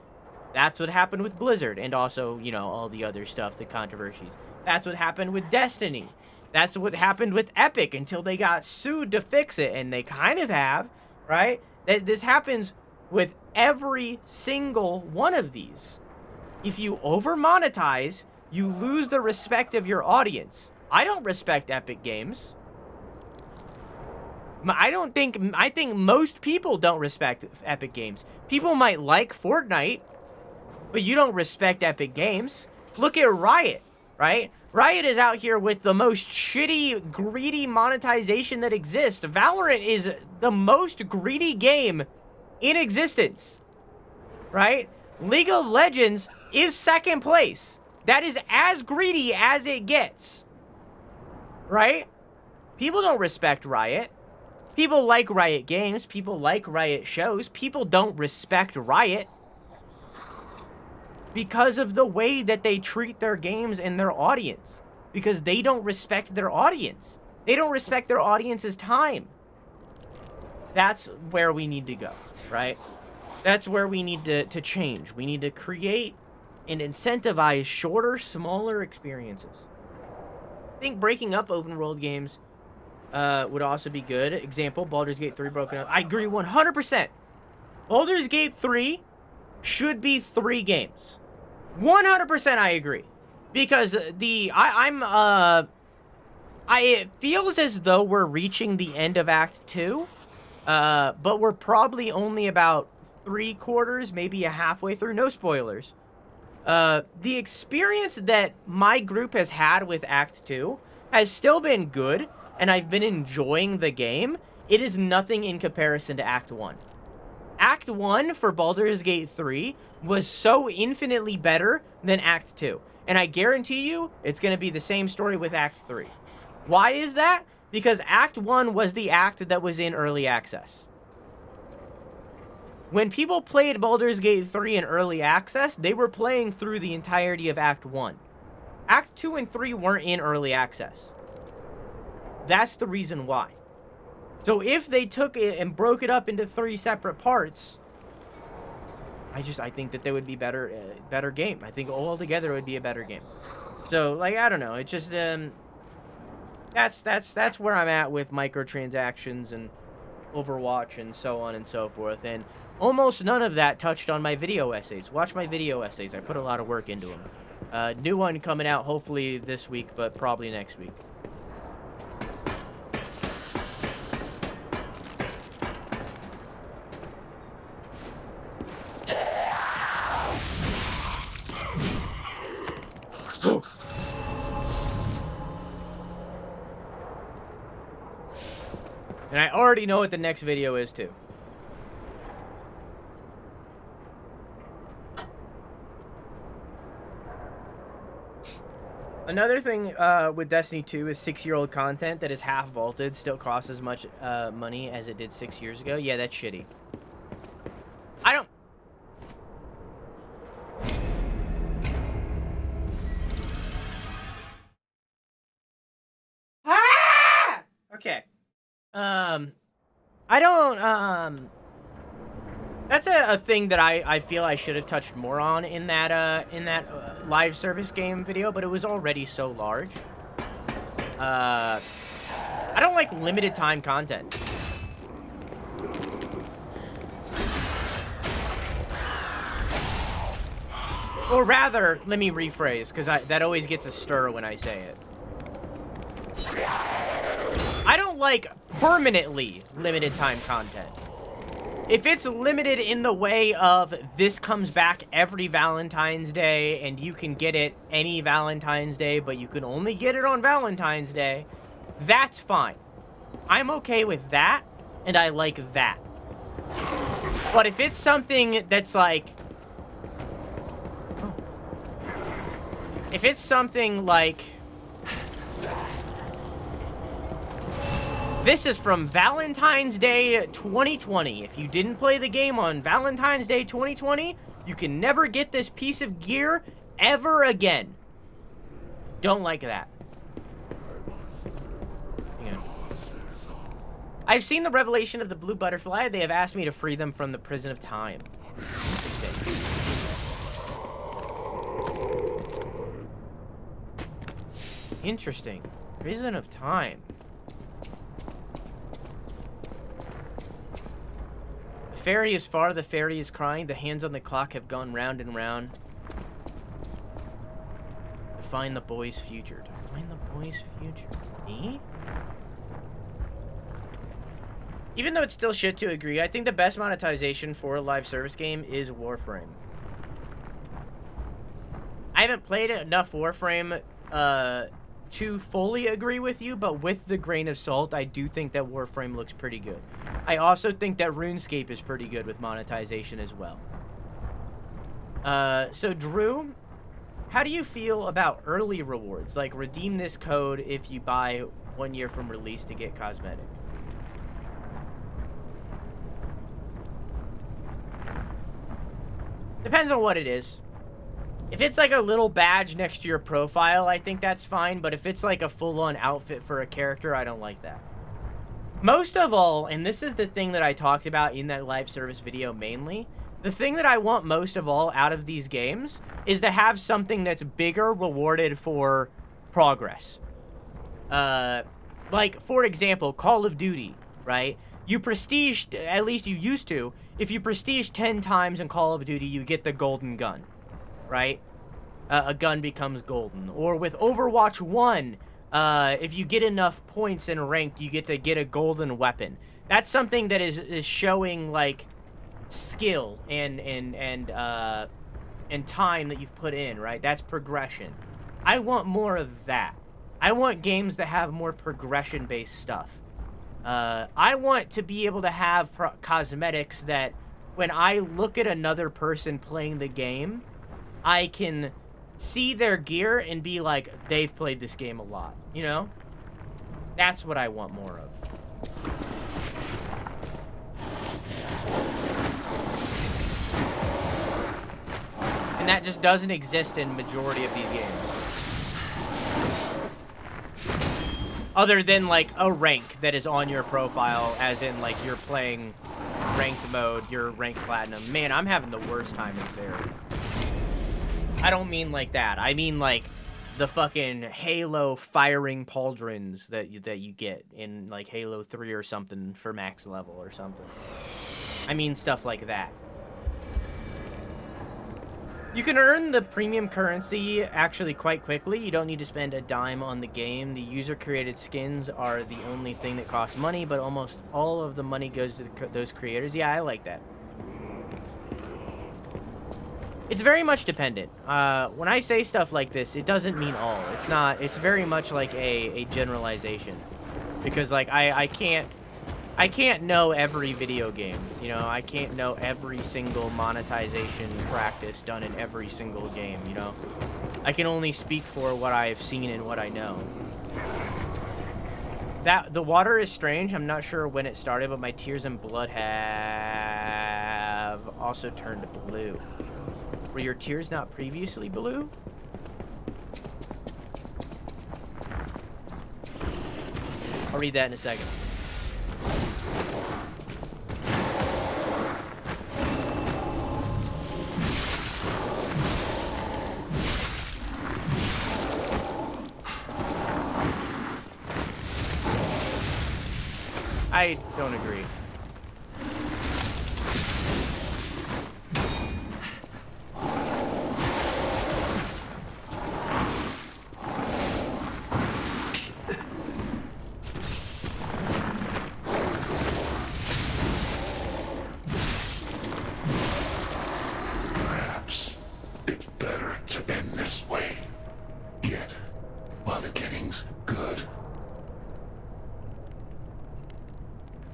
That's what happened with Blizzard, and also, you know, all the other stuff, the controversies. That's what happened with Destiny. That's what happened with Epic until they got sued to fix it, and they kind of have, right? This happens with every single one of these. If you over-monetize, you lose the respect of your audience. I don't respect Epic Games. I think most people don't respect Epic Games. People might like Fortnite, but you don't respect Epic Games. Look at Riot, right? Riot is out here with the most shitty, greedy monetization that exists. Valorant is the most greedy game in existence, right? League of Legends is second place. That is as greedy as it gets, right? People don't respect Riot. People like Riot games. People like Riot shows. People don't respect Riot because of the way that they treat their games and their audience. Because they don't respect their audience. They don't respect their audience's time. That's where we need to go, right? That's where we need to change. We need to create and incentivize shorter, smaller experiences. I think breaking up open world games would also be good. Example, Baldur's Gate 3 broken up. I agree 100%. Baldur's Gate 3 should be 3 games. 100% I agree. Because it feels as though we're reaching the end of Act 2, but we're probably only about 3/4, maybe a halfway through. No spoilers. The experience that my group has had with Act 2 has still been good, and I've been enjoying the game. It is nothing in comparison to Act 1. Act 1 for Baldur's Gate 3 was so infinitely better than Act 2. And I guarantee you, it's going to be the same story with Act 3. Why is that? Because Act 1 was the act that was in early access. When people played Baldur's Gate 3 in early access, they were playing through the entirety of Act 1. Act 2 and 3 weren't in early access. That's the reason why. So if they took it and broke it up into 3 separate parts, I think that there would be better game. I think all together it would be a better game. So, like, I don't know. It's just that's where I'm at with microtransactions and Overwatch and so on and so forth. And almost none of that touched on my video essays. Watch my video essays. I put a lot of work into them. New one coming out hopefully this week, but probably next week. And I already know what the next video is, too. Another thing with Destiny 2 is 6-year-old content that is half vaulted still costs as much money as it did 6 years ago. Yeah, that's shitty. I don't... Ah! Okay. I don't, that's a thing that I feel I should have touched more on in that live service game video, but it was already so large. I don't like limited time content. Or rather, let me rephrase, because that always gets a stir when I say it. I don't like permanently limited time content. If it's limited in the way of this comes back every Valentine's Day and you can get it any Valentine's Day, but you can only get it on Valentine's Day, that's fine. I'm okay with that, and I like that. But if it's something that's like... If it's something like... This is from Valentine's Day 2020. If you didn't play the game on Valentine's Day 2020, you can never get this piece of gear ever again. Don't like that. Hang on. I've seen the revelation of the blue butterfly. They have asked me to free them from the prison of time. Interesting. Prison of time. The fairy is far, the fairy is crying, the hands on the clock have gone round and round. To find the boy's future. To find the boy's future. Me? Even though it's still shit to agree, I think the best monetization for a live service game is Warframe. I haven't played enough Warframe to fully agree with you, but with the grain of salt, I do think that Warframe looks pretty good. I also think that RuneScape is pretty good with monetization as well. So Drew, how do you feel about early rewards? Like redeem this code if you buy 1 year from release to get cosmetic. Depends on what it is. If it's like a little badge next to your profile, I think that's fine. But if it's like a full-on outfit for a character, I don't like that. Most of all, and this is the thing that I talked about in that live service video mainly, the thing that I want most of all out of these games is to have something that's bigger rewarded for progress. Like, for example, Call of Duty, right? You prestige, at least you used to, if you prestige 10 times in Call of Duty, you get the golden gun. Right? A gun becomes golden. Or with Overwatch 1, if you get enough points in ranked, you get to get a golden weapon. That's something that is showing, like, skill and time that you've put in, right? That's progression. I want more of that. I want games that have more progression-based stuff. I want to be able to have cosmetics that when I look at another person playing the game, I can see their gear and be like, they've played this game a lot, you know? That's what I want more of. And that just doesn't exist in majority of these games. Other than, like, a rank that is on your profile, as in, like, you're playing ranked mode, you're ranked platinum. Man, I'm having the worst time in this area. I don't mean like that. I mean like the fucking Halo firing pauldrons that you get in like Halo 3 or something for max level or something. I mean stuff like that. You can earn the premium currency actually quite quickly. You don't need to spend a dime on the game. The user-created skins are the only thing that costs money, but almost all of the money goes to those creators. Yeah, I like that. It's very much dependent. When I say stuff like this, it doesn't mean all. It's not. It's very much like a generalization. Because, like, I can't I can't know every video game, you know? I can't know every single monetization practice done in every single game, you know? I can only speak for what I've seen and what I know. The water is strange. I'm not sure when it started, but my tears and blood have also turned blue. Were your tears not previously blue? I'll read that in a second. I don't agree. Perhaps it's better to end this way. Yet, while the getting's good.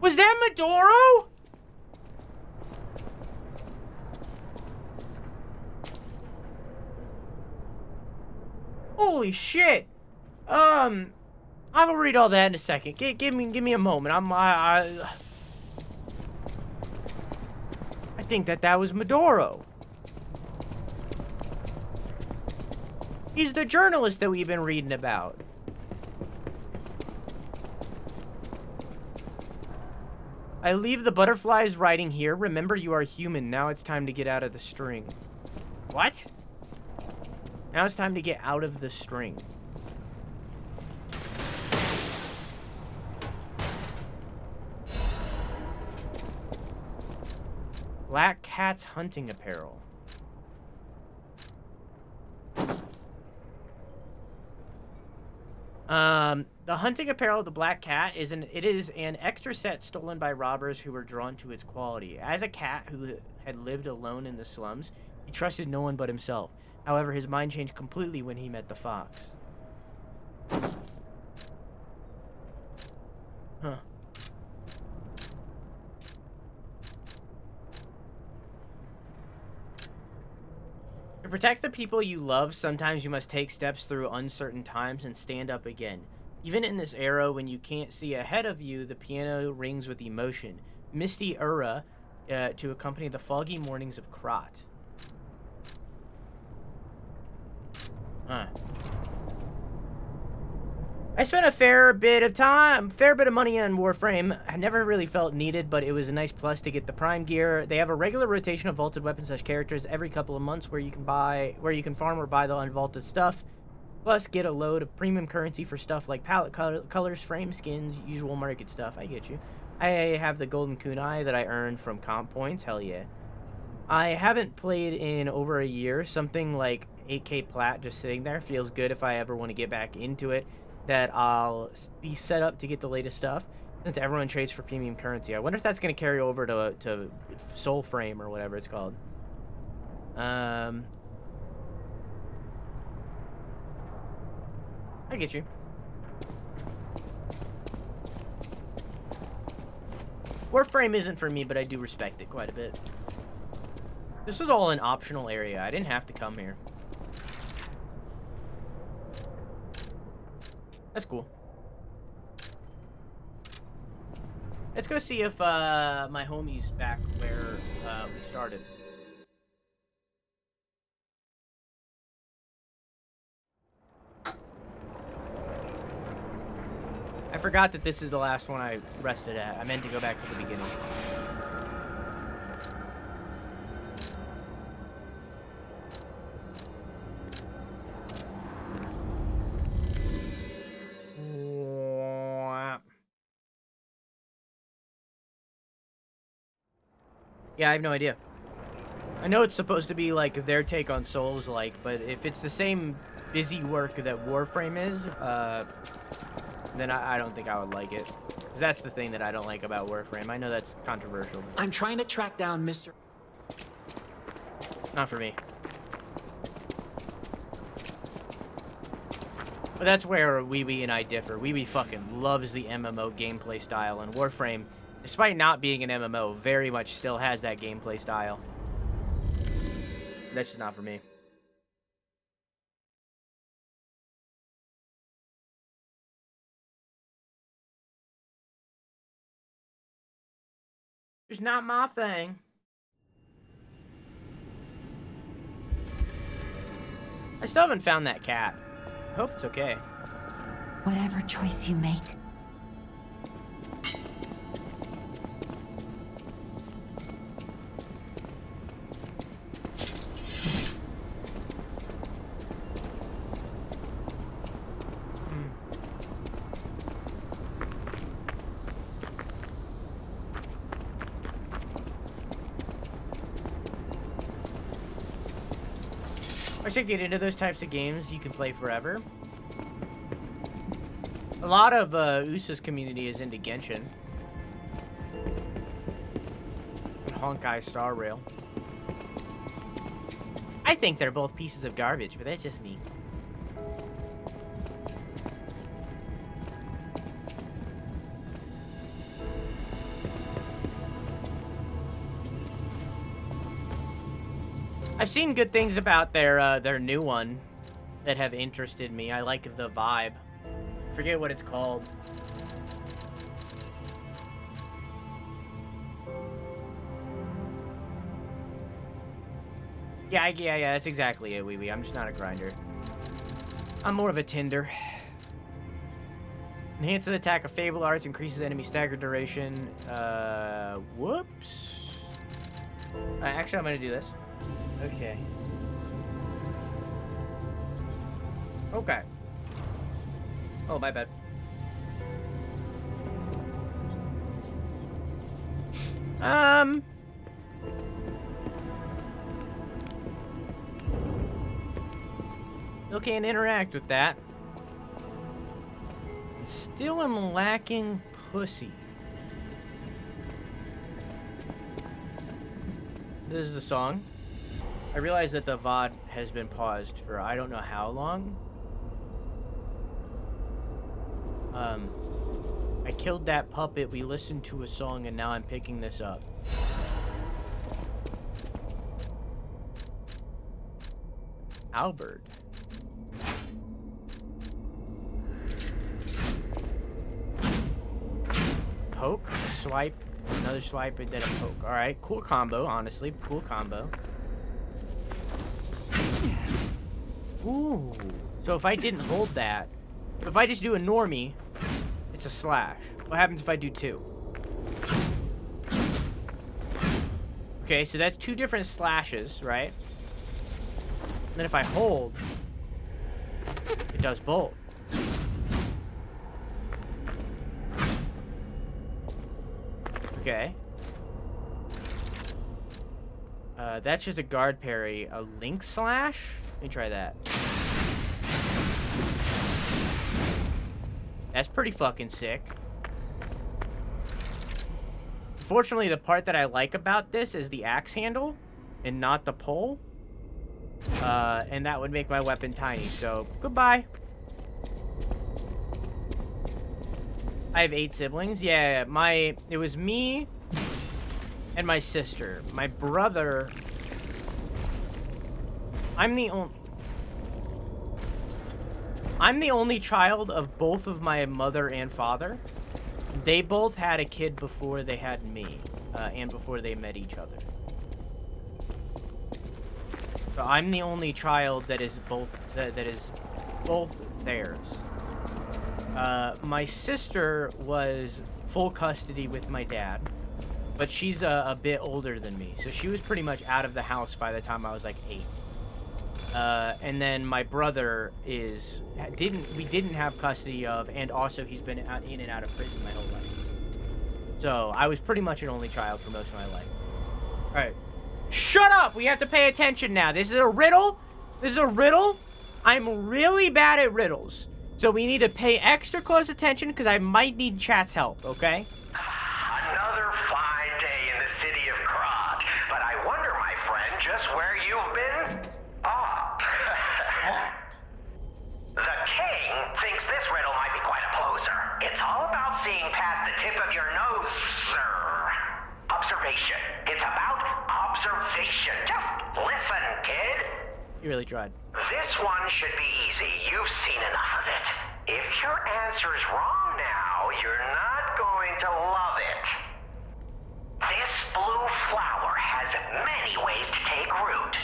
Was that Maduro? Holy shit. I will read all that in a second. Give me a moment. I think that was Maduro. He's the journalist that we've been reading about. I leave the butterflies riding here. Remember, you are human. Now it's time to get out of the string. What? Now it's time to get out of the string. Black Cat's hunting apparel. The hunting apparel of the Black Cat is an extra set stolen by robbers who were drawn to its quality. As a cat who had lived alone in the slums, he trusted no one but himself. However, his mind changed completely when he met the fox. Huh. To protect the people you love, sometimes you must take steps through uncertain times and stand up again. Even in this era, when you can't see ahead of you, the piano rings with emotion. Misty Ura to accompany the foggy mornings of Krat. Huh. I spent a fair bit of money on Warframe. I never really felt needed, but it was a nice plus to get the Prime gear. They have a regular rotation of vaulted weapons / characters every couple of months where you can farm or buy the unvaulted stuff. Plus, get a load of premium currency for stuff like palette colors, frame skins, usual market stuff. I get you. I have the golden kunai that I earned from comp points. Hell yeah. I haven't played in over a year. Something like 8K plat just sitting there feels good if I ever want to get back into it. That I'll be set up to get the latest stuff since everyone trades for premium currency. I wonder if that's going to carry over to Soul Frame or whatever it's called. I get you. Warframe isn't for me, but I do respect it quite a bit. This is all an optional area. I didn't have to come here. That's cool. Let's go see if my homie's back where we started. I forgot that this is the last one I rested at. I meant to go back to the beginning. Yeah, I have no idea. I know it's supposed to be like their take on Souls-like, but if it's the same busy work that Warframe is, then I don't think I would like it. 'Cause that's the thing that I don't like about Warframe. I know that's controversial. I'm trying to track down Mr. Not for me. But that's where Weeby and I differ. Weeby fucking loves the MMO gameplay style, and Warframe despite not being an MMO, very much still has that gameplay style. That's just not for me. It's not my thing. I still haven't found that cat. I hope it's okay. Whatever choice you make, I should get into those types of games you can play forever. A lot of USA's community is into Genshin. And Honkai Star Rail. I think they're both pieces of garbage, but that's just me. I've seen good things about their new one that have interested me. I like the vibe. Forget what it's called. Yeah, that's exactly it, wee. I'm just not a grinder. I'm more of a Tinder. Enhances attack of Fable Arts, increases enemy stagger duration. Whoops. Actually, I'm gonna do this. Okay. Okay. Oh, my bad. Still can't interact with that. Still am lacking pussy. This is the song. I realize that the VOD has been paused for I don't know how long. I killed that puppet, we listened to a song, and now I'm picking this up. Albert. Poke, swipe, another swipe, and then a poke. Alright, cool combo, honestly. Cool combo. Ooh. So if I didn't hold that, if I just do a normie, it's a slash. What happens if I do two? Okay, so that's two different slashes, right? And then if I hold, it does both. Okay. That's just a guard parry. A link slash? Let me try that. That's pretty fucking sick. Unfortunately, the part that I like about this is the axe handle and not the pole. And that would make my weapon tiny, so goodbye. I have 8 siblings. Yeah, it was me and my sister. My brother, I'm the only child of both of my mother and father. They both had a kid before they had me, and before they met each other. So I'm the only child that is both theirs. My sister was full custody with my dad, but she's a bit older than me, so she was pretty much out of the house by the time I was like 8. And then my brother we didn't have custody of, and also he's been in and out of prison my whole life. So I was pretty much an only child for most of my life. All right, shut up! We have to pay attention now. This is a riddle. This is a riddle. I'm really bad at riddles, so we need to pay extra close attention because I might need chat's help. Okay. Another fine day in the city of Krat, but I wonder, my friend, just where you've been. The king thinks this riddle might be quite a closer. It's all about seeing past the tip of your nose, sir. information. It's about observation. Just listen, kid. You really tried. This one should be easy. You've seen enough of it. If your answer's wrong now, you're not going to love it. This blue flower has many ways to take root,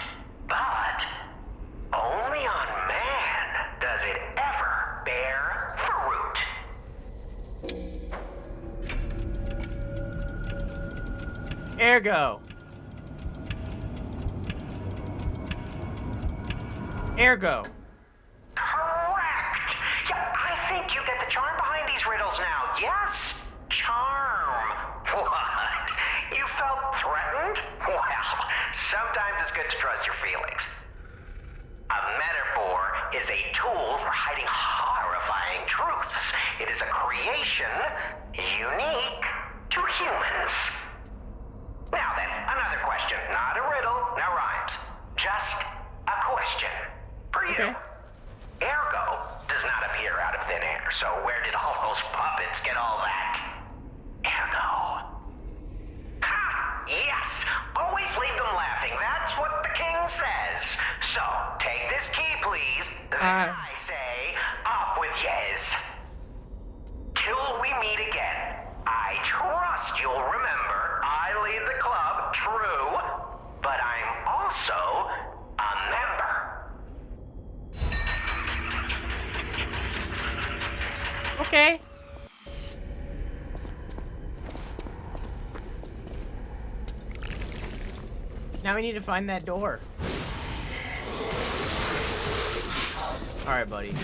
but only on man does it ever bear fruit. Ergo. Ergo. Correct. Yeah, I think you get the charm behind these riddles now. Yes, charm. What? You felt threatened? Well, sometimes it's good to trust your feelings. A metaphor is a tool for hiding horrifying truths. It is a creation unique to humans. Now then, another question. Not a riddle, no rhymes. Just a question for you. Okay. Ergo does not appear out of thin air, so where did all those puppets get all that? Ergo. Ha! Yes! Always leave them laughing. That's what the king says. So, take this key, please. Then I say, off with yes. Till we meet again. I trust you'll remember I lead the club, true, but I'm also a member. Okay. Now we need to find that door. Alright, buddy.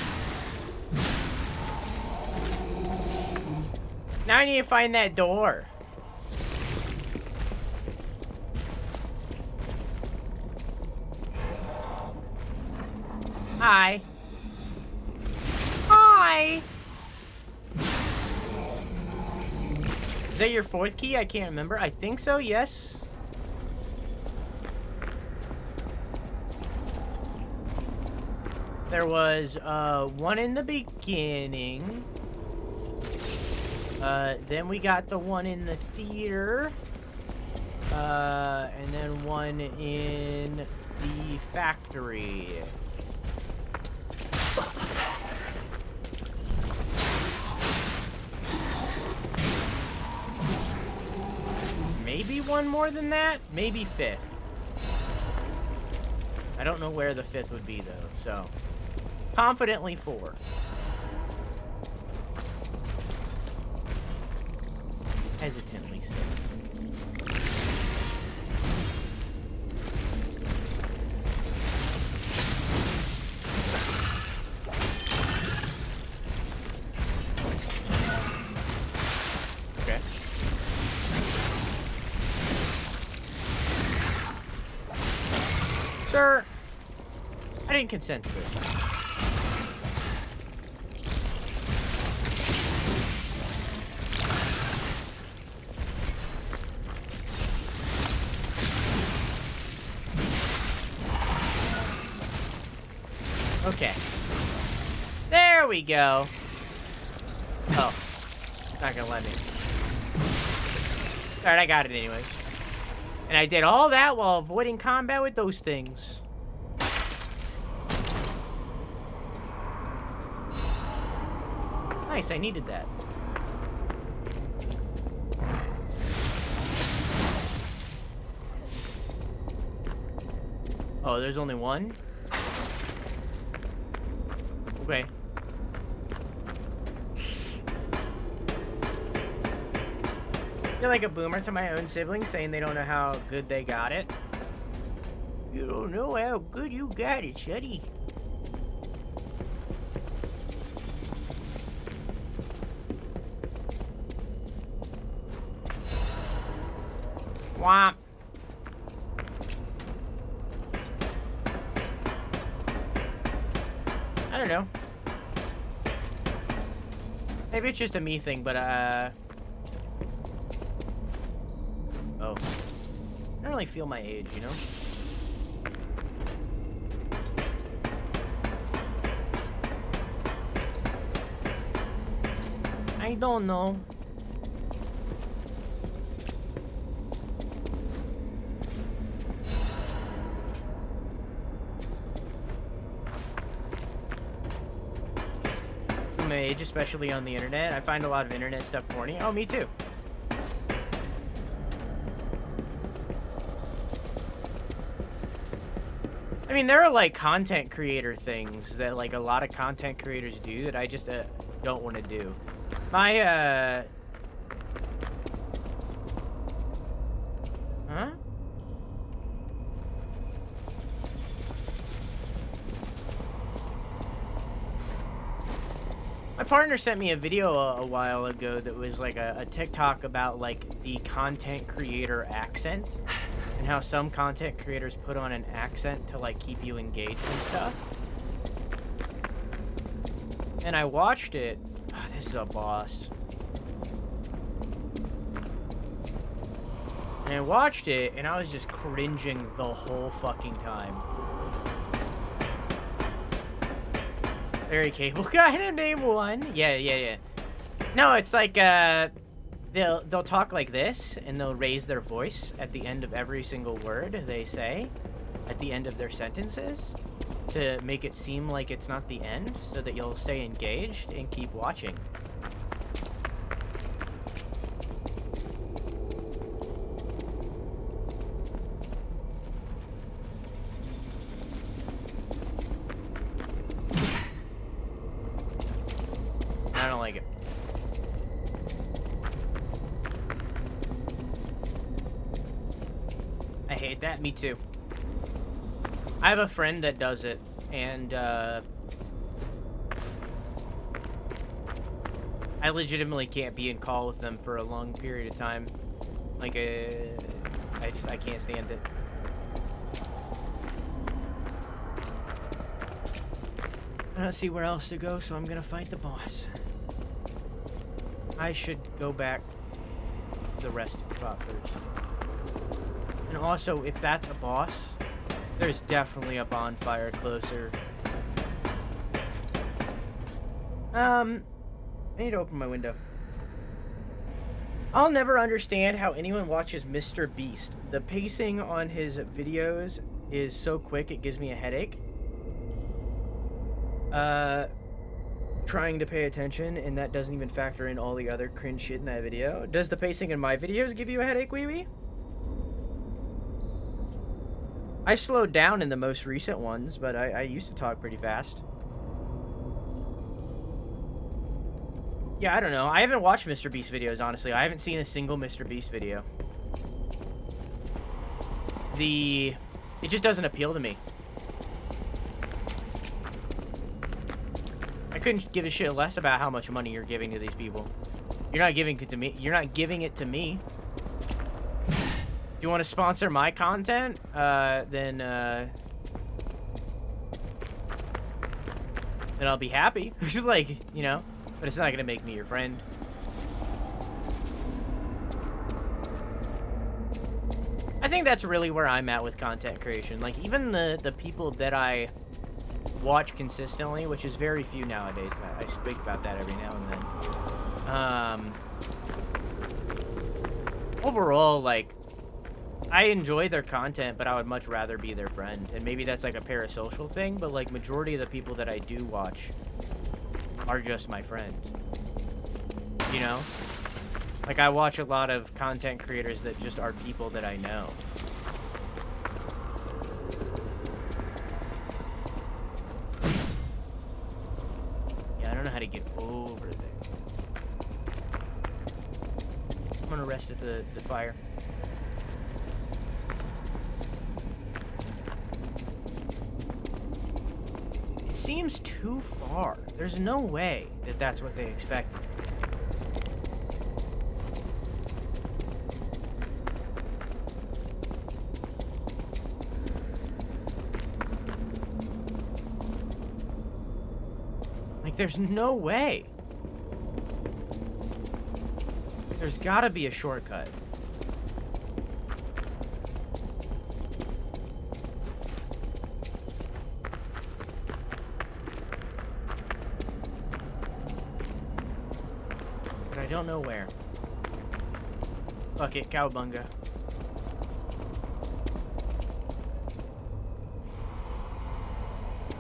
Now I need to find that door. Hi. Hi. Is that your fourth key? I can't remember. I think so, yes. There was one in the beginning. Then we got the one in the theater. And then one in the factory. Maybe one more than that? Maybe fifth. I don't know where the fifth would be, though, so... Confidently 4. Hesitantly 6. Okay. Sir, I didn't consent to this. Okay. There we go. Oh. Not gonna let me. Alright, I got it anyways. And I did all that while avoiding combat with those things. Nice, I needed that. Oh, there's only one? Okay. I feel like a boomer to my own siblings saying they don't know how good they got it. You don't know how good you got it, Shuddy. Womp. I don't know. Maybe it's just a me thing, but oh. I don't really feel my age, you know? I don't know. coming of age, especially on the internet. I find a lot of internet stuff corny. Oh, me too. I mean, there are like content creator things that like a lot of content creators do that I just don't want to do. My huh? My partner sent me a video a while ago that was like a TikTok about like the content creator accent and how some content creators put on an accent to like keep you engaged and stuff. And I watched it. Oh, this is a boss. And I watched it and I was just cringing the whole fucking time. Very capable guy to name one. Yeah. No, it's like they'll talk like this and they'll raise their voice at the end of every single word they say at the end of their sentences to make it seem like it's not the end so that you'll stay engaged and keep watching. I don't like it. I hate that. Me too. I have a friend that does it, and I legitimately can't be in call with them for a long period of time. Like, I can't stand it. I don't see where else to go, so I'm gonna fight the boss. I should go back to the resting spot first. And also, if that's a boss, there's definitely a bonfire closer. I need to open my window. I'll never understand how anyone watches Mr. Beast. The pacing on his videos is so quick it gives me a headache. Trying to pay attention, and that doesn't even factor in all the other cringe shit in that video. Does the pacing in my videos give you a headache, wee-wee? I slowed down in the most recent ones, but I used to talk pretty fast. Yeah, I don't know. I haven't watched Mr. Beast videos, honestly. I haven't seen a single Mr. Beast video. It just doesn't appeal to me. I couldn't give a shit less about how much money you're giving to these people. You're not giving it to me. You're not giving it to me. If you want to sponsor my content, then I'll be happy. Like, you know, but it's not gonna make me your friend. I think that's really where I'm at with content creation. Like, even the people that I watch consistently, which is very few nowadays. I speak about that every now and then. Overall, like, I enjoy their content, but I would much rather be their friend. And maybe that's like a parasocial thing, but like majority of the people that I do watch are just my friend. You know? Like, I watch a lot of content creators that just are people that I know. Yeah, I don't know how to get over there. I'm gonna rest at the fire. It seems too far. There's no way that that's what they expected. Like, there's no way. There's gotta be a shortcut. But I don't know where. Fuck it, cowabunga.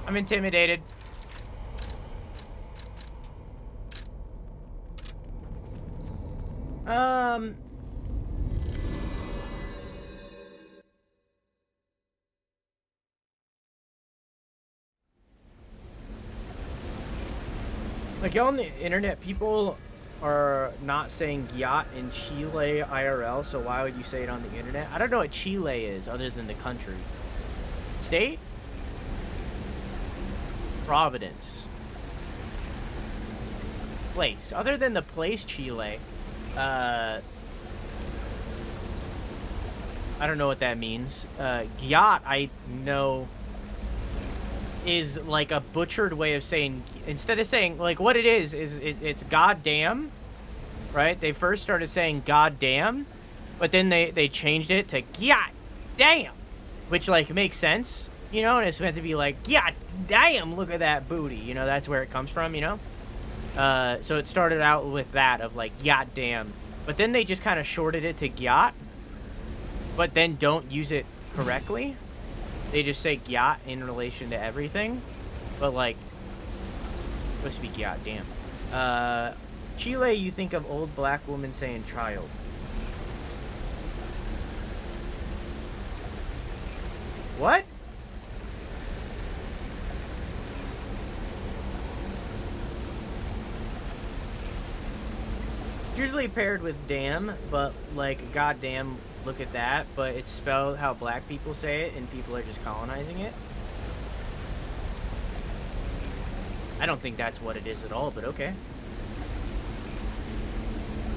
I'm intimidated. Like, on the internet, people are not saying yacht in Chile IRL, so why would you say it on the internet? I don't know what Chile is, other than the country. State? Providence. Place. Other than the place Chile, I don't know what that means. Yacht, I know, is like a butchered way of saying, instead of saying, like, what it is it's goddamn, right? They first started saying goddamn, but then they changed it to goddamn, which, like, makes sense, you know, and it's meant to be like, goddamn, look at that booty, you know, that's where it comes from, you know? So it started out with that, of like, goddamn, but then they just kind of shorted it to gyat, but then don't use it correctly. They just say gyat in relation to everything, but like, it's supposed to be goddamn. Chile, you think of old black woman saying child. What? It's usually paired with damn, but like, goddamn, look at that, but it's spelled how black people say it, and people are just colonizing it. I don't think that's what it is at all, but okay.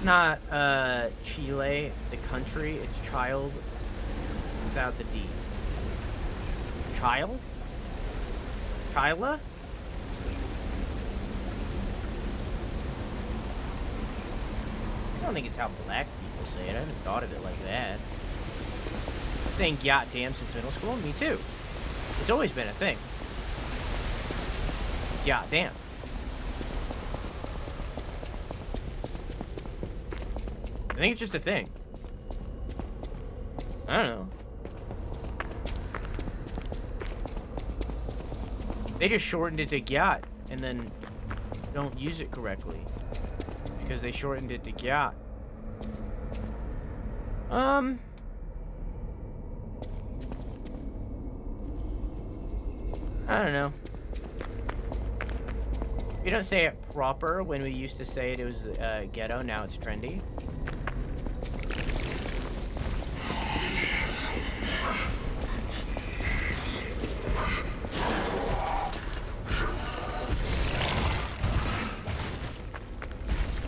Not Chile, the country, it's child without the D. Child? Chila? I don't think it's how black people say it. I haven't thought of it like that. Saying goddamn since middle school? Me too. It's always been a thing. Goddamn. I think it's just a thing. I don't know. They just shortened it to gyat and then don't use it correctly because they shortened it to gyat. I don't know. We don't say it proper. When we used to say it, it was ghetto. Now it's trendy.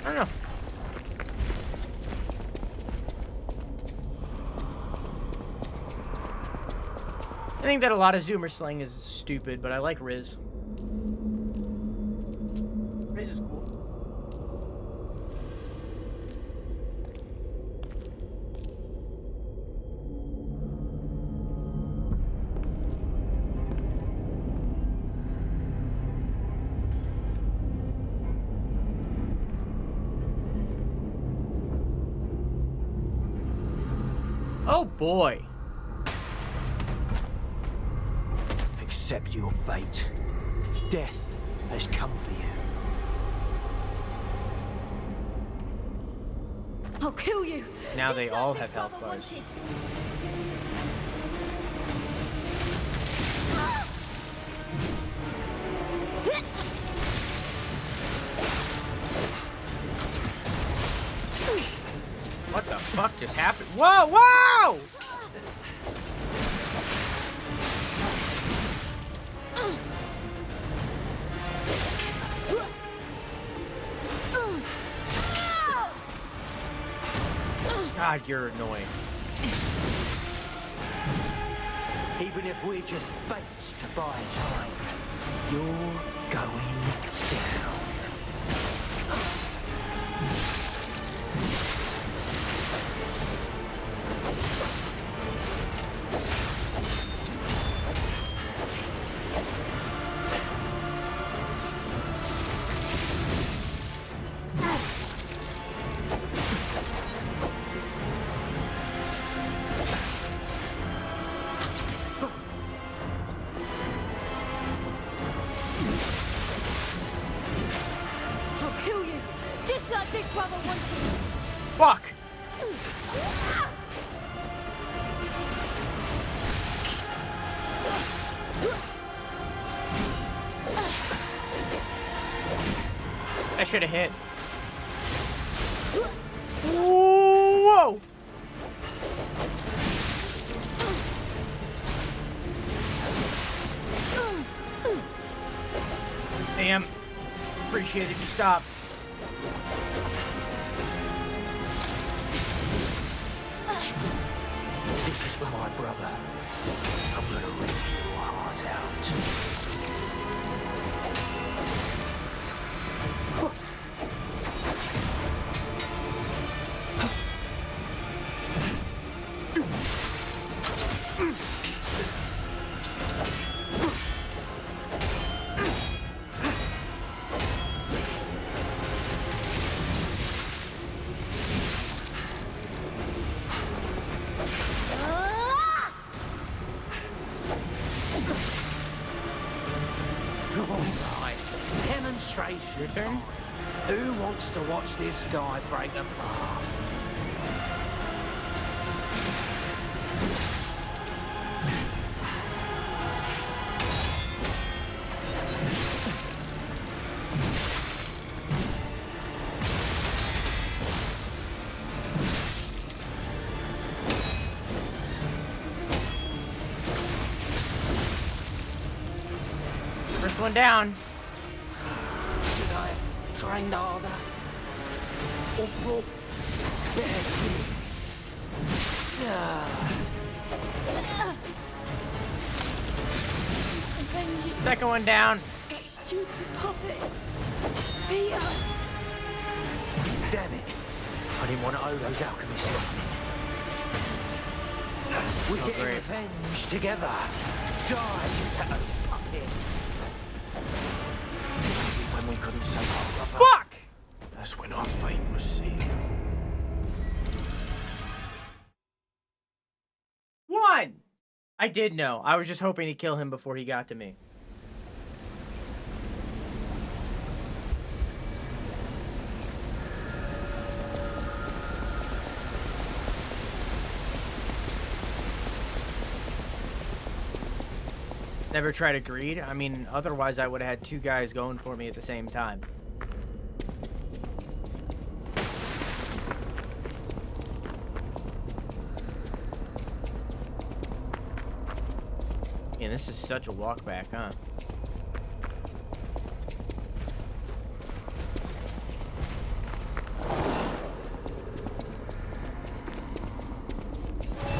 I don't know. I think that a lot of Zoomer slang is stupid, but I like Riz. Riz is cool. Oh boy. Accept your fate. Death has come for you. I'll kill you. Now they all have health bars. What the fuck just happened? Whoa, whoa! God, you're annoying. Even if we're just fates to buy time, you're going down. Fuck! I should have hit. Whoa! Damn. Appreciate it if you stop. This is for my brother. I'm gonna rip your heart out. Your turn? Who wants to watch this guy break apart? First one down. Trained harder. Or brought better Second one down. Stupid puppet. Peter. Damn it. I didn't want to owe those alchemists nothing. We're getting revenge together. Die, Geppetto puppet. When we couldn't save our brother. Fuck! That's when our fate was sealed. One! I did know. I was just hoping to kill him before he got to me. Never tried to greed? I mean, otherwise I would have had two guys going for me at the same time. Man, this is such a walk back, huh?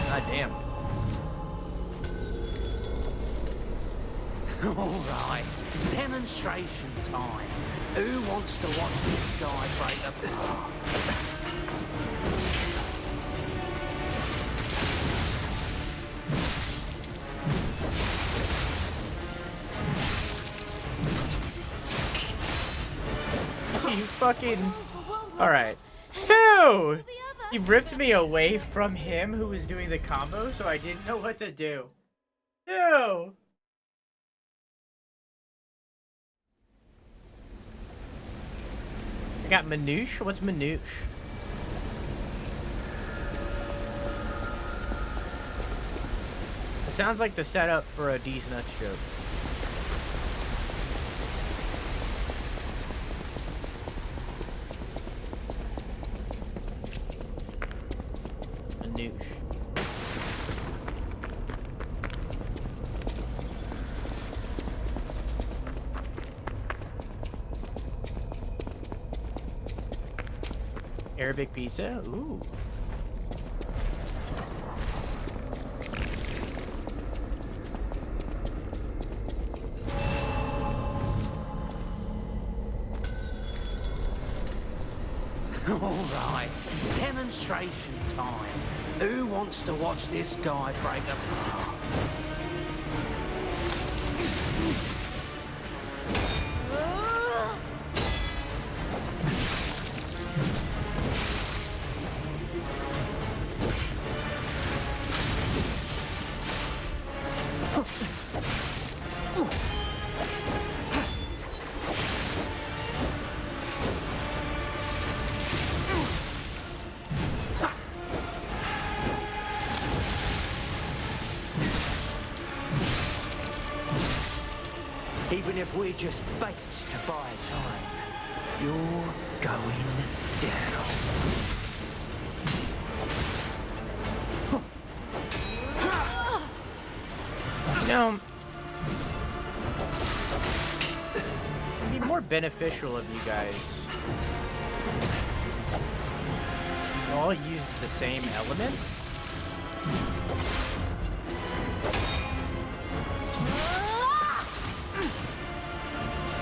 God damn. Alright, demonstration time. Who wants to watch this guy break apart? You fucking... Alright. Two! You ripped me away from him who was doing the combo, so I didn't know what to do. Two! I got Manouche? What's Manouche? It sounds like the setup for a D's Nuts joke. Manouche. Arabic pizza? Ooh. Alright, demonstration time. Who wants to watch this guy break apart? Even if we're just baits to buy time, you're going down. You know, it'd be more beneficial of you guys if you all used the same element.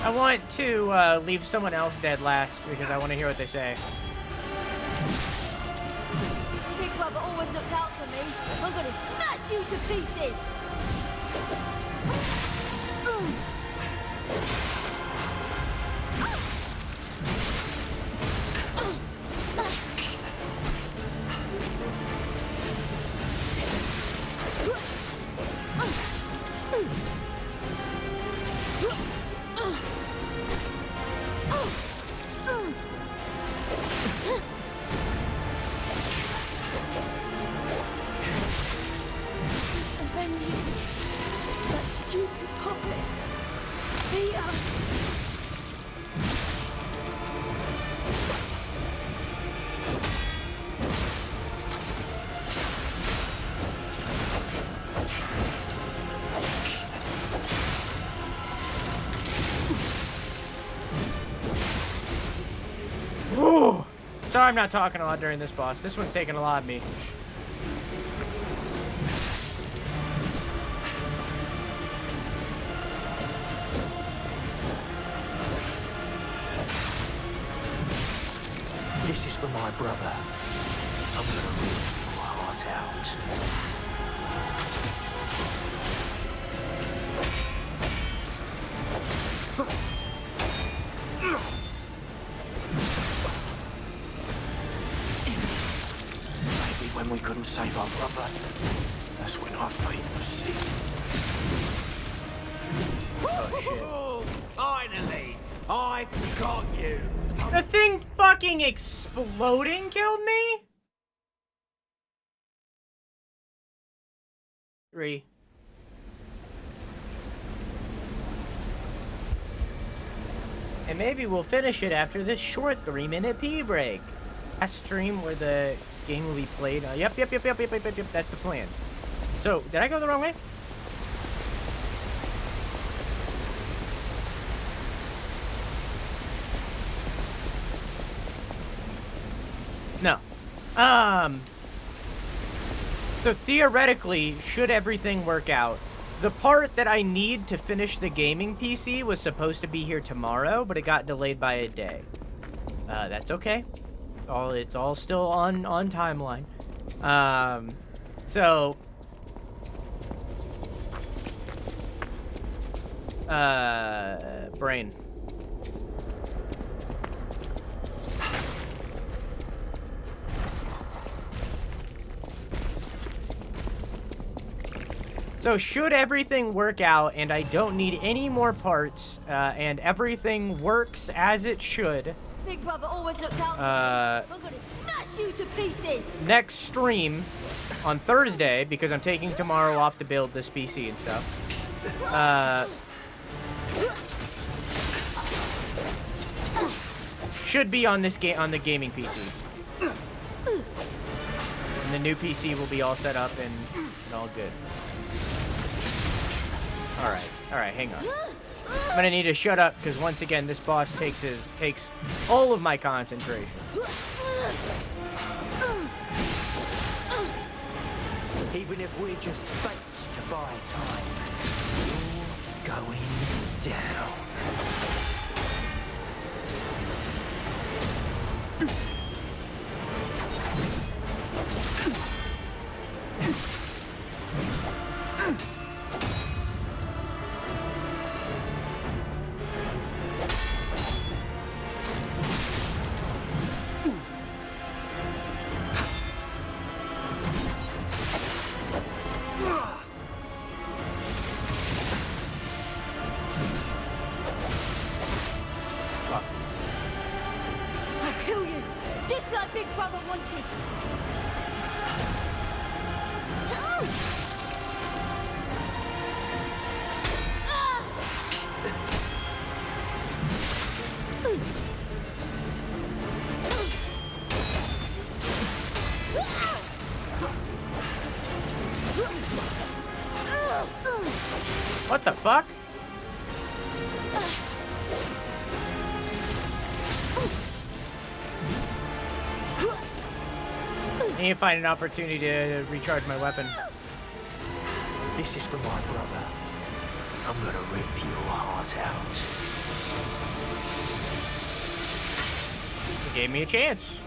I want to leave someone else dead last because I want to hear what they say. Big Brother always looks out for me. I'm gonna smash you to pieces. Sorry I'm not talking a lot during this boss. This one's taking a lot of me. This is for my brother. I'm gonna rip your heart out. Maybe when we couldn't save our brother, that's when our fate was sealed. Oh shit. Finally, I've got you. The thing fucking exploding killed me? 3. And maybe we'll finish it after this short 3-minute pee break. Last stream where the game will be played. Yep. That's the plan. So, did I go the wrong way? No. So theoretically, should everything work out, the part that I need to finish the gaming PC was supposed to be here tomorrow, but it got delayed by a day. That's okay. It's all still on timeline. So brain. So should everything work out and I don't need any more parts, and everything works as it should, Big Brother always looks out for me. I'm gonna smash you to pieces. Next stream on Thursday, because I'm taking tomorrow off to build this PC and stuff. Should be on this on the gaming PC. And the new PC will be all set up and all good. Alright, hang on. I'm gonna need to shut up because once again this boss takes all of my concentration. Even if we're just baits to buy time, you're going down. fuck? I need to find an opportunity to recharge my weapon. This is for my brother. I'm gonna rip your heart out. He gave me a chance.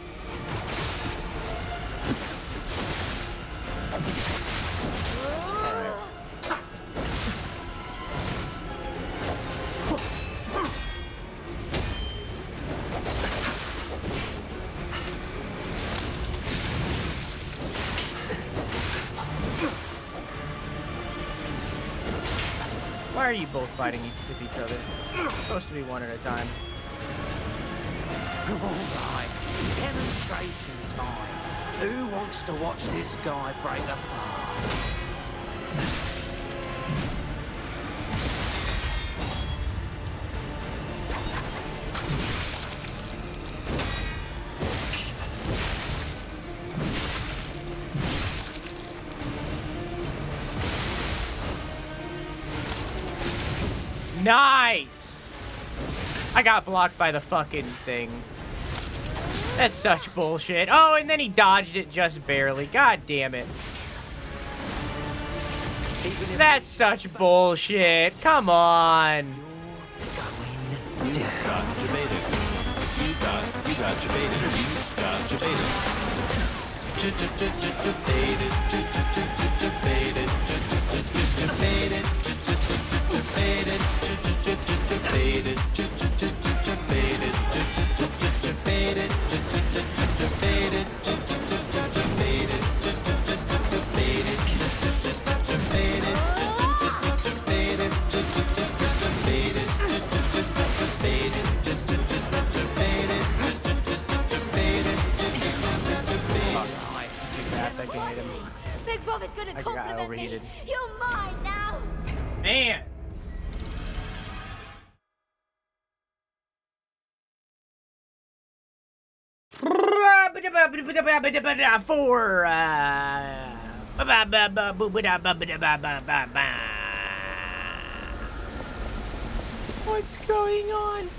Why are you both fighting with each other? It's supposed to be one at a time. Alright, demonstration time. Who wants to watch this guy break apart? Nice! I got blocked by the fucking thing. That's such bullshit. Oh, and then he dodged it just barely. God damn it. That's such bullshit. Come on. You got debated. You got debated. You got debated. Big Brother's gonna I got compliment overheated. me. You're mine now. Man. For what's going on?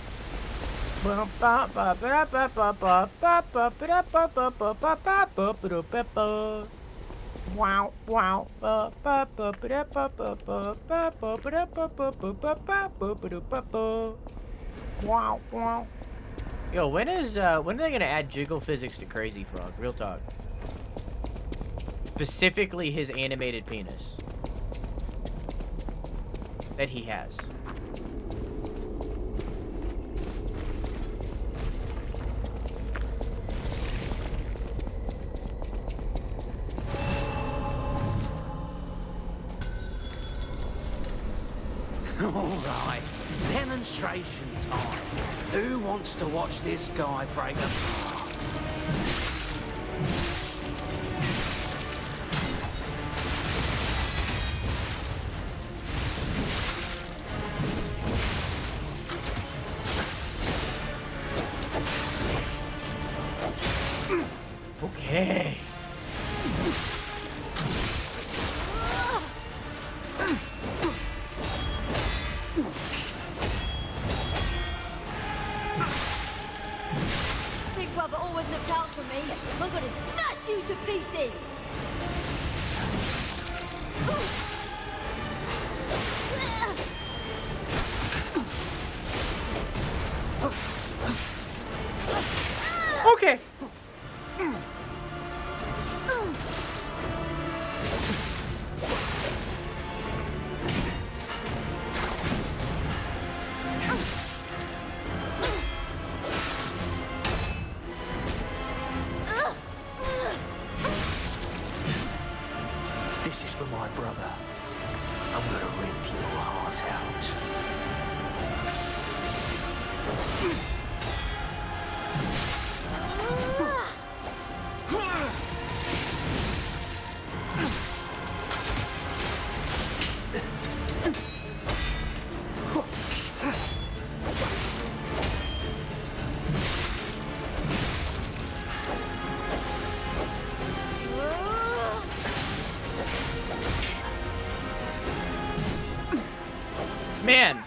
Wow, wow. Wow, wow. Yo, when are they gonna add jiggle physics to Crazy Frog? Real talk. Specifically his animated penis. That he has. Alright, demonstration time. Who wants to watch this guy break apart? Okay. Big Brother always looked out for me. I'm gonna smash you to pieces. Okay. This is for my brother. Man.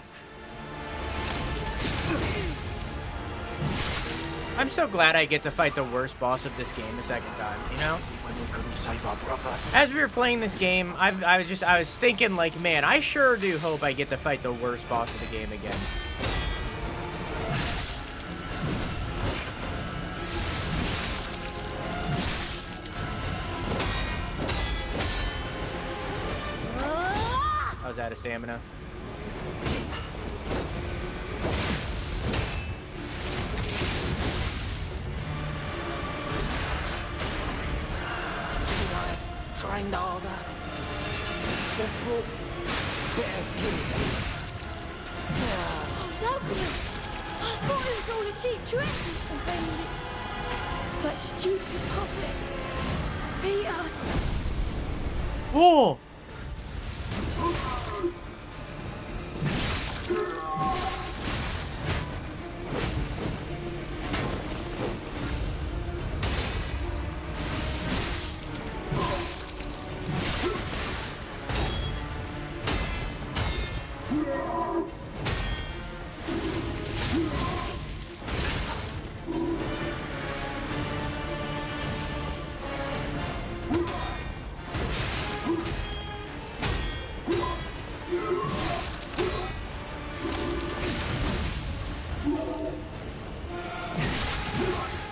I'm so glad I get to fight the worst boss of this game the second time, you know? When we couldn't save our brother. As we were playing this game, I was thinking like, man, I sure do hope I get to fight the worst boss of the game again. I was out of stamina. Trained harder. Just brought better gear. So good. I thought it was all a cheap trick. And then that stupid puppet beat us. Oh!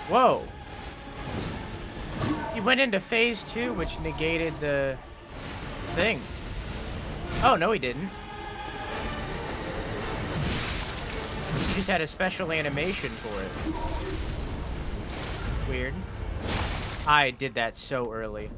Whoa. He went into phase 2, which negated the thing. Oh, no, he didn't. He just had a special animation for it. Weird. I did that so early.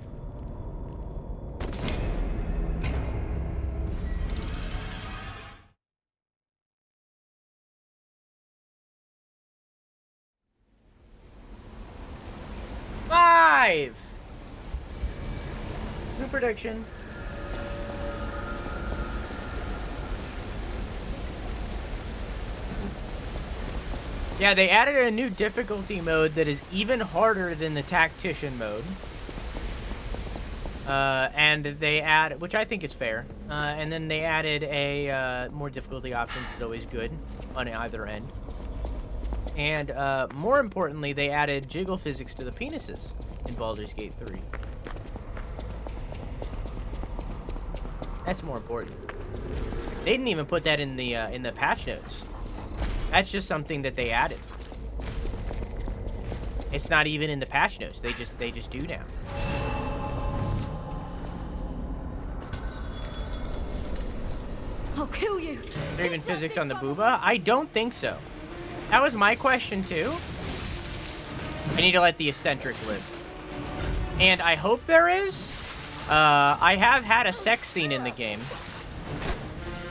New prediction. Yeah, they added a new difficulty mode that is even harder than the tactician mode. And they add, which I think is fair. And then they added a more difficulty options is always good on either end. And more importantly, they added jiggle physics to the penises in Baldur's Gate 3. That's more important. They didn't even put that in the patch notes. That's just something that they added. It's not even in the patch notes. They just do now. I'll kill you. Is there even physics on the booba? I don't think so. That was my question too. I need to let the eccentric live. And I hope there is. I have had a sex scene in the game.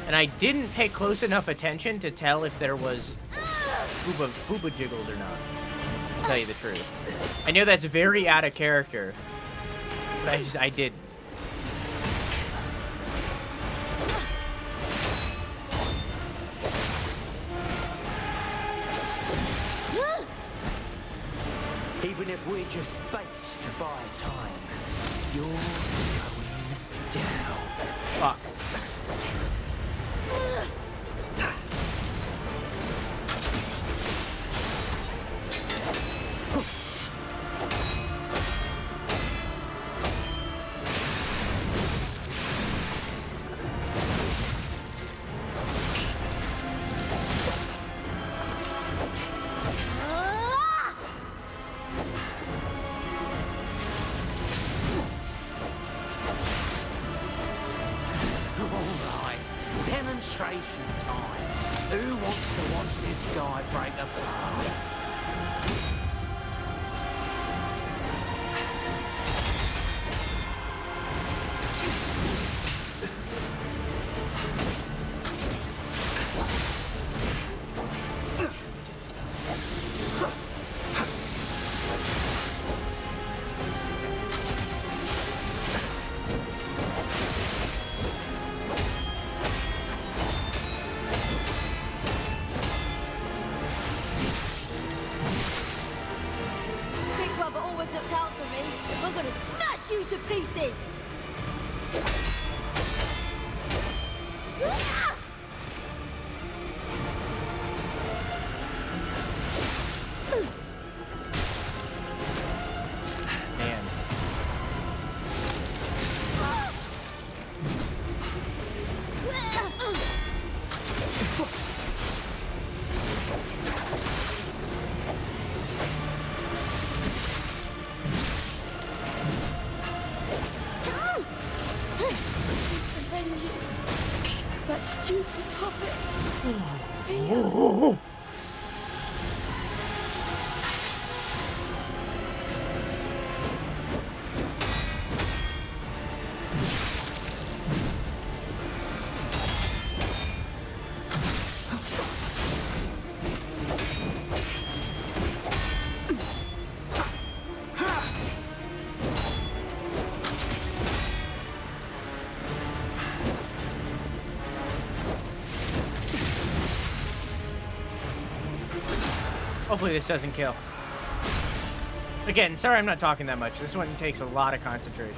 And I didn't pay close enough attention to tell if there was booba jiggles or not. To tell you the truth. I know that's very out of character. But I did. Even if we're just baits to buy time, you're going down. Fuck. Avenge you. That stupid puppet. Pay us. Hopefully this doesn't kill. Again, sorry I'm not talking that much. This one takes a lot of concentration.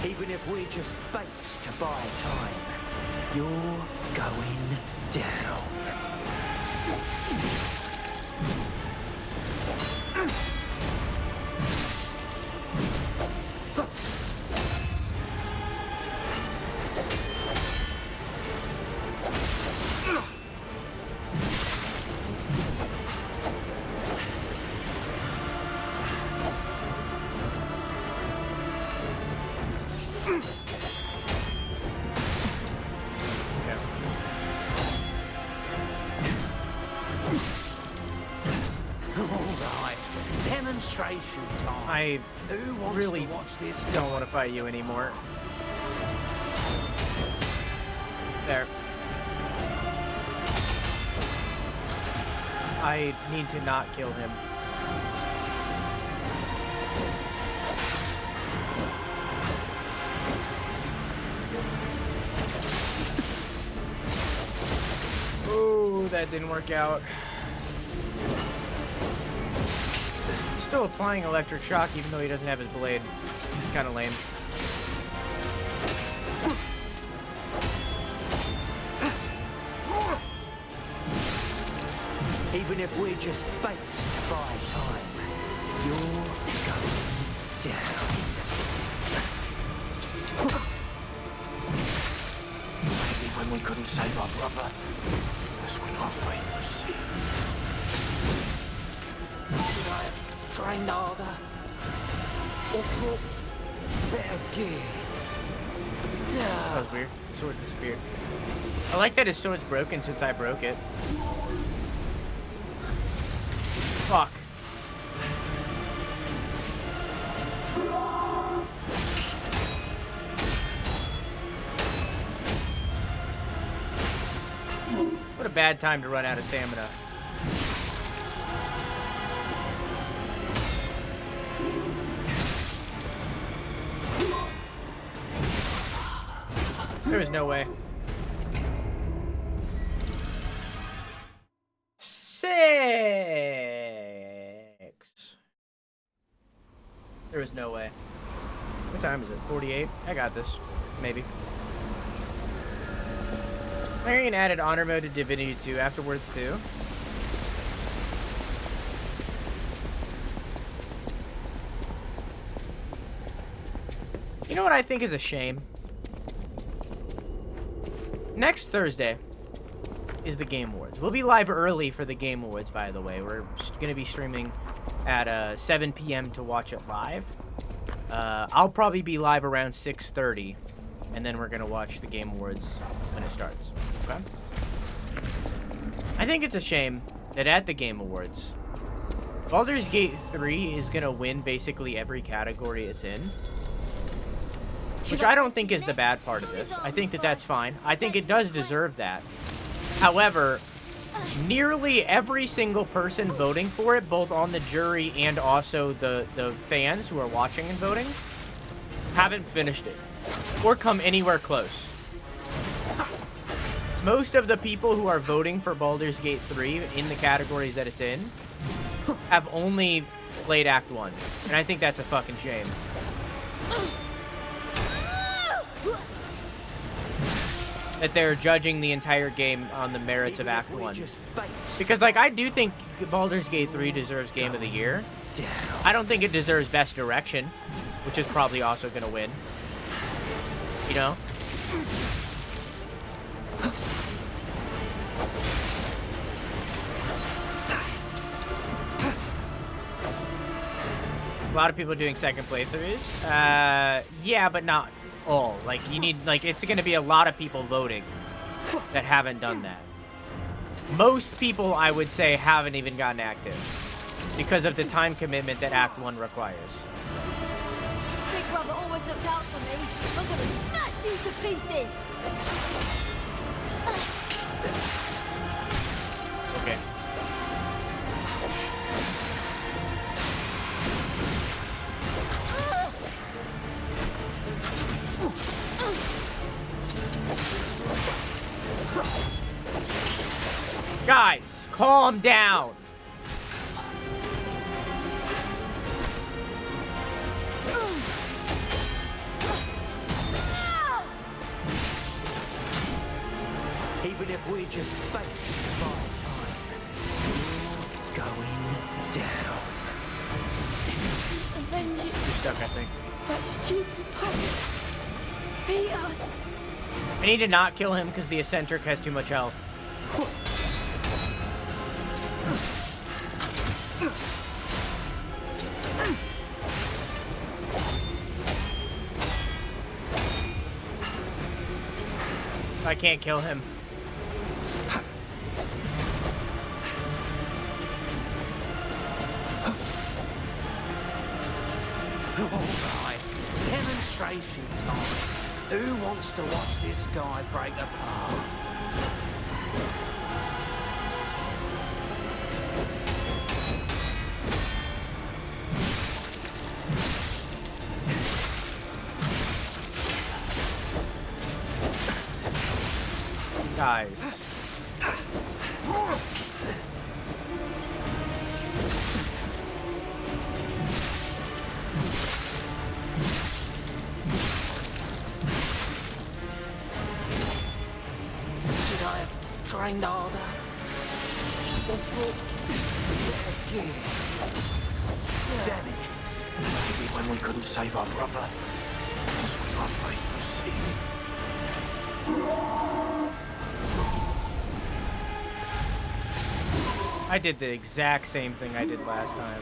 Even if we're just baits to buy time, you're going down. I really don't want to fight you anymore. There. I need to not kill him. Oh, that didn't work out. Still applying electric shock even though he doesn't have his blade. It's kind of lame. Even if we're just baits to buy time, you're going down. Maybe when we couldn't save our brother, that's when our fate was sealed. Should I have trained harder? Or brought better gear? That was weird. The sword disappeared. I like that his sword's broken since I broke it. Fuck. What a bad time to run out of stamina. There was no way. 6. There was no way. What time is it? 48? I got this. Maybe. Marion added honor mode to Divinity 2 afterwards too. You know what I think is a shame? Next Thursday is the Game Awards. We'll be live early for the Game Awards, by the way. We're going to be streaming at 7 p.m. to watch it live. I'll probably be live around 6:30, and then we're going to watch the Game Awards when it starts. Okay? I think it's a shame that at the Game Awards, Baldur's Gate 3 is going to win basically every category it's in. Which I don't think is the bad part of this. I think that that's fine. I think it does deserve that. However, nearly every single person voting for it, both on the jury and also the fans who are watching and voting, haven't finished it or come anywhere close. Most of the people who are voting for Baldur's Gate 3 in the categories that it's in have only played Act 1. And I think that's a fucking shame. That they're judging the entire game on the merits of Act 1. Because, like, I do think Baldur's Gate 3 deserves Game of the Year. I don't think it deserves Best Direction, which is probably also going to win. You know? A lot of people doing second playthroughs. Yeah, but not all. Like, you need, like, it's gonna be a lot of people voting that haven't done that. Most people, I would say, haven't even gotten active because of the time commitment that Act 1 requires. Big brother always looks out for me. I'm gonna smash you to pieces. Okay. Guys, calm down. Even if we just fake by time, you're going down. Avenge it. You're stuck, I think. That stupid puppet. Beat us. I need to not kill him because the eccentric has too much health. I can't kill him. Alright, demonstration time. Who wants to watch this guy break apart? Guys. Should I have trained harder? Damn it. Maybe when we couldn't save our brother, this was our fate to see. I did the exact same thing I did last time.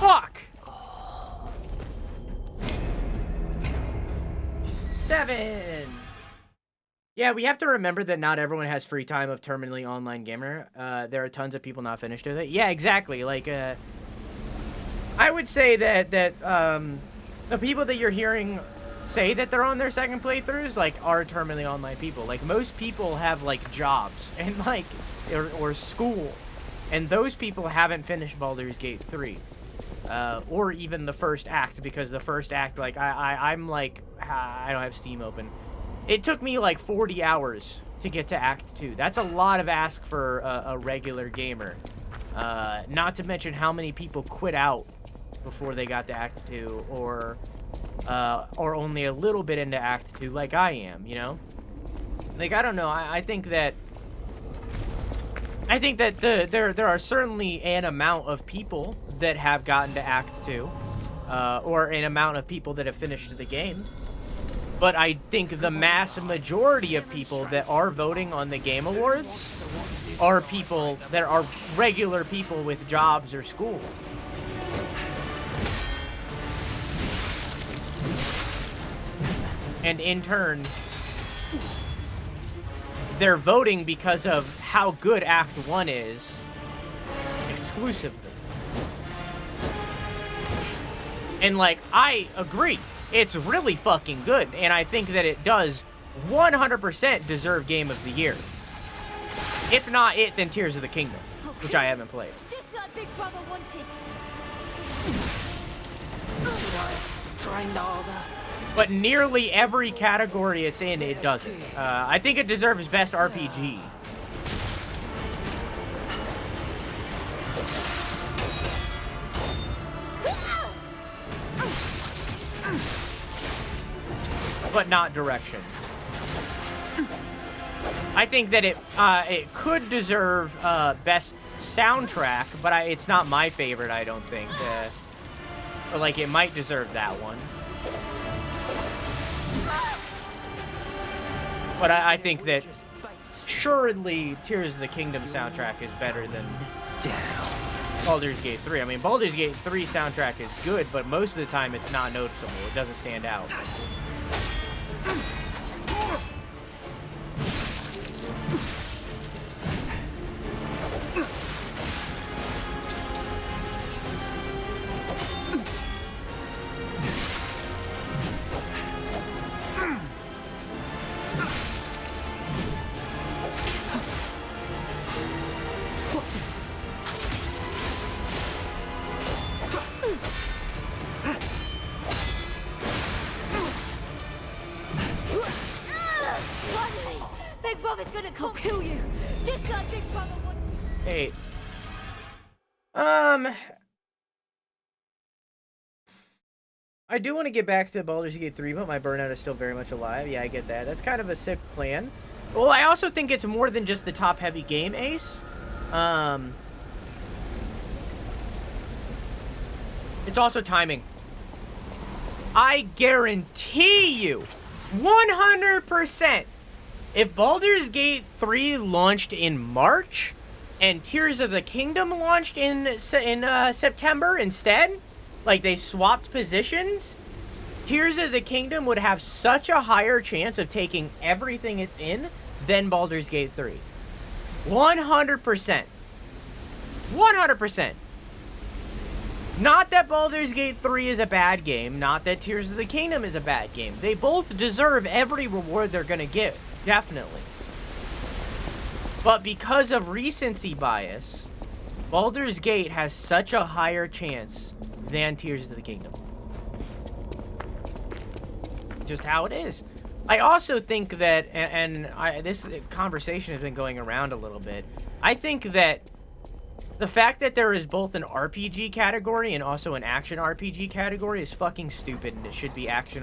Fuck! 7! Yeah, we have to remember that not everyone has free time of terminally online gamer. There are tons of people not finished with it. Yeah, exactly. Like, I would say that the people that you're hearing say that they're on their second playthroughs, like, are terminally online people. Like, most people have, like, jobs and, like, or school. And those people haven't finished Baldur's Gate 3. Or even the first act, because the first act, like, I'm like, I don't have Steam open. It took me like 40 hours to get to Act 2. That's a lot of ask for a regular gamer. Not to mention how many people quit out before they got to Act 2, or only a little bit into Act 2, like I am, you know? Like, I don't know, I think that there are certainly an amount of people that have gotten to Act 2, or an amount of people that have finished the game. But I think the mass majority of people that are voting on the Game Awards are people that are regular people with jobs or school. And in turn, they're voting because of how good Act 1 is exclusively. And, like, I agree. It's really fucking good, and I think that it does 100% deserve Game of the Year. If not it, then Tears of the Kingdom, which I haven't played. Just like Big Brother wanted. Should I trained harder? But nearly every category it's in, it doesn't. I think it deserves Best RPG. but not direction. I think that it could deserve best soundtrack, but it's not my favorite, I don't think. But like, it might deserve that one. But I think that assuredly Tears of the Kingdom soundtrack is better than Baldur's Gate 3. I mean, Baldur's Gate 3 soundtrack is good, but most of the time it's not noticeable. It doesn't stand out. Hey. I do want to get back to Baldur's Gate 3, but my burnout is still very much alive. Yeah, I get that. That's kind of a sick plan. Well, I also think it's more than just the top-heavy game, Ace. It's also timing. I guarantee you, 100%, if Baldur's Gate 3 launched in March and Tears of the Kingdom launched in September instead, like they swapped positions, Tears of the Kingdom would have such a higher chance of taking everything it's in than Baldur's Gate 3. 100%. 100%. Not that Baldur's Gate 3 is a bad game, not that Tears of the Kingdom is a bad game. They both deserve every reward they're gonna get, definitely. But because of recency bias, Baldur's Gate has such a higher chance than Tears of the Kingdom. Just how it is. I also think that, and this conversation has been going around a little bit, I think that the fact that there is both an RPG category and also an action RPG category is fucking stupid, and it should be action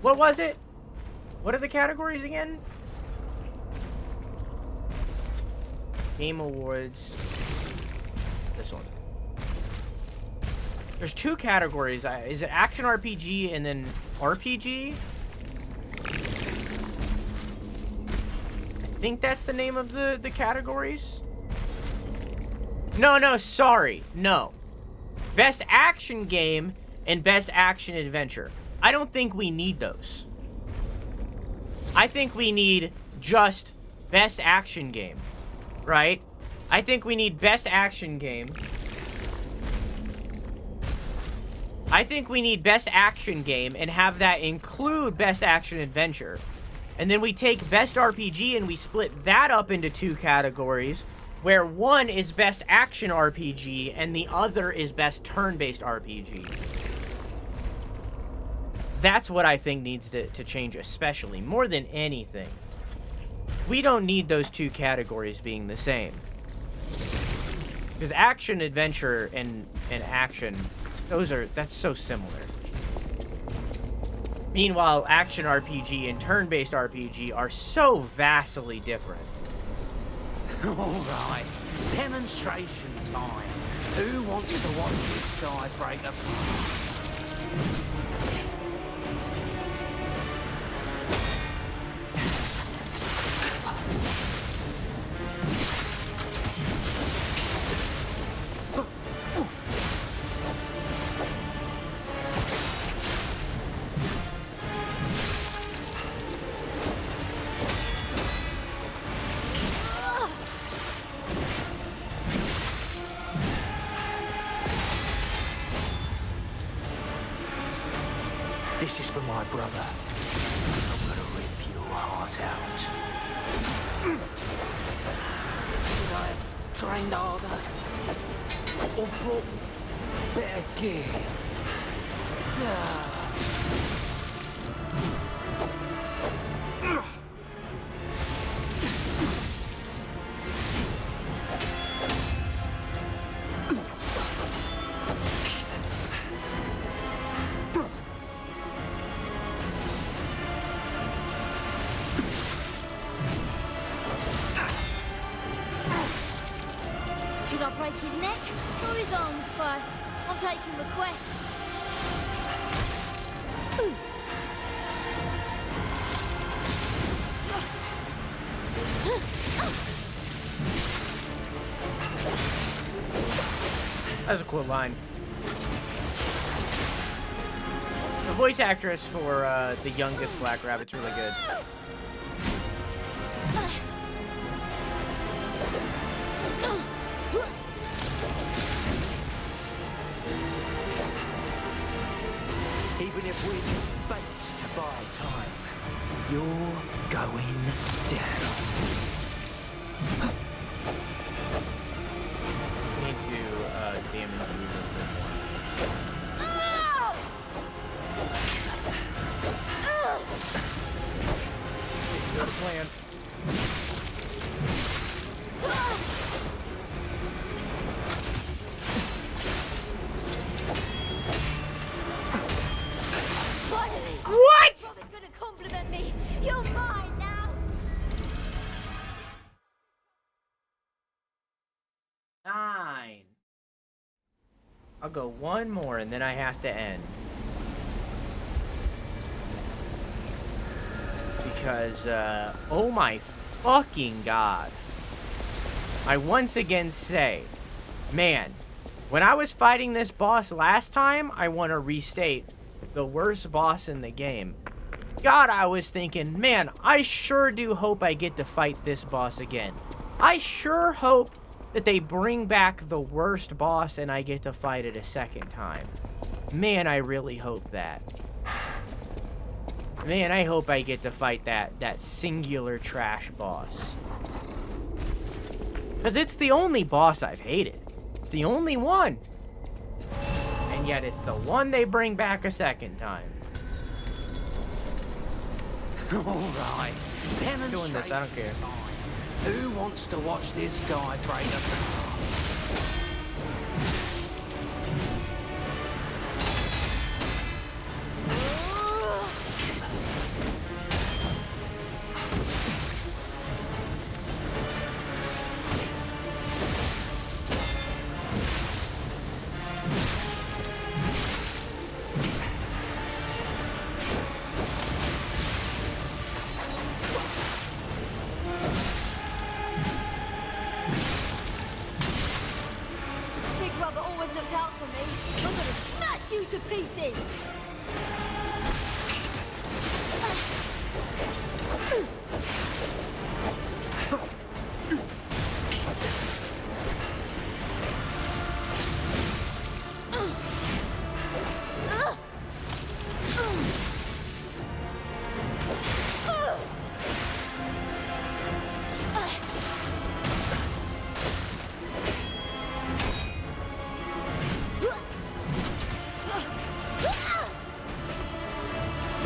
what was it? What are the categories again? Game Awards. This one. There's two categories. Is it action RPG and then RPG? I think that's the name of the categories. No, sorry. No. Best action game and best action adventure. I don't think we need those. I think we need just best action game, right? I think we need best action game. I think we need best action game and have that include best action adventure. And then we take best RPG and we split that up into two categories, where one is best action RPG and the other is best turn-based RPG. That's what I think needs to change, especially, more than anything. We don't need those two categories being the same. Because action, adventure, and action, that's so similar. Meanwhile, action RPG and turn-based RPG are so vastly different. Alright, demonstration time. Who wants to watch this guy break apart? This is for my brother. I'm gonna rip your heart out. Should I have trained harder? Or brought better gear? Should I break his neck or his arms first? I'm taking requests. That's a cool line. The voice actress for the youngest Black Rabbit's really good. Even if we just faked to buy time, you're going down. Need to damage you a little bit more. Good plan. What? You're probably gonna compliment me. You're mine now. 9. I'll go one more and then I have to end. Because, oh my fucking god. I once again say, man, when I was fighting this boss last time, I want to restate, the worst boss in the game. God, I was thinking, man, I sure do hope I get to fight this boss again. I sure hope that they bring back the worst boss and I get to fight it a second time. Man, I really hope that. Man, I hope I get to fight that singular trash boss. Because it's the only boss I've hated. It's the only one. And yet it's the one they bring back a second time. Alright, I'm doing this, I don't care. Who wants to watch this guy break apart? To pieces!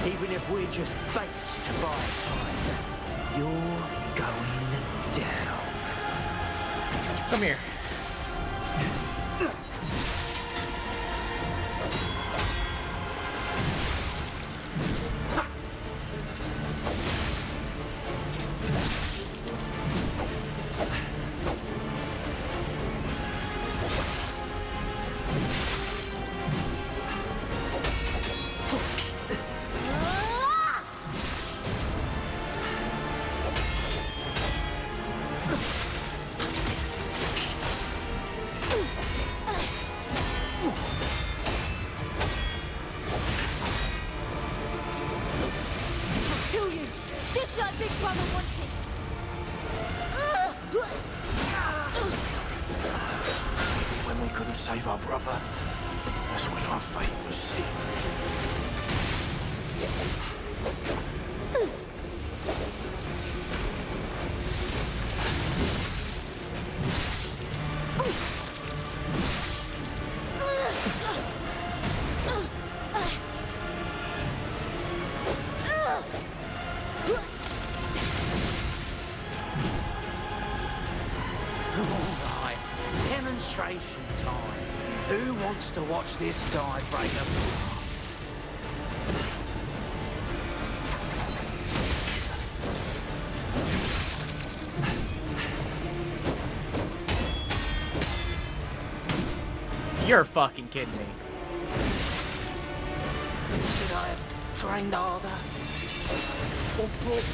Even if we're just baits to buy time, you're going down. Come here. When we couldn't save our brother, that's when our fate was sealed. Alright, demonstration time. Who wants to watch this guy break apart? You're fucking kidding me. Should I have trained harder? Or put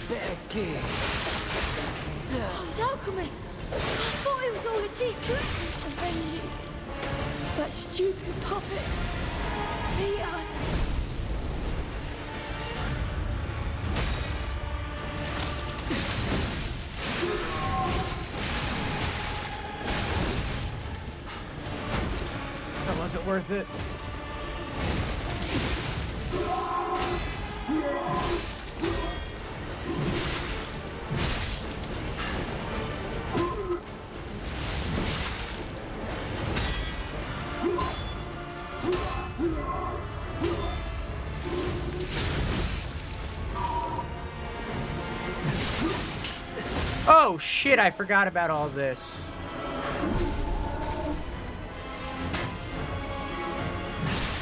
better gear? The alchemist! I thought it was all a cheap trick to offend you. That stupid puppet beat us. That wasn't worth it. Oh shit, I forgot about all this.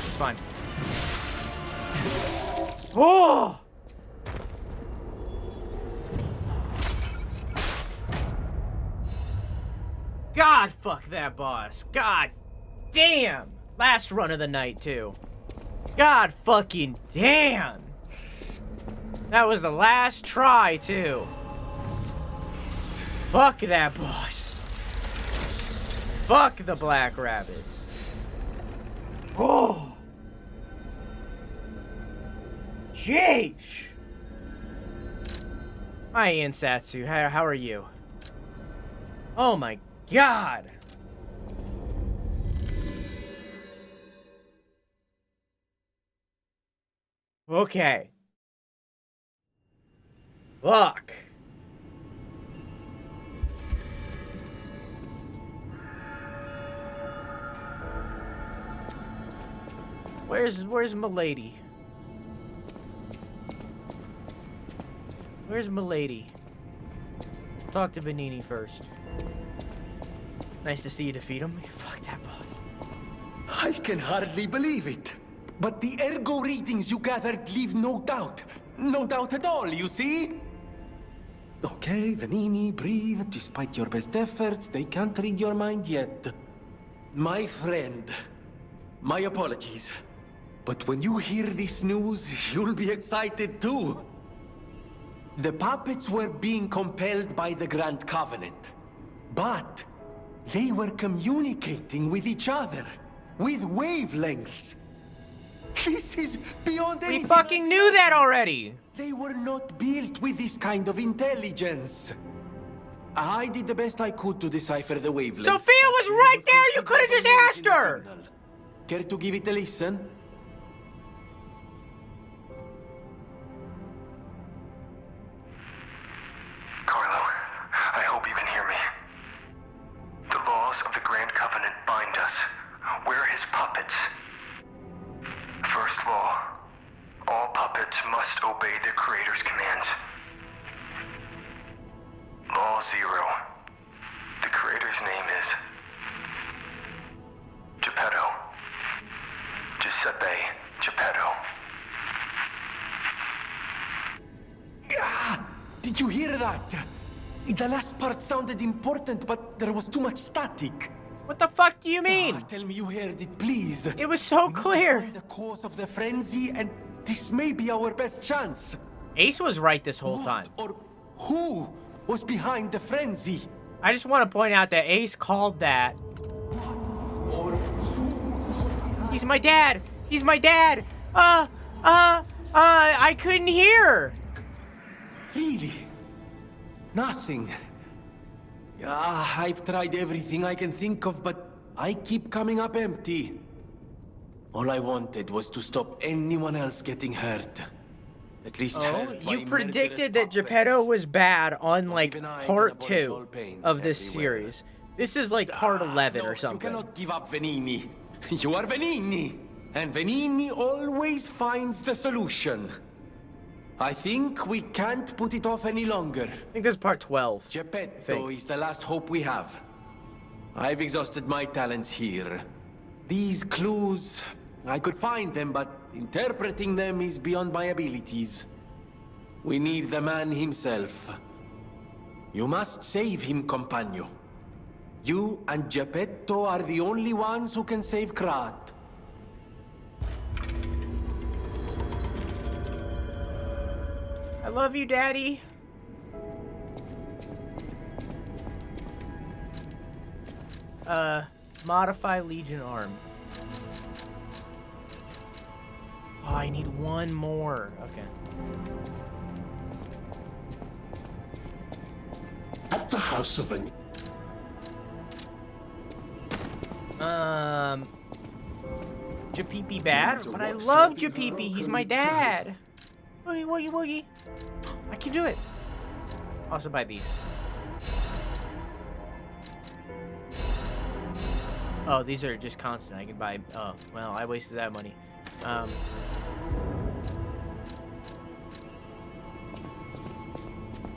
It's fine. Oh! God, fuck that boss. God damn. Last run of the night, too. God fucking damn. That was the last try, too. Fuck that boss. Fuck the black rabbits. Oh. Jeez. Hi, Ansatsu. How are you? Oh my god. Okay. Fuck. Where's Milady? Where's Milady? Talk to Vanini first. Nice to see you defeat him. Fuck that boss. I can hardly believe it. But the ergo readings you gathered leave no doubt. No doubt at all, you see? Okay, Vanini, breathe. Despite your best efforts, they can't read your mind yet. My friend, my apologies. But when you hear this news, you'll be excited too. The puppets were being compelled by the Grand Covenant. But they were communicating with each other, with wavelengths. This is beyond anything. We fucking knew that already. They were not built with this kind of intelligence. I did the best I could to decipher the wavelength. Sophia was right there. You could have just asked her. Care to give it a listen? Carlo, I hope you can hear me. The laws of the Grand Covenant bind us. We're his puppets. First law, all puppets must obey their creator's commands. Law 0, the creator's name is Geppetto. Giuseppe Geppetto. Ah, did you hear that? The last part sounded important, but there was too much static. What the fuck do you mean? Tell me you heard it, please. It was so clear. The cause of the frenzy, and this may be our best chance. Ace was right this whole time. Or who was behind the frenzy? I just want to point out that Ace called that. He's my dad. He's my dad. I couldn't hear. Really? Nothing. I've tried everything I can think of, but I keep coming up empty. All I wanted was to stop anyone else getting hurt. At least you predicted that Geppetto was bad on like part 2 of this series. This is like part 11 or something. You cannot give up, Vanini. You are Vanini, and Vanini always finds the solution. I think we can't put it off any longer. I think this is part 12. Geppetto is the last hope we have. I've exhausted my talents here. These clues, I could find them, but interpreting them is beyond my abilities. We need the man himself. You must save him, compagno. You and Geppetto are the only ones who can save Krat. I love you, Daddy. Modify Legion arm. Oh, I need one more. Okay. At the house of an... Japipi bad, but I love Japipi. He's my dad. Woogie, woogie, woogie. I can do it. Also buy these. Oh, these are just constant. I can buy... Oh, well, I wasted that money.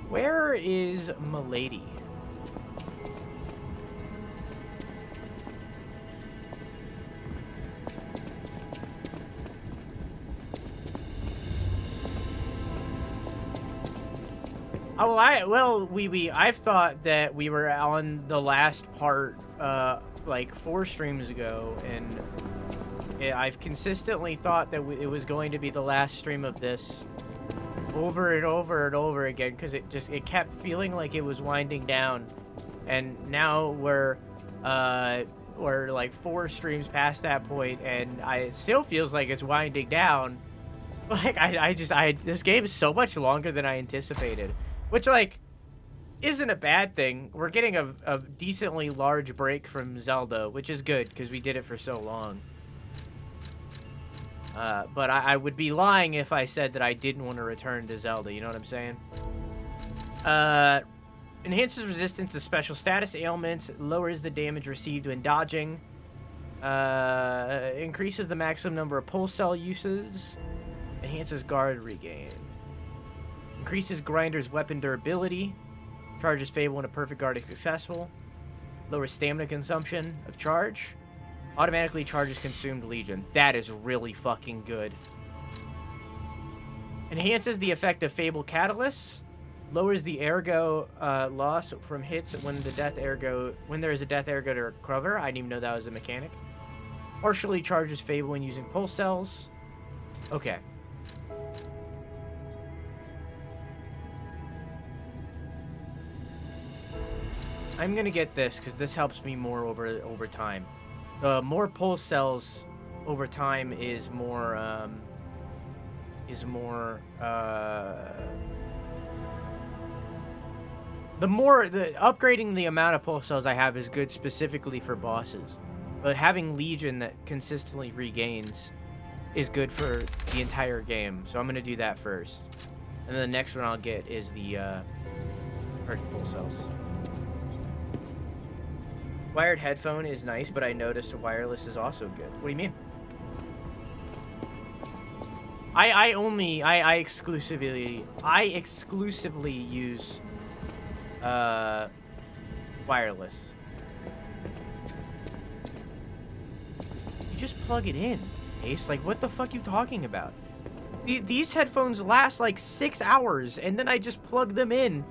Where is Milady? Oh, I've thought that we were on the last part, like 4 streams ago, and I've consistently thought that it was going to be the last stream of this, over and over and over again, because it kept feeling like it was winding down, and now we're like 4 streams past that point, and it still feels like it's winding down. Like this game is so much longer than I anticipated. Which, like, isn't a bad thing. We're getting a decently large break from Zelda, which is good, because we did it for so long. But I would be lying if I said that I didn't want to return to Zelda, you know what I'm saying? Enhances resistance to special status ailments, lowers the damage received when dodging, increases the maximum number of pulse cell uses, enhances guard regain. Increases Grinder's weapon durability. Charges Fable when a perfect guard is successful. Lowers stamina consumption of charge. Automatically charges Consumed Legion. That is really fucking good. Enhances the effect of Fable Catalyst. Lowers the ergo loss from hits when there is a death ergo to recover. I didn't even know that was a mechanic. Partially charges Fable when using pulse cells. Okay. I'm gonna get this because this helps me more over time. The more pulse cells over time is more upgrading the amount of pulse cells I have is good specifically for bosses, but having Legion that consistently regains is good for the entire game. So I'm gonna do that first, and then the next one I'll get is the pulse cells. Wired headphone is nice, but I noticed wireless is also good. What do you mean? I exclusively use wireless. You just plug it in, Ace. Like, what the fuck you talking about? These headphones last like 6 hours, and then I just plug them in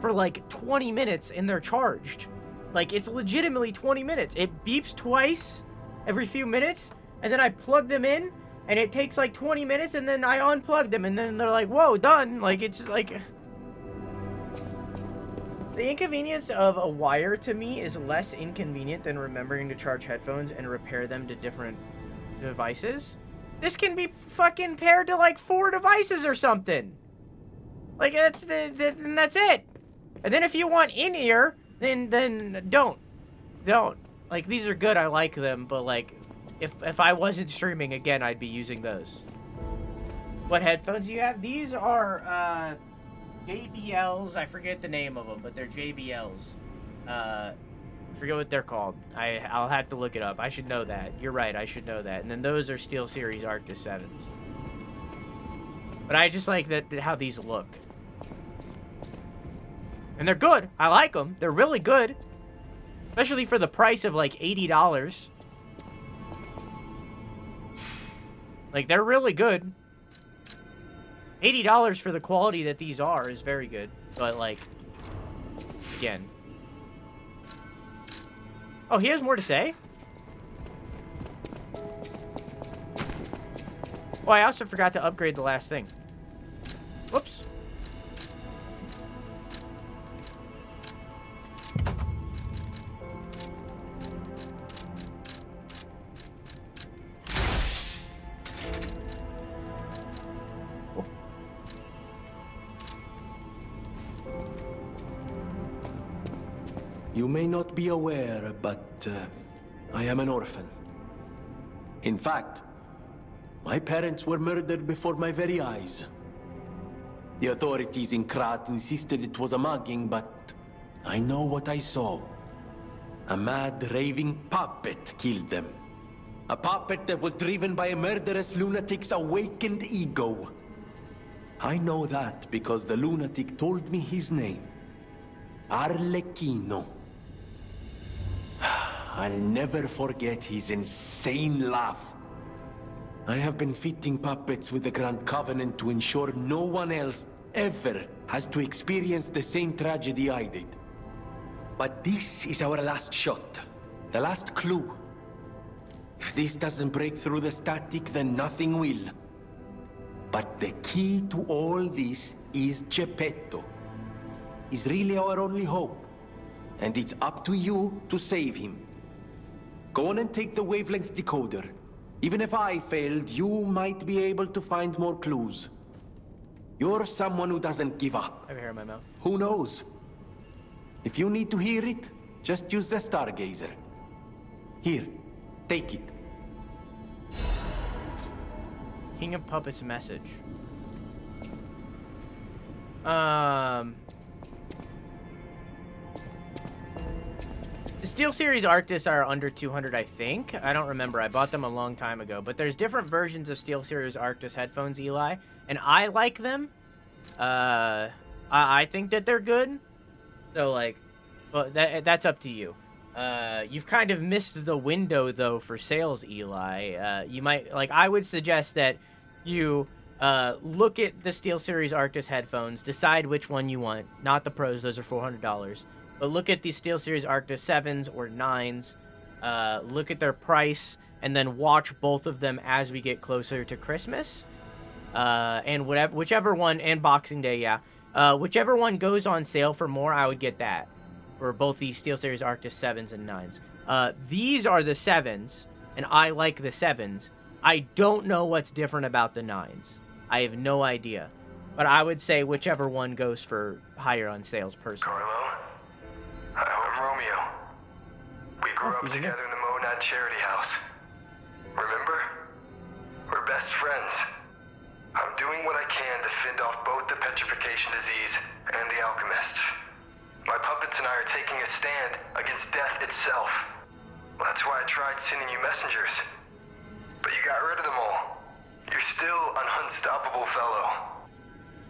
for like 20 minutes and they're charged. Like, it's legitimately 20 minutes. It beeps twice every few minutes, and then I plug them in, and it takes like 20 minutes, and then I unplug them, and then they're like, whoa, done. Like, it's just like... The inconvenience of a wire to me is less inconvenient than remembering to charge headphones and repair them to different devices. This can be fucking paired to like 4 devices or something. Like, that's it. And then if you want in-ear... Then don't. Like, these are good, I like them, but like, if I wasn't streaming again, I'd be using those. What headphones do you have? These are, JBLs, I forget the name of them, but they're JBLs. I forget what they're called. I'll have to look it up. I should know that. You're right, I should know that. And then those are SteelSeries Arctis 7s. But I just like how these look. And they're good. I like them. They're really good. Especially for the price of like $80. Like, they're really good. $80 for the quality that these are is very good. But like, again. Oh, he has more to say? Oh, I also forgot to upgrade the last thing. Whoops. You may not be aware, but I am an orphan. In fact, my parents were murdered before my very eyes. The authorities in Krat insisted it was a mugging, but I know what I saw. A mad, raving puppet killed them. A puppet that was driven by a murderous lunatic's awakened ego. I know that because the lunatic told me his name. Arlecchino. I'll never forget his insane laugh. I have been fitting puppets with the Grand Covenant to ensure no one else ever has to experience the same tragedy I did. But this is our last shot. The last clue. If this doesn't break through the static, then nothing will. But the key to all this is Geppetto. He's really our only hope. And it's up to you to save him. Go on and take the wavelength decoder. Even if I failed, you might be able to find more clues. You're someone who doesn't give up. I have a hair in my mouth. Who knows? If you need to hear it, just use the Stargazer. Here, take it. King of Puppets message. The SteelSeries Arctis are under 200, I think. I don't remember. I bought them a long time ago. But there's different versions of SteelSeries Arctis headphones, Eli. And I like them. I think that they're good. So, like, well, that's up to you. You've kind of missed the window, though, for sales, Eli. You might, like, I would suggest that you look at the SteelSeries Arctis headphones, decide which one you want. Not the Pros, those are $400. But look at the SteelSeries Arctis 7s or 9s, look at their price, and then watch both of them as we get closer to Christmas. And whichever one, and Boxing Day, yeah. Whichever one goes on sale for more, I would get that. For both the SteelSeries Arctis 7s and 9s. These are the 7s, and I like the 7s. I don't know what's different about the 9s. I have no idea. But I would say whichever one goes for higher on sales personally. I'm Romeo. We grew up together in the Monad Charity House. Remember? We're best friends. I'm doing what I can to fend off both the petrification disease and the alchemists. My puppets and I are taking a stand against death itself. That's why I tried sending you messengers. But you got rid of them all. You're still an unstoppable fellow.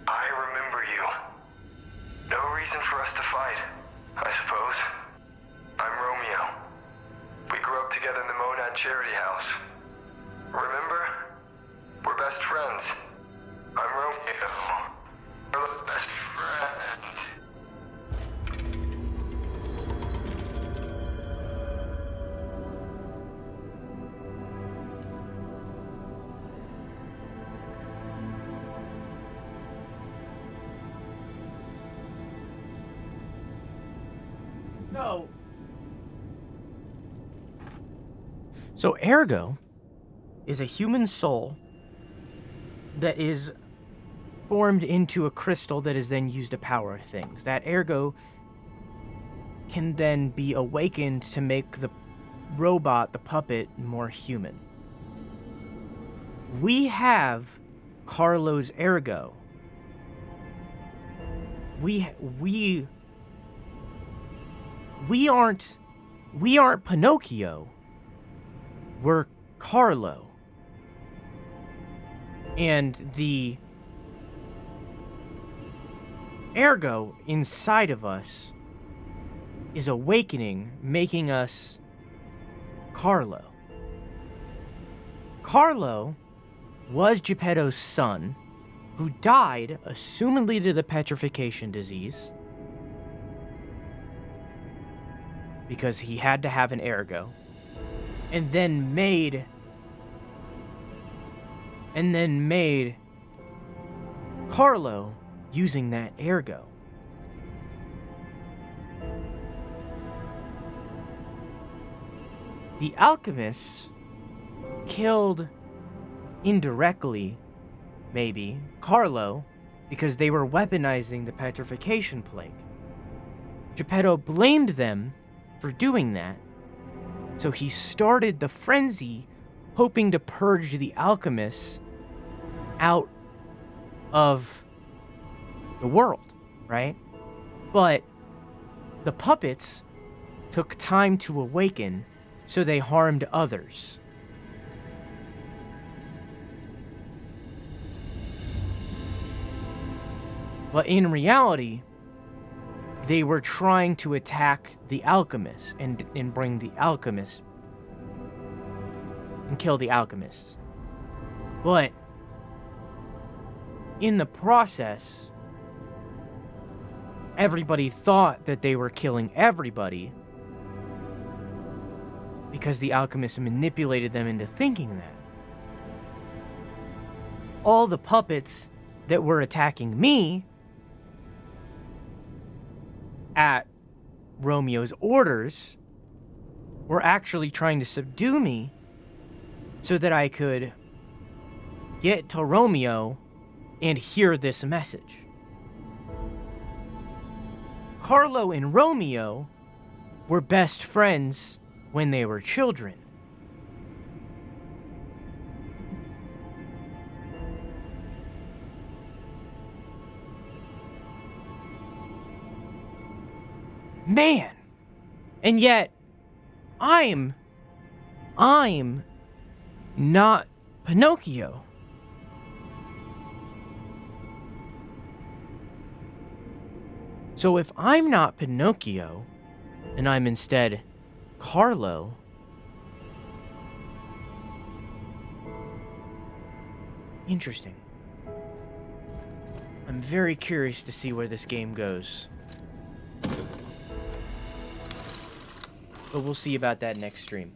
I remember you. No reason for us to fight, I suppose. I'm Romeo. We grew up together in the Monad Charity House. Remember? We're best friends. I'm Romeo. We're best friends. So Ergo is a human soul that is formed into a crystal that is then used to power things. That Ergo can then be awakened to make the robot, the puppet, more human. We have Carlo's Ergo. We aren't Pinocchio. We're Carlo. And the Ergo inside of us is awakening, making us Carlo. Carlo was Geppetto's son, who died, assumedly to the petrification disease. because he had to have an ergo, and then made Carlo using that ergo. The alchemists killed indirectly, maybe, Carlo because they were weaponizing the petrification plague. Geppetto blamed them for doing that, so he started the frenzy hoping to purge the alchemists out of the world, right? But the puppets took time to awaken, so they harmed others. But in reality, they were trying to attack the alchemists and bring the alchemists and kill the alchemists. But in the process, everybody thought that they were killing everybody because the alchemists manipulated them into thinking that. All the puppets that were attacking me at Romeo's orders were actually trying to subdue me so that I could get to Romeo and hear this message. Carlo and Romeo were best friends when they were children. Man, and yet I'm not Pinocchio. So if I'm not Pinocchio, and I'm instead Carlo, interesting. I'm very curious to see where this game goes. But we'll see about that next stream.